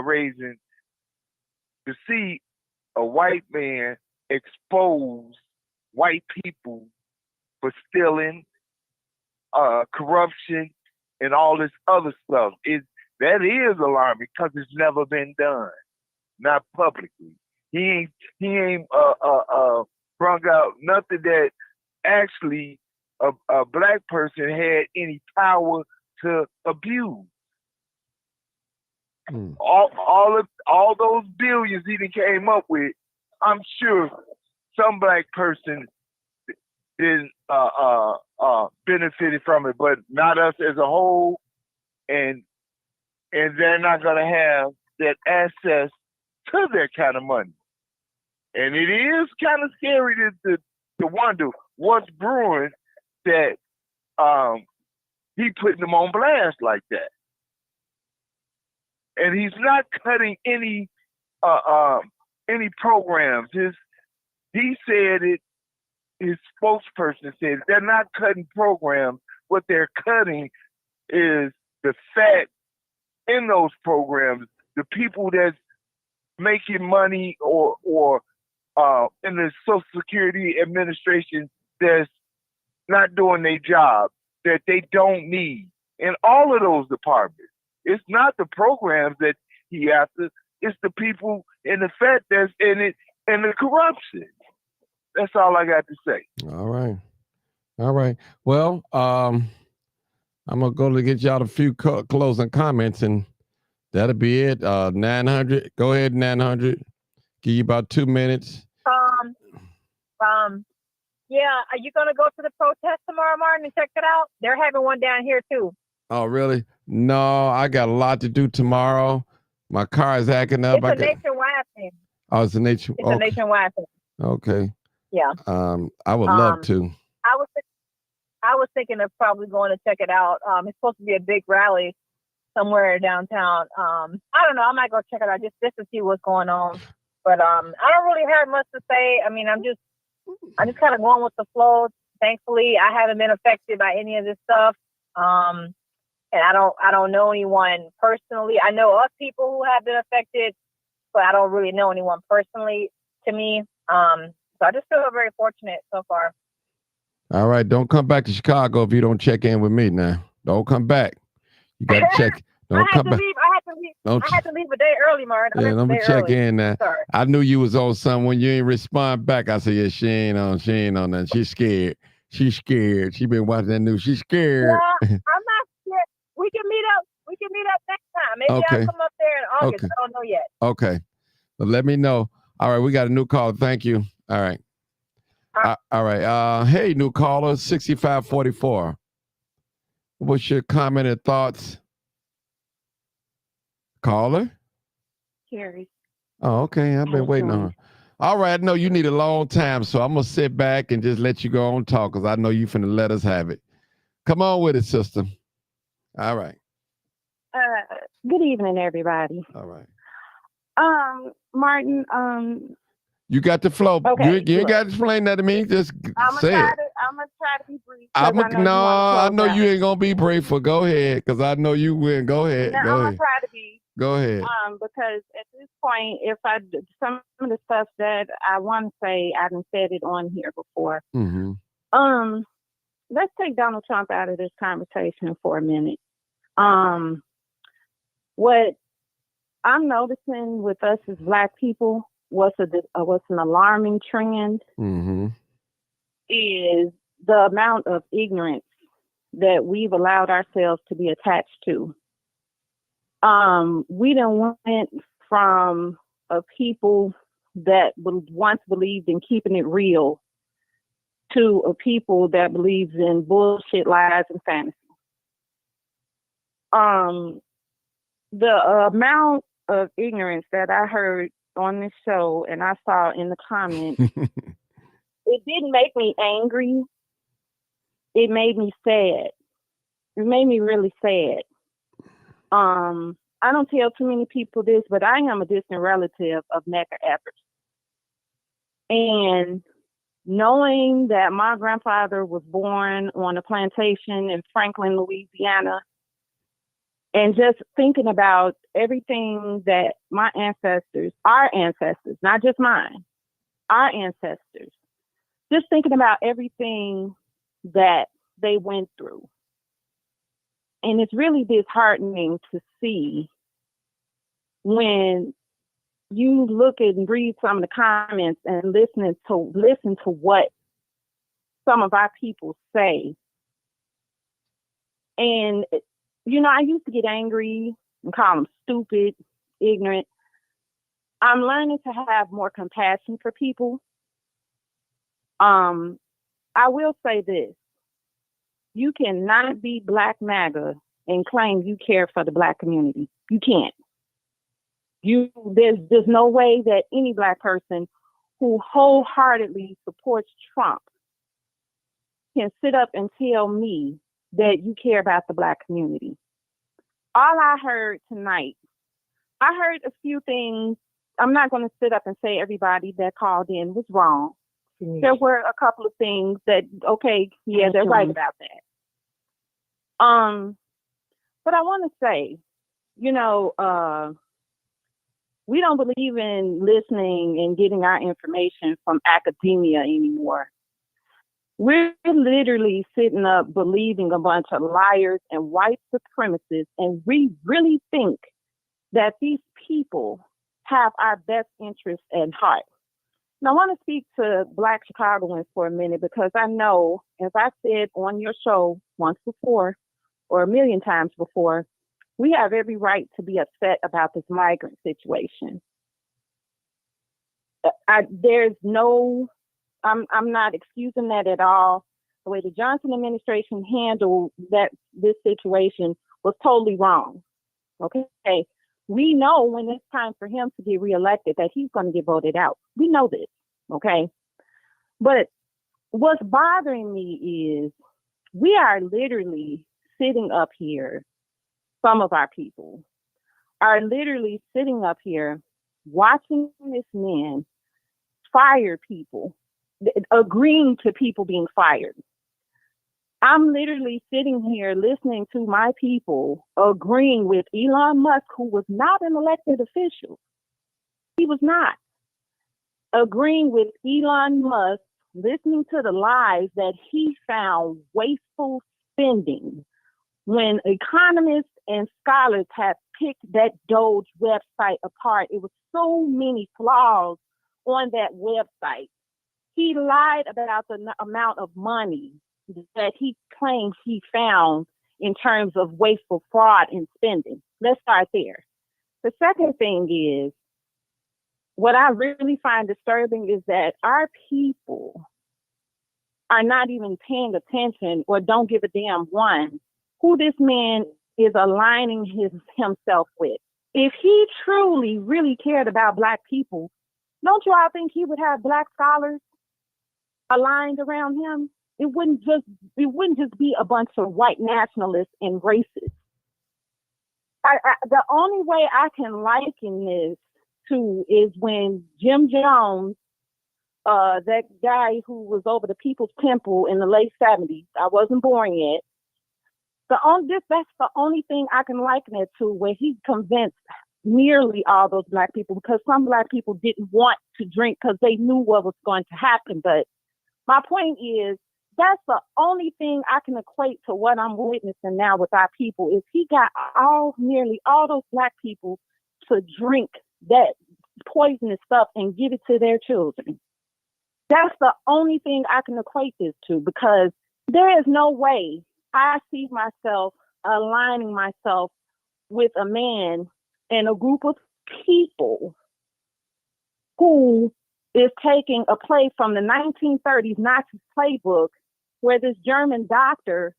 raising to see a white man expose white people for stealing, corruption, and all this other stuff. That is alarming because it's never been done, not publicly. He ain't brung out nothing that actually a black person had any power to abuse. All those billions he came up with, I'm sure some black person didn't benefited from it, but not us as a whole, and they're not gonna have that access to that kind of money. And it is kind of scary to wonder what's brewing that he putting them on blast like that. And he's not cutting any programs. He said it. His spokesperson said they're not cutting programs. What they're cutting is the fat in those programs. The people that's making money or in the Social Security Administration that's not doing their job, that they don't need in all of those departments. It's not the programs that he after, it's the people in the fat that's in it and the corruption. That's all I got to say. All right. Well, I'm gonna go to get y'all a few closing comments, and that'll be it. 900. Go ahead, 900. Give you about 2 minutes. Yeah. Are you gonna go to the protest tomorrow, Martin, and check it out? They're having one down here too. Oh, really? No, I got a lot to do tomorrow. My car is acting up. It's a nationwide thing. Oh, it's a It's a nationwide thing. Okay. Yeah. I would love to. I was thinking of probably going to check it out. It's supposed to be a big rally somewhere downtown. I don't know. I might go check it out just to see what's going on. But I don't really have much to say. I mean, I'm just kind of going with the flow. Thankfully, I haven't been affected by any of this stuff. And I don't know anyone personally. I know of people who have been affected, but I don't really know anyone personally to me. So I just feel very fortunate so far. All right. Don't come back to Chicago if you don't check in with me now. Don't come back. You got to check. Don't come back. I had to leave a day early, Martin. Yeah, let me check in now. I knew you was on something when you ain't respond back. I said, yeah, she ain't on that. She's scared. She's scared. She been watching that news. She's scared. Yeah, I'm not scared. We can meet up next time. Maybe I'll come up there in August. I don't know yet. Okay. But let me know. All right, we got a new caller. Thank you. All right. All right. Hey, new caller, 6544. What's your comment and thoughts? Caller? Carrie. Oh, okay. I've been waiting on her. All right. I know you need a long time, so I'm going to sit back and just let you go on talk because I know you finna let us have it. Come on with it, sister. All right. Good evening, everybody. All right. Martin, you got the flow. Okay, you ain't got to explain that to me. Just say it. I'm gonna try to be brief. I know you ain't gonna be brief. So go ahead, because I know you will. Go ahead. No, I'm gonna try to be. Go ahead. Because at this point, some of the stuff that I want to say, I done said it on here before. Mm-hmm. Let's take Donald Trump out of this conversation for a minute. What I'm noticing with us as Black people, what's an alarming trend is the amount of ignorance that we've allowed ourselves to be attached to. We done went from a people that once believed in keeping it real to a people that believes in bullshit, lies, and fantasy. The amount of ignorance that I heard on this show and I saw in the comments, it didn't make me angry. It made me sad. It made me really sad. I don't tell too many people this, but I am a distant relative of Medgar Evers. And knowing that my grandfather was born on a plantation in Franklin, Louisiana, and just thinking about everything that our ancestors, not just mine, our ancestors just thinking about everything that they went through. And it's really disheartening to see when you look and read some of the comments and listen to what some of our people say. And, you know, I used to get angry and call them stupid, ignorant. I'm learning to have more compassion for people. I will say this. You cannot be Black MAGA and claim you care for the Black community. You can't. There's no way that any Black person who wholeheartedly supports Trump can sit up and tell me that you care about the Black community. All I heard tonight, I heard a few things. I'm not going to sit up and say everybody that called in was wrong. There were a couple of things that, okay, yeah, they're right about that. But I want to say, you know, we don't believe in listening and getting our information from academia anymore. We're literally sitting up believing a bunch of liars and white supremacists, and we really think that these people have our best interests at heart. Now, I want to speak to Black Chicagoans for a minute, because I know, as I said on your show once before, or a million times before, we have every right to be upset about this migrant situation. I'm not excusing that at all. The way the Johnson administration handled this situation was totally wrong. Okay? We know when it's time for him to get reelected that he's going to get voted out. We know this. Okay? But what's bothering me is we are literally sitting up here, some of our people are literally sitting up here watching this man fire people, agreeing to people being fired. I'm literally sitting here listening to my people agreeing with Elon Musk, who was not an elected official. He was not. Agreeing with Elon Musk, listening to the lies that he found wasteful spending when economists and scholars have picked that Doge website apart. It was so many flaws on that website. He lied about the amount of money that he claims he found in terms of wasteful fraud and spending. Let's start there. The second thing is, what I really find disturbing is that our people are not even paying attention or don't give a damn, one, who this man is aligning himself with. If he truly, really cared about Black people, don't you all think he would have Black scholars aligned around him? It wouldn't just be a bunch of white nationalists and racists. The only way I can liken this to is when Jim Jones, that guy who was over the People's Temple in the late 70s, I wasn't born yet. That's the only thing I can liken it to, where he convinced nearly all those Black people, because some Black people didn't want to drink because they knew what was going to happen. But my point is, that's the only thing I can equate to what I'm witnessing now with our people, is he got nearly all those Black people to drink that poisonous stuff and give it to their children. That's the only thing I can equate this to, because there is no way I see myself aligning myself with a man and a group of people who is taking a play from the 1930s Nazi playbook, where this German doctor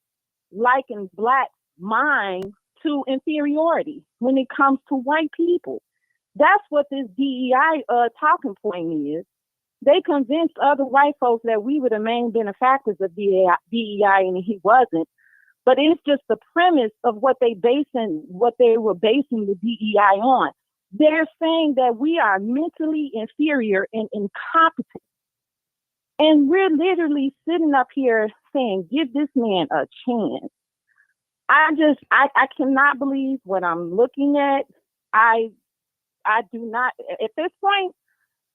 likened Black mind to inferiority when it comes to white people. That's what this DEI talking point is. They convinced other white folks that we were the main benefactors of DEI, and he wasn't. But it's just the premise of what they were basing the DEI on. They're saying that we are mentally inferior and incompetent. And we're literally sitting up here saying, give this man a chance. I cannot believe what I'm looking at. I do not, at this point,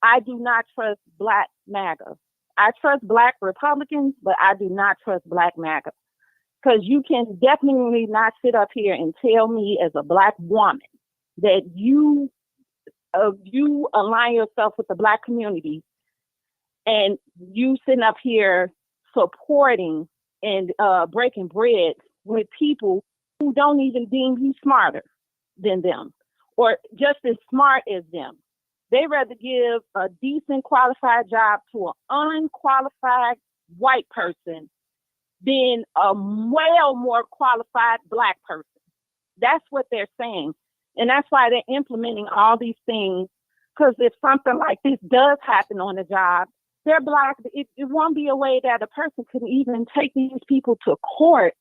I do not trust Black MAGA. I trust Black Republicans, but I do not trust Black MAGA. Because you can definitely not sit up here and tell me as a Black woman that you align yourself with the Black community and you sitting up here supporting and breaking bread with people who don't even deem you smarter than them or just as smart as them. They rather give a decent qualified job to an unqualified white person than a well more qualified Black person. That's what they're saying. And that's why they're implementing all these things. Because if something like this does happen on the job, they're Black. It won't be a way that a person can even take these people to court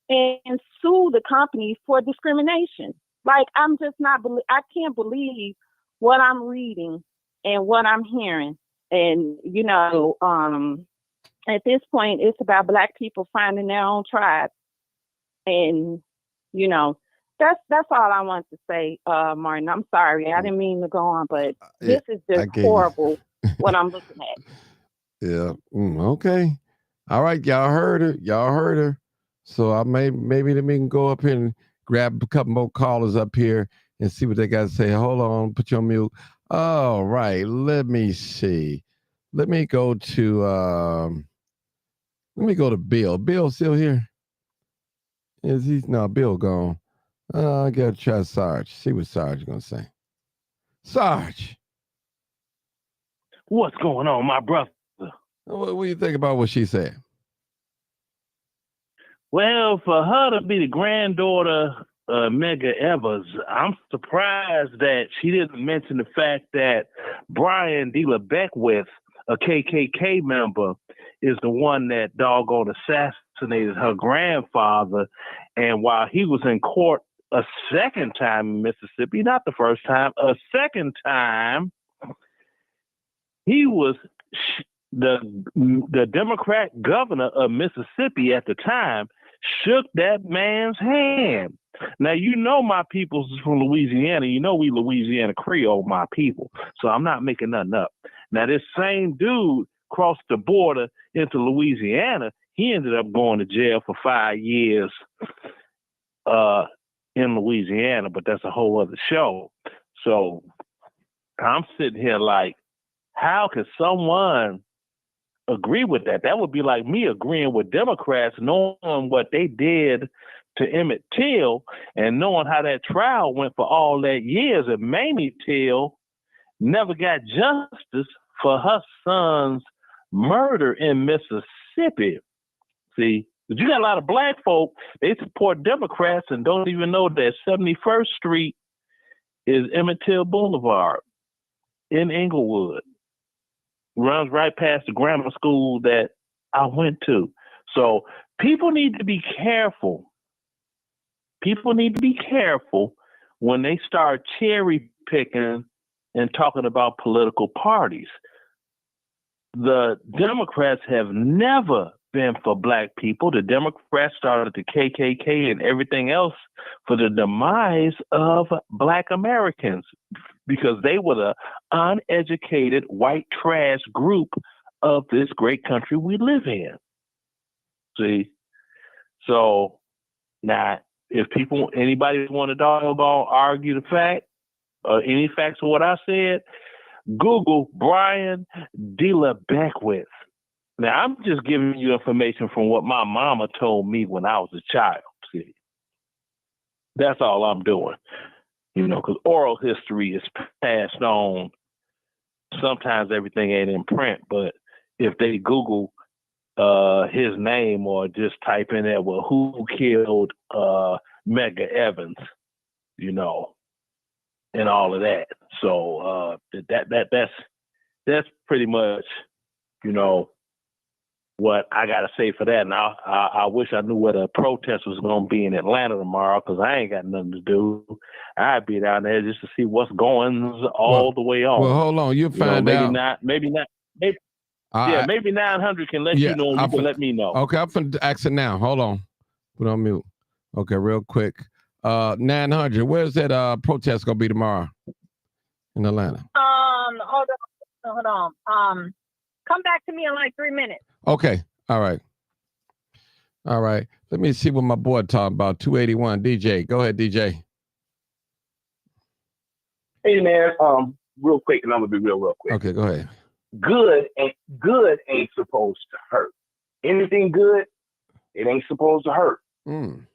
and sue the company for discrimination. Like, I'm just not, I can't believe what I'm reading and what I'm hearing. And, you know, at this point, it's about Black people finding their own tribe. And, you know, that's all I want to say, Martin. I'm sorry. I didn't mean to go on, but this is just horrible what I'm looking at. Yeah. Okay. All right. Y'all heard her. So I maybe let me go up here and grab a couple more callers up here and see what they got to say. Hold on. Put you on mute. All right. Let me see. Let me go to Bill. Bill still here? Is he? No, Bill gone. I gotta try Sarge. See what Sarge is gonna say. Sarge, what's going on, my brother? What do you think about what she said? Well, for her to be the granddaughter of Medgar Evers, I'm surprised that she didn't mention the fact that Brian D. Beckwith, a KKK member, is the one that doggone assassinated her grandfather. And while he was in court a second time in Mississippi, not the first time, a second time, he was the Democrat governor of Mississippi at the time shook that man's hand. Now, you know my people's from Louisiana. You know we Louisiana Creole, my people. So I'm not making nothing up. Now, this same dude crossed the border into Louisiana. He ended up going to jail for 5 years in Louisiana, but that's a whole other show. So I'm sitting here like, how could someone agree with that? That would be like me agreeing with Democrats, knowing what they did to Emmett Till and knowing how that trial went for all that years. And Mamie Till never got justice for her son's murder in Mississippi. See, you got a lot of Black folk, they support Democrats and don't even know that 71st Street is Emmett Till Boulevard in Inglewood. Runs right past the grammar school that I went to. So people need to be careful. People need to be careful when they start cherry picking and talking about political parties. The Democrats have never been for Black people. The Democrats started the KKK and everything else for the demise of Black Americans because they were the uneducated white trash group of this great country we live in. See? So now, if anybody want to doggone argue the fact or any facts of what I said, Google Brian D. Beckwith. Now, I'm just giving you information from what my mama told me when I was a child. See, that's all I'm doing. You know, because oral history is passed on. Sometimes everything ain't in print, but if they Google his name or just type in there, well, who killed Medgar Evers, you know, and all of that. So that's pretty much, you know, what I got to say for that. Now, I wish I knew where the protest was going to be in Atlanta tomorrow because I ain't got nothing to do. I'd be down there just to see what's going all the way on. Well, hold on. You'll find out. Maybe 900 can let you know and you can let me know. Okay, I'm finna ask it now. Hold on. Put on mute. Okay, real quick. 900, where's that protest going to be tomorrow in Atlanta? Hold on. come back to me in like 3 minutes. Okay. All right. All right. Let me see what my boy talking about. 281 DJ. Go ahead, DJ. Hey man, real quick, and I'm gonna be real quick. Okay, go ahead. Good ain't supposed to hurt. Anything good, it ain't supposed to hurt. Mm.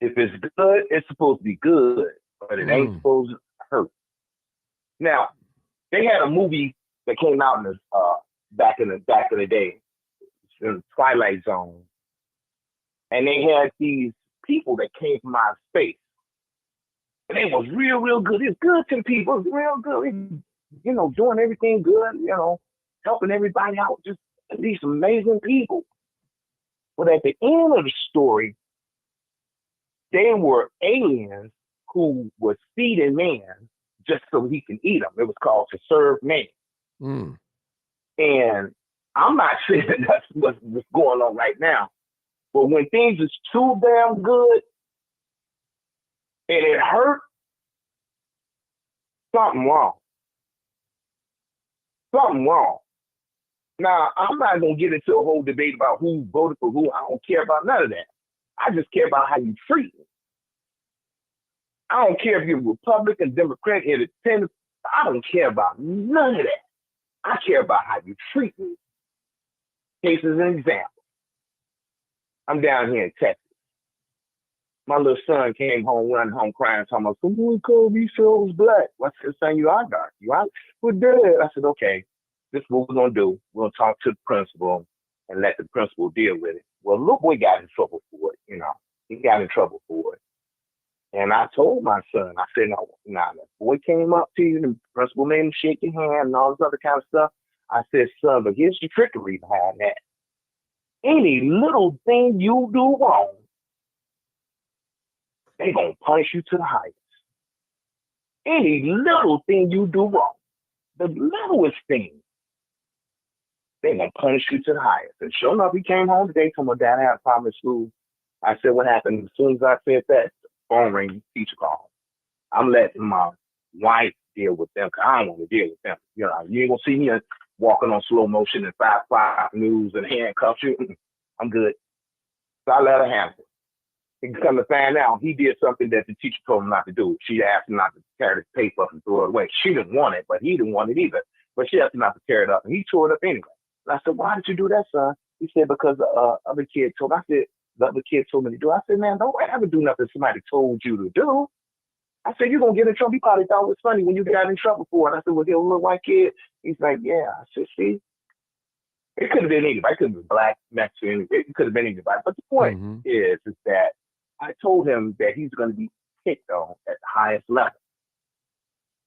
If it's good, it's supposed to be good, but it ain't supposed to hurt. Now, they had a movie that came out in the back in the day, in the Twilight Zone, and they had these people that came from outer space, and they was real good. It's good to the people, it's real good. You know, doing everything good. You know, helping everybody out. Just these amazing people. But at the end of the story, they were aliens who was feeding man just so he can eat them. It was called to serve man. Mm. And I'm not saying that's what's going on right now, but when things is too damn good and it hurt, something wrong. Something wrong. Now, I'm not going to get into a whole debate about who voted for who. I don't care about none of that. I just care about how you treat me. I don't care if you're Republican, Democrat, Independent. I don't care about none of that. I care about how you treat me. Case as an example. I'm down here in Texas. My little son came home, running home crying, talking about, someone called me so I was black. I said, son, you are dark. You are? Well, Dad. I said, okay, this is what we're going to do. We're going to talk to the principal and let the principal deal with it. Well, little boy got in trouble for it, you know. He got in trouble for it. And I told my son, I said, no, the boy came up to you, the principal made him shake your hand and all this other kind of stuff. I said, son, but here's the trickery behind that. Any little thing you do wrong, they gonna punish you to the highest. Any little thing you do wrong, the littlest thing, they gonna punish you to the highest. And sure enough, he came home today, told my dad I had a problem at school. I said, what happened? As soon as I said that, phone ring, teacher called. I'm letting my wife deal with them because I don't want to deal with them. You know, you ain't gonna see me walking on slow motion in 5 News and handcuffs you. I'm good. So I let her handle it. And come to find out, he did something that the teacher told him not to do. She asked him not to tear the paper up and throw it away. She didn't want it, but he didn't want it either. But she asked him not to tear it up, and he tore it up anyway. And I said, why did you do that, son? He said, because the other kid told me. I said, the other kid told me to do. I said, man, don't ever do nothing somebody told you to do. I said, you're going to get in trouble. He probably thought it was funny when you got in trouble for it. I said, was he a little white kid? He's like, yeah. I said, see? It could have been anybody. It could have been black, Mexican. It could have been anybody. But the point is that I told him that he's going to be picked on at the highest level.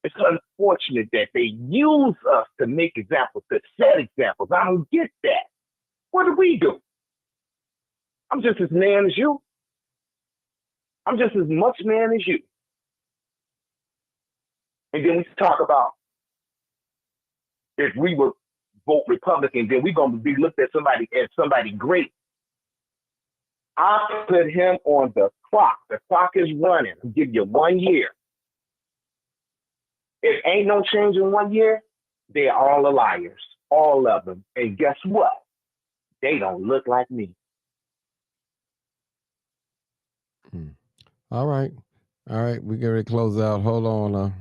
It's unfortunate that they use us to make examples, to set examples. I don't get that. What do we do? I'm just as man as you. I'm just as much man as you. And then we talk about if we were vote Republican, then we're going to be looked at somebody great. I put him on the clock. The clock is running. I'll give you 1 year. If ain't no change in 1 year, they're all the liars. All of them. And guess what? They don't look like me. All right. We get ready to close out. Hold on.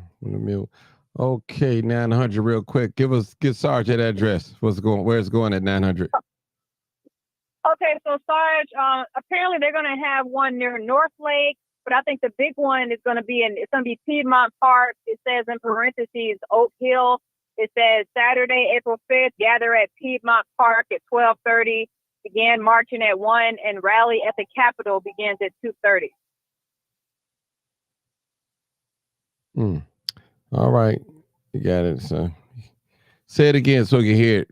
Okay, 900 real quick. Give Sarge that address. Where's it going at 900? Okay, so Sarge, apparently they're going to have one near North Lake, but I think the big one is going to be Piedmont Park. It says in parentheses Oak Hill. It says Saturday, April 5th, gather at Piedmont Park at 12:30, begin marching at 1, and rally at the Capitol begins at 2:30. All right. You got it, son. Say it again so you can hear it.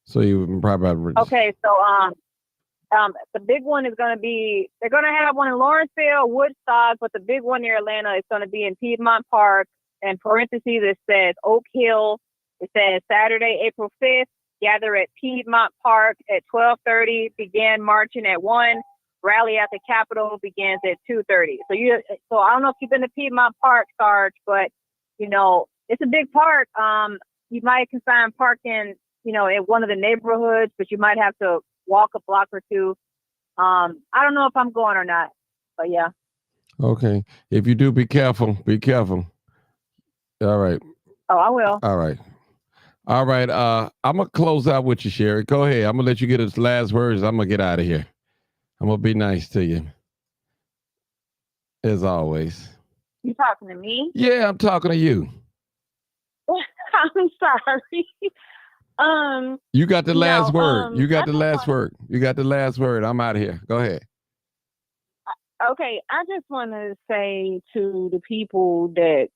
So you probably okay. So the big one is going to be, they're going to have one in Lawrenceville, Woodstock, but the big one near Atlanta is going to be in Piedmont Park. And parentheses, it says Oak Hill. It says Saturday, April 5th, gather at Piedmont Park at 12:30, begin marching at 1, rally at the Capitol begins at 2:30. So I don't know if you've been to Piedmont Park, Sarge, but you know, it's a big park. You might can find parking, in one of the neighborhoods, but you might have to walk a block or two. I don't know if I'm going or not, but yeah. Okay. If you do, be careful. Be careful. All right. Oh, I will. All right. All right. I'm gonna close out with you, Sherry. Go ahead. I'm gonna let you get his last words. I'm gonna get out of here. I'm gonna be nice to you. As always. You talking to me? Yeah, I'm talking to you. I'm sorry. You got the last word. You got the last word. You got the last word. I'm out of here. Go ahead. Okay, I just want to say to the people that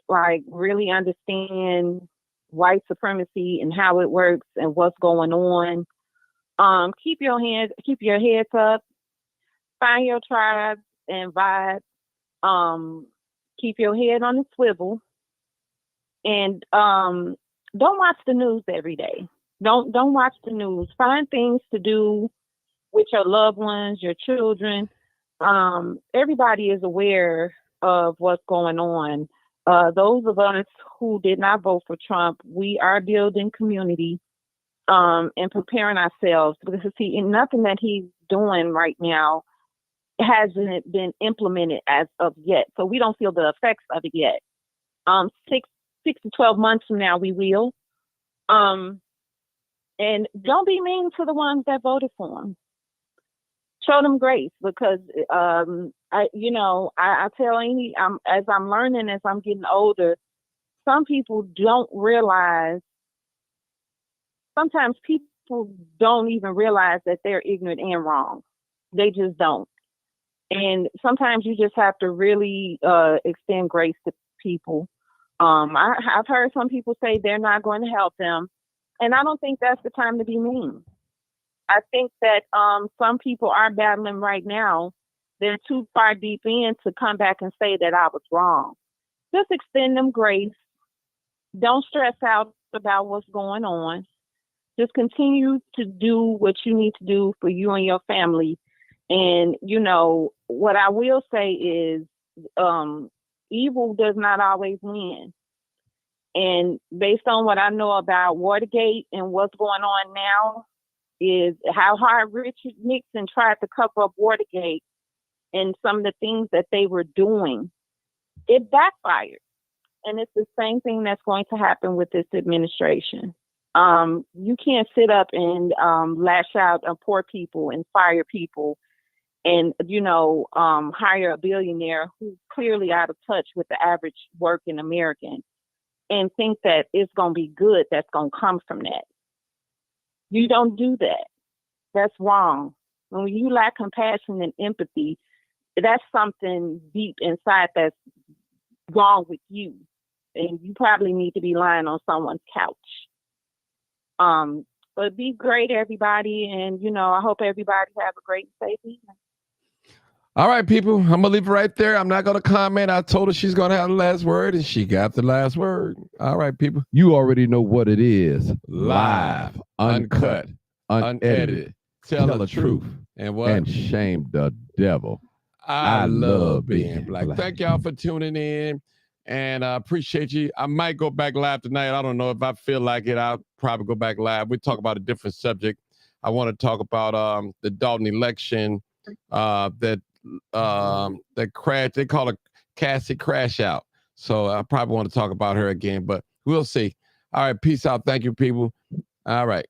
like really understand white supremacy and how it works and what's going on. Keep your heads up. Find your tribe and vibe. Keep your head on the swivel. And don't watch the news every day. Don't watch the news. Find things to do with your loved ones, your children. Everybody is aware of what's going on. Those of us who did not vote for Trump, we are building community and preparing ourselves, because see, nothing that he's doing right now hasn't been implemented as of yet. So we don't feel the effects of it yet. 6 to 12 months from now, we will. And don't be mean to the ones that voted for him. Show them grace, because I tell as I'm learning, as I'm getting older, some people don't realize. Sometimes people don't even realize that they're ignorant and wrong. They just don't. And sometimes you just have to really extend grace to people. I've heard some people say they're not going to help them, and I don't think that's the time to be mean. I think that some people are battling right now. They're too far deep in to come back and say that I was wrong. Just extend them grace. Don't stress out about what's going on. Just continue to do what you need to do for you and your family. And, what I will say is evil does not always win. And based on what I know about Watergate and what's going on now, is how hard Richard Nixon tried to cover up Watergate and some of the things that they were doing. It backfired. And it's the same thing that's going to happen with this administration. You can't sit up and lash out on poor people and fire people and, hire a billionaire who's clearly out of touch with the average working American and think that it's going to be good that's going to come from that. You don't do that. That's wrong. When you lack compassion and empathy, that's something deep inside that's wrong with you. And you probably need to be lying on someone's couch. But be great, everybody. And, I hope everybody have a great and safe evening. All right, people, I'm going to leave it right there. I'm not going to comment. I told her she's going to have the last word, and she got the last word. All right, people, you already know what it is. Live, uncut, unedited, tell the truth, and what? And shame the devil. I love being black. Thank y'all for tuning in, and I appreciate you. I might go back live tonight. I don't know if I feel like it. I'll probably go back live. We talk about a different subject. I want to talk about the Dalton election that crash. They call it Cassie Crash Out. So I probably want to talk about her again, but we'll see. All right. Peace out. Thank you, people. All right.